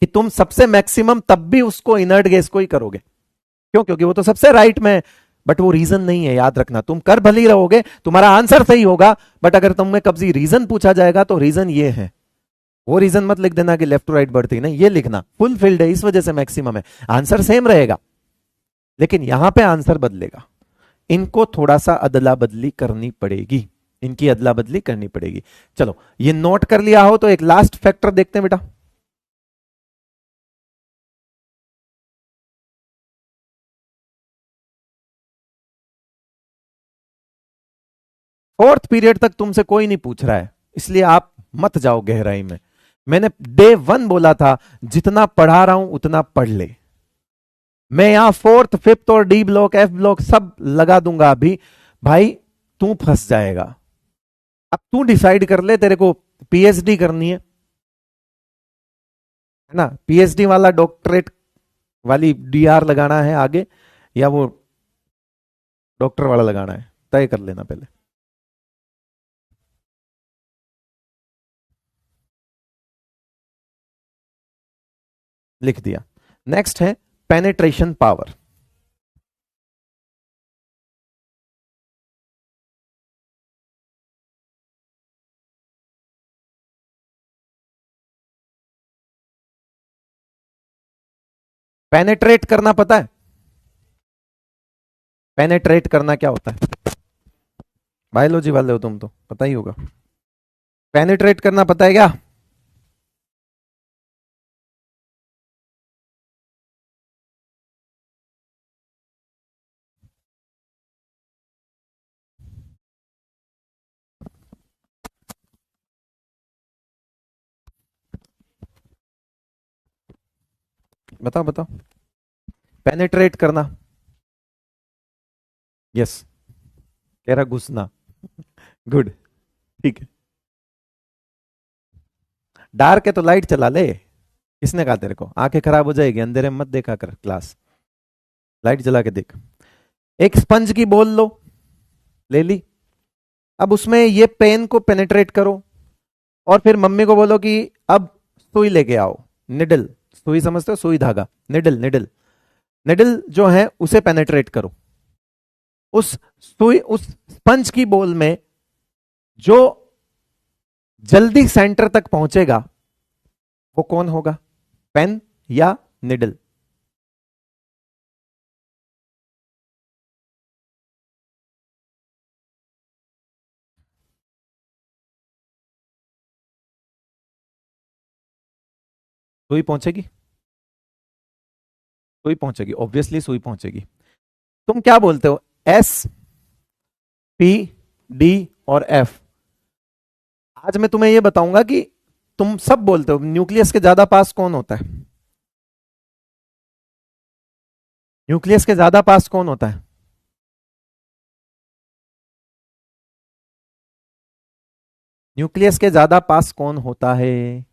कि तुम सबसे मैक्सिमम तब भी उसको इनर्ट गैस को ही करोगे। क्यों? क्योंकि वो तो सबसे राइट में है, बट वो रीजन नहीं है। याद रखना, तुम कर भली रहोगे, तुम्हारा आंसर सही होगा, बट अगर तुम्हें कभी रीजन पूछा जाएगा तो रीजन ये है। वो रीजन मत लिख देना कि लेफ्ट टू राइट बढ़ती नहीं, ये लिखना फुल फील्ड है इस वजह से मैक्सिमम है। आंसर सेम रहेगा लेकिन यहां पे आंसर बदलेगा। इनको थोड़ा सा अदला बदली करनी पड़ेगी, इनकी अदला बदली करनी पड़ेगी। चलो ये नोट कर लिया हो तो एक लास्ट फैक्टर देखते हैं बेटा। फोर्थ पीरियड तक तुमसे कोई नहीं पूछ रहा है, इसलिए आप मत जाओ गहराई में। मैंने डे 1 बोला था जितना पढ़ा रहा हूं उतना पढ़ ले। मैं यहां फोर्थ फिफ्थ और डी ब्लॉक एफ ब्लॉक सब लगा दूंगा अभी, भाई तू फंस जाएगा। अब तू डिसाइड कर ले, तेरे को पीएचडी करनी है ना, पीएचडी वाला डॉक्टरेट वाली डीआर लगाना है आगे, या वो डॉक्टर वाला लगाना है, तय कर लेना पहले। लिख दिया। नेक्स्ट है पेनेट्रेशन पावर। पेनेट्रेट करना पता है? पेनेट्रेट करना क्या होता है? बायोलॉजी वाले हो तुम तो पता ही होगा। पेनेट्रेट करना पता है क्या? बताओ बताओ। पेनेट्रेट करना, यस, कह रहा घुसना। गुड, ठीक है। डार्क है तो लाइट चला ले। किसने कहा तेरे को? आंखें खराब हो जाएगी, अंधेरे में मत देखा कर क्लास, लाइट जला के देख। एक स्पंज की बोल लो, ले ली। अब उसमें ये पेन को पेनेट्रेट करो और फिर मम्मी को बोलो कि अब सुई लेके आओ। निडल, सुई समझते हो? सुई धागा, निडल निडल। निडल जो है उसे पेनेट्रेट करो। उस सुई, उस स्पंज की बोल में जो जल्दी सेंटर तक पहुंचेगा वो कौन होगा? पेन या निडल? सुई पहुंचेगी, सुई पहुंचेगी, ऑब्वियसली सुई पहुंचेगी। तुम क्या बोलते हो? एस, पी, डी और एफ। आज मैं तुम्हें यह बताऊंगा कि तुम सब बोलते हो न्यूक्लियस के ज्यादा पास कौन होता है? न्यूक्लियस के ज्यादा पास कौन होता है? न्यूक्लियस के ज्यादा पास कौन होता है?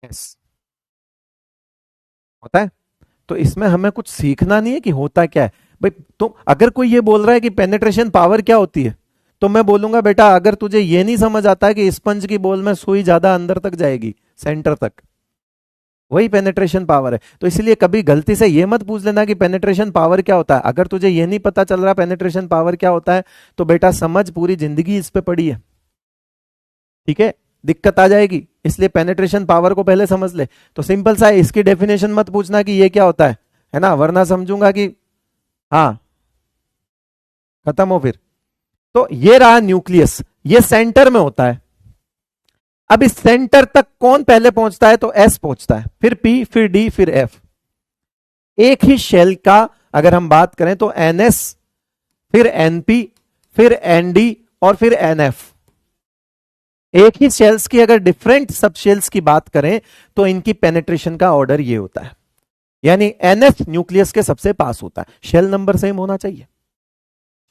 एस होता है। तो इसमें हमें कुछ सीखना नहीं है कि होता क्या है भाई। तो अगर कोई ये बोल रहा है कि पेनिट्रेशन पावर क्या होती है, तो मैं बोलूंगा बेटा अगर तुझे ये नहीं समझ आता है कि स्पंज की बोल में सुई ज्यादा अंदर तक जाएगी, सेंटर तक, वही पेनिट्रेशन पावर है। तो इसलिए कभी गलती से ये मत पूछ लेना कि पेनिट्रेशन पावर क्या होता है। अगर तुझे ये नहीं पता चल रहा पेनिट्रेशन पावर क्या होता है, तो बेटा समझ पूरी जिंदगी इस पे पड़ी है, ठीक है, दिक्कत आ जाएगी। इसलिए पेनिट्रेशन पावर को पहले समझ ले। तो सिंपल सा है, इसकी डेफिनेशन मत पूछना कि ये क्या होता है ना, वरना समझूंगा कि हाँ खत्म हो फिर। तो ये रहा न्यूक्लियस, ये सेंटर में होता है। अब इस सेंटर तक कौन पहले पहुंचता है? तो एस पहुंचता है, फिर पी, फिर डी, फिर एफ। एक ही शेल का अगर हम बात करें तो एनएस, फिर एनपी, फिर एनडी और फिर एनएफ। एक ही शेल्स की अगर डिफरेंट सब शेल्स की बात करें तो इनकी पेनिट्रेशन का ऑर्डर ये होता है। यानी एनएफ न्यूक्लियस के सबसे पास होता है। शेल नंबर सेम होना चाहिए,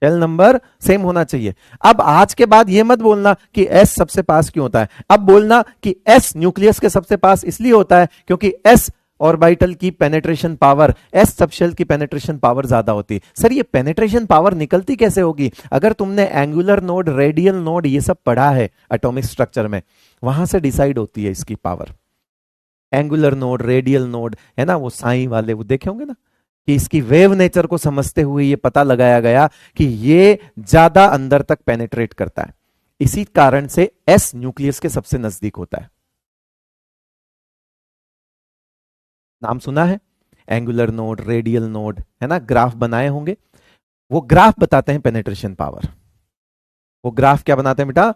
शेल नंबर सेम होना चाहिए। अब आज के बाद ये मत बोलना कि एस सबसे पास क्यों होता है, अब बोलना कि एस न्यूक्लियस के सबसे पास इसलिए होता है क्योंकि एस ऑर्बिटल की पेनेट्रेशन पावर, एस सबशेल की पेनेट्रेशन पावर ज्यादा होती है। सर ये पेनेट्रेशन पावर निकलती कैसे होगी? अगर तुमने एंगुलर नोड, रेडियल नोड ये सब पढ़ा है एटॉमिक स्ट्रक्चर में, वहां से डिसाइड होती है इसकी power. Angular node, radial node है ना, वो साई वाले वो देखे होंगे ना, कि इसकी वेव नेचर को समझते हुए ये पता लगाया गया कि ये ज्यादा अंदर तक पेनेट्रेट करता है। इसी कारण से एस न्यूक्लियस के सबसे नजदीक होता है। नाम सुना है? एंगुलर नोड, रेडियल नोड, है ना, ग्राफ बनाए होंगे। वो ग्राफ बताते हैं पेनिट्रेशन पावर। वो ग्राफ क्या बनाते हैं बेटा?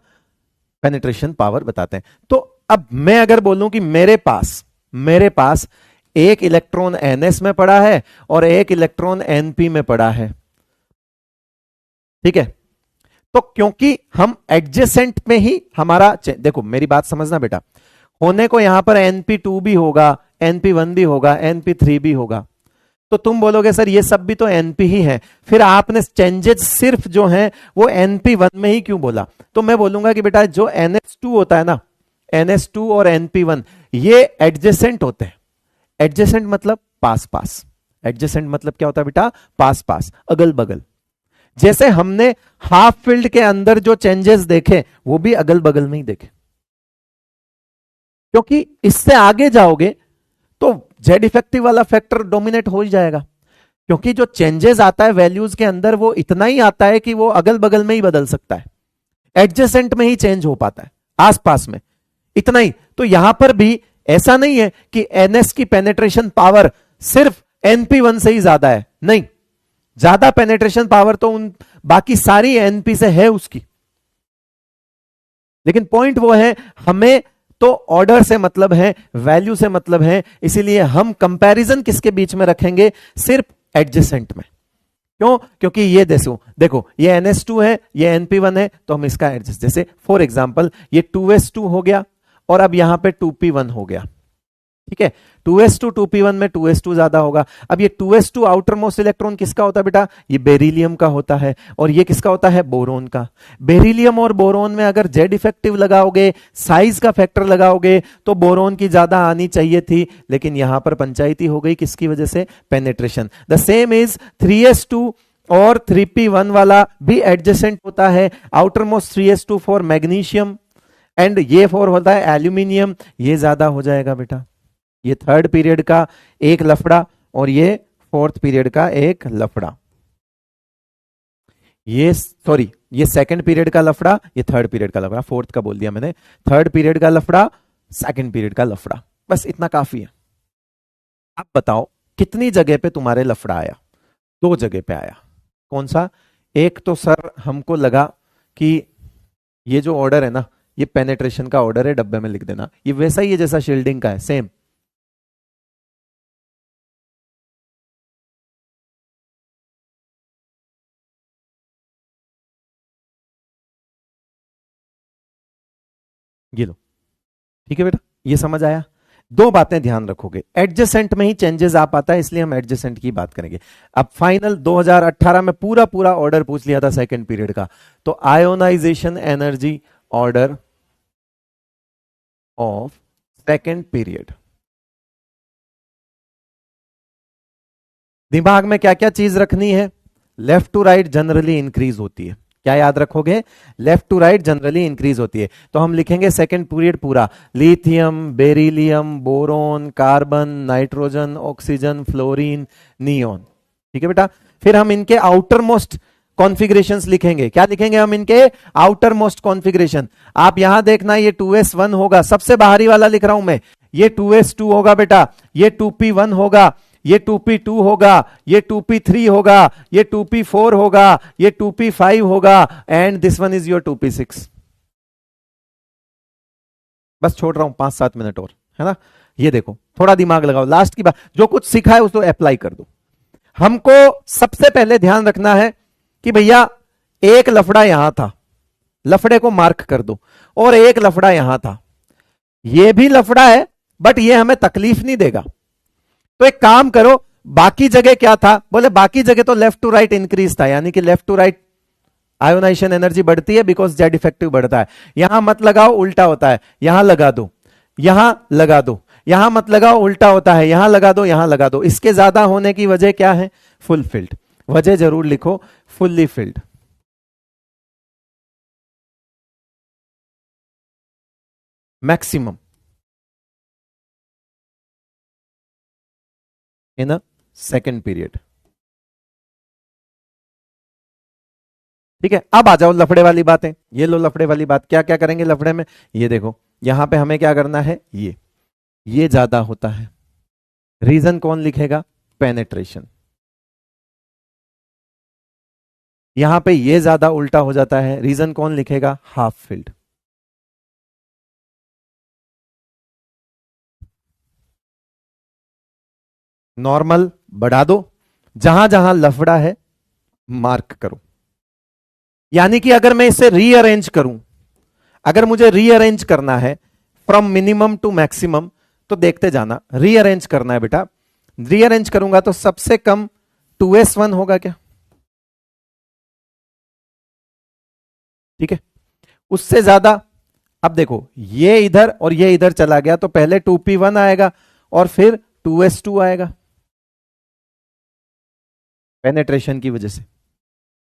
पेनिट्रेशन पावर बताते हैं। तो अब मैं अगर बोलूं कि मेरे पास एक इलेक्ट्रॉन एनएस में पड़ा है और एक इलेक्ट्रॉन एनपी में पड़ा है, ठीक है, तो क्योंकि हम एडजेसेंट में ही हमारा, देखो मेरी बात समझना बेटा, होने को यहां पर np2 भी होगा, np1 भी होगा, np3 भी होगा, तो तुम बोलोगे सर ये सब भी तो np ही है, फिर आपने चेंजेस सिर्फ जो हैं वो np1 में ही क्यों बोला? तो मैं बोलूंगा कि बेटा जो ns2 होता है ना, ns2 और np1 ये एडजेसेंट होते हैं। एडजेसेंट मतलब पास पास, एडजेसेंट मतलब क्या होता है बेटा? पास पास, अगल बगल। जैसे हमने हाफ फील्ड के अंदर जो चेंजेस देखे वो भी अगल बगल में ही देखे, क्योंकि इससे आगे जाओगे तो जेड इफेक्टिव वाला फैक्टर डोमिनेट हो ही जाएगा, क्योंकि जो चेंजेस आता है वैल्यूज के अंदर वो इतना ही आता है कि वो अगल बगल में ही बदल सकता है, एडजेसेंट में ही चेंज हो पाता है, आसपास में इतना ही। तो यहां पर भी ऐसा नहीं है कि एनएस की पेनेट्रेशन पावर सिर्फ एनपी1 से ही ज्यादा है, नहीं, ज्यादा पेनेट्रेशन पावर तो उन बाकी सारी एनपी से है उसकी, लेकिन पॉइंट वो है हमें तो ऑर्डर से मतलब है, वैल्यू से मतलब है, इसीलिए हम कंपैरिजन किसके बीच में रखेंगे? सिर्फ एडजेसेंट में। क्यों? क्योंकि ये देखो ये NS2 है, ये NP1 है, तो हम इसका एडजस्ट, जैसे फॉर एग्जांपल ये 2S2 हो गया और अब यहां पे 2P1 हो गया, ठीक है, 2S2 2P1 में 2S2 ज्यादा होगा। अब ये 2S2 आउटर मोस्ट इलेक्ट्रॉन किसका होता है बेटा? ये बेरिलियम का होता है, और ये किसका होता है? बोरोन का। बेरिलियम और बोरोन में अगर जेड इफेक्टिव लगाओगे, साइज का फैक्टर लगाओगे, तो बोरोन की ज्यादा आनी चाहिए थी, लेकिन यहां पर पंचायती हो गई, किसकी वजह से? Penetration. The same is 3S2 और 3P1 वाला भी एडजेसेंट होता है, outer most 3S2 for magnesium and ये 4 होता है एल्यूमिनियम, ये ज्यादा हो जाएगा बेटा। ये थर्ड पीरियड का एक लफड़ा और ये फोर्थ पीरियड का एक लफड़ा, ये सॉरी ये सेकंड पीरियड का लफड़ा, ये थर्ड पीरियड का लफड़ा, फोर्थ का बोल दिया मैंने, थर्ड पीरियड का लफड़ा, सेकंड पीरियड का लफड़ा, बस इतना काफी है। अब बताओ कितनी जगह पे तुम्हारे लफड़ा आया? 2 जगह पे आया। कौन सा? एक तो सर हमको लगा कि ये जो ऑर्डर है ना, ये पेनेट्रेशन का ऑर्डर है, डब्बे में लिख देना, ये वैसा ही है जैसा शील्डिंग का है, सेम। ये लो, ठीक है बेटा, ये समझ आया? 2 बातें ध्यान रखोगे, एडजेसेंट में ही चेंजेस आ पाता है, इसलिए हम एडजेसेंट की बात करेंगे। अब फाइनल 2018 में पूरा पूरा ऑर्डर पूछ लिया था सेकंड पीरियड का, तो ionisation energy order of second period, दिमाग में क्या क्या चीज रखनी है? Left to right generally increase होती है, क्या याद रखोगे? Left to right generally increase होती है, तो हम लिखेंगे सेकंड पीरियड पूरा, lithium, beryllium, boron, carbon, nitrogen, oxygen, fluorine, neon, ठीक है बेटा। फिर हम इनके आउटर मोस्ट कॉन्फ़िगरेशंस लिखेंगे, क्या लिखेंगे हम? इनके आउटर मोस्ट कॉन्फ़िगरेशन। आप यहां देखना, ये 2s1 होगा, सबसे बाहरी वाला लिख रहा हूं मैं, ये 2s2 होगा बेटा, ये 2p1 होगा, ये 2p2 होगा, ये 2p3 होगा, ये 2p4 होगा, ये 2p5 होगा, and this one is your 2p6। बस छोड़ रहा हूं 5-7 मिनट और, है ना। ये देखो, थोड़ा दिमाग लगाओ, लास्ट की बात, जो कुछ सीखा है उसको अप्लाई कर दो। हमको सबसे पहले ध्यान रखना है कि भैया एक लफड़ा यहां था, लफड़े को मार्क कर दो, और एक लफड़ा यहां था, ये भी लफड़ा है बट ये हमें तकलीफ नहीं देगा, तो एक काम करो, बाकी जगह क्या था? बोले बाकी जगह तो लेफ्ट टू राइट इंक्रीज था, यानी कि left to right ionisation energy बढ़ती है बिकॉज जेड इफेक्टिव बढ़ता है। यहां मत लगाओ, उल्टा होता है, यहां लगा दो, यहां लगा दो, यहां मत लगाओ, उल्टा होता है, यहां लगा दो, यहां लगा दो। इसके ज्यादा होने की वजह क्या है? Full field. वजह जरूर लिखो, fully filled, maximum in a second period, ठीक है। अब आ जाओ लफड़े वाली बातें, ये लो लफड़े वाली बात, क्या क्या करेंगे लफड़े में? ये देखो, यहां पे हमें क्या करना है, ये ज्यादा होता है, रीजन कौन लिखेगा? पेनेट्रेशन। यहां पे ये ज्यादा उल्टा हो जाता है, रीजन कौन लिखेगा? Half filled. नॉर्मल बढ़ा दो, जहां जहां लफड़ा है मार्क करो। यानी कि अगर मैं इसे रीअरेंज करूं, अगर मुझे रीअरेंज करना है फ्रॉम मिनिमम टू मैक्सिमम, तो देखते जाना, रीअरेंज करना है बेटा। रीअरेंज करूंगा तो सबसे कम 2s1 होगा क्या? ठीक है, उससे ज्यादा, अब देखो ये इधर और ये इधर चला गया तो पहले 2p1 आएगा और फिर 2s2 आएगा पेनेट्रेशन की वजह से।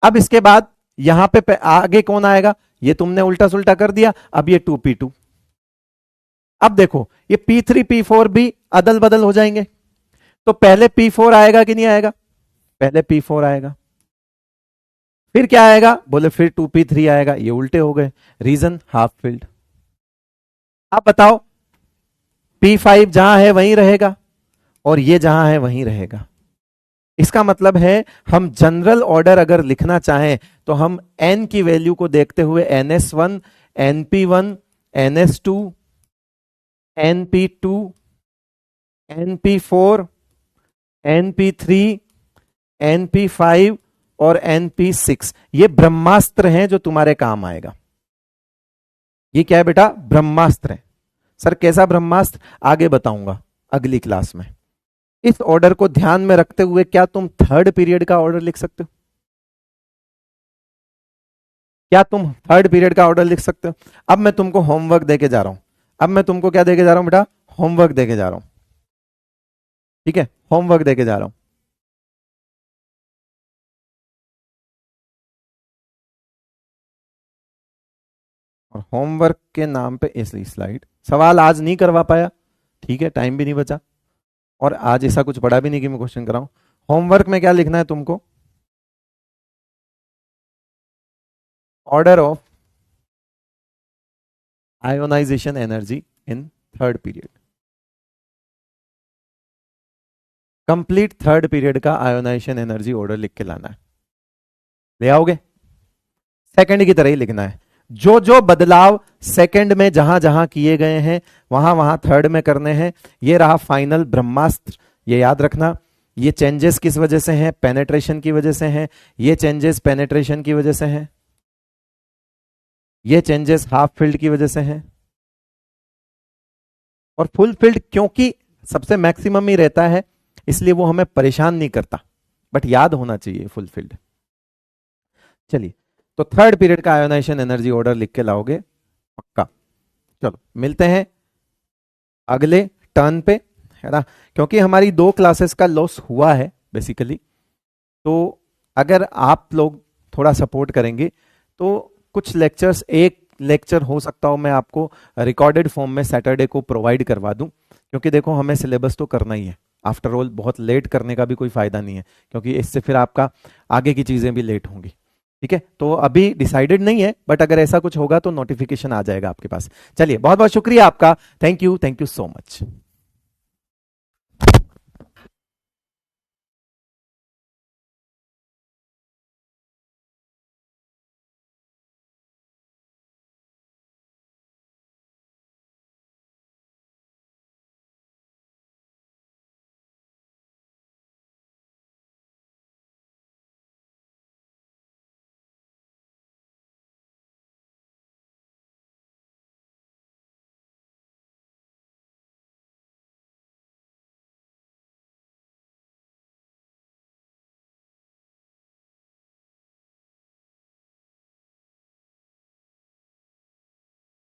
अब इसके बाद यहां पे आगे कौन आएगा? ये तुमने उल्टा सुल्टा कर दिया, अब ये 2p2। अब देखो ये p3 p4 भी अदल बदल हो जाएंगे, तो पहले p4 आएगा कि नहीं आएगा? पहले p4 आएगा, फिर क्या आएगा? बोले फिर 2p3 आएगा। ये उल्टे हो गए, रीजन हाफ फिल्ड। आप बताओ, p5 जहां है वहीं रहेगा और ये जहां है वहीं रहेगा। इसका मतलब है हम जनरल ऑर्डर अगर लिखना चाहें तो हम n की वैल्यू को देखते हुए ns1, np1, ns2, np2, np4, np3, np5 और np6, ये ब्रह्मास्त्र हैं जो तुम्हारे काम आएगा। ये क्या है बेटा? ब्रह्मास्त्र है। सर कैसा ब्रह्मास्त्र? आगे बताऊंगा अगली क्लास में। इस ऑर्डर को ध्यान में रखते हुए क्या तुम थर्ड पीरियड का ऑर्डर लिख सकते हो? क्या तुम थर्ड पीरियड का ऑर्डर लिख सकते हो? अब मैं तुमको होमवर्क देके जा रहा हूं। अब मैं तुमको क्या देके जा रहा हूं बेटा? होमवर्क देके जा रहा हूं। ठीक है, होमवर्क देके जा रहा हूं। और होमवर्क के नाम पे इसलिए स्लाइड सवाल आज नहीं करवा पाया, ठीक है, टाइम भी नहीं बचा, और आज ऐसा कुछ पढ़ा भी नहीं कि मैं क्वेश्चन कराऊं। होमवर्क में क्या लिखना है तुमको? Order of ionisation energy in third period. Complete third period का आयोनाइजेशन एनर्जी ऑर्डर लिख के लाना है। ले आओगे? सेकंड की तरह ही लिखना है। जो जो बदलाव सेकंड में जहां जहां किए गए हैं वहां वहां थर्ड में करने हैं। ये रहा फाइनल ब्रह्मास्त्र, ये याद रखना। ये चेंजेस किस वजह से हैं? पेनेट्रेशन की वजह से हैं। ये चेंजेस पेनेट्रेशन की वजह से हैं। ये चेंजेस हाफ फील्ड की वजह से हैं। और फुल फील्ड क्योंकि सबसे मैक्सिमम ही रहता है इसलिए वो हमें परेशान नहीं करता, बट याद होना चाहिए फुल फील्ड। चलिए, तो थर्ड पीरियड का आयोनाइजेशन एनर्जी ऑर्डर लिख के लाओगे पक्का। चलो मिलते हैं अगले टर्न पे, है ना? क्योंकि हमारी 2 क्लासेस का लॉस हुआ है बेसिकली, तो अगर आप लोग थोड़ा सपोर्ट करेंगे तो कुछ लेक्चर्स, एक लेक्चर हो सकता हो मैं आपको रिकॉर्डेड फॉर्म में सैटरडे को प्रोवाइड करवा दूं, क्योंकि देखो हमें सिलेबस तो करना ही है। आफ्टर ऑल बहुत लेट करने का भी कोई फायदा नहीं है, क्योंकि इससे फिर आपका आगे की चीजें भी लेट होंगी। ठीक है, तो अभी डिसाइडेड नहीं है, बट अगर ऐसा कुछ होगा तो नोटिफिकेशन आ जाएगा आपके पास। चलिए, बहुत बहुत शुक्रिया आपका। Thank you so much.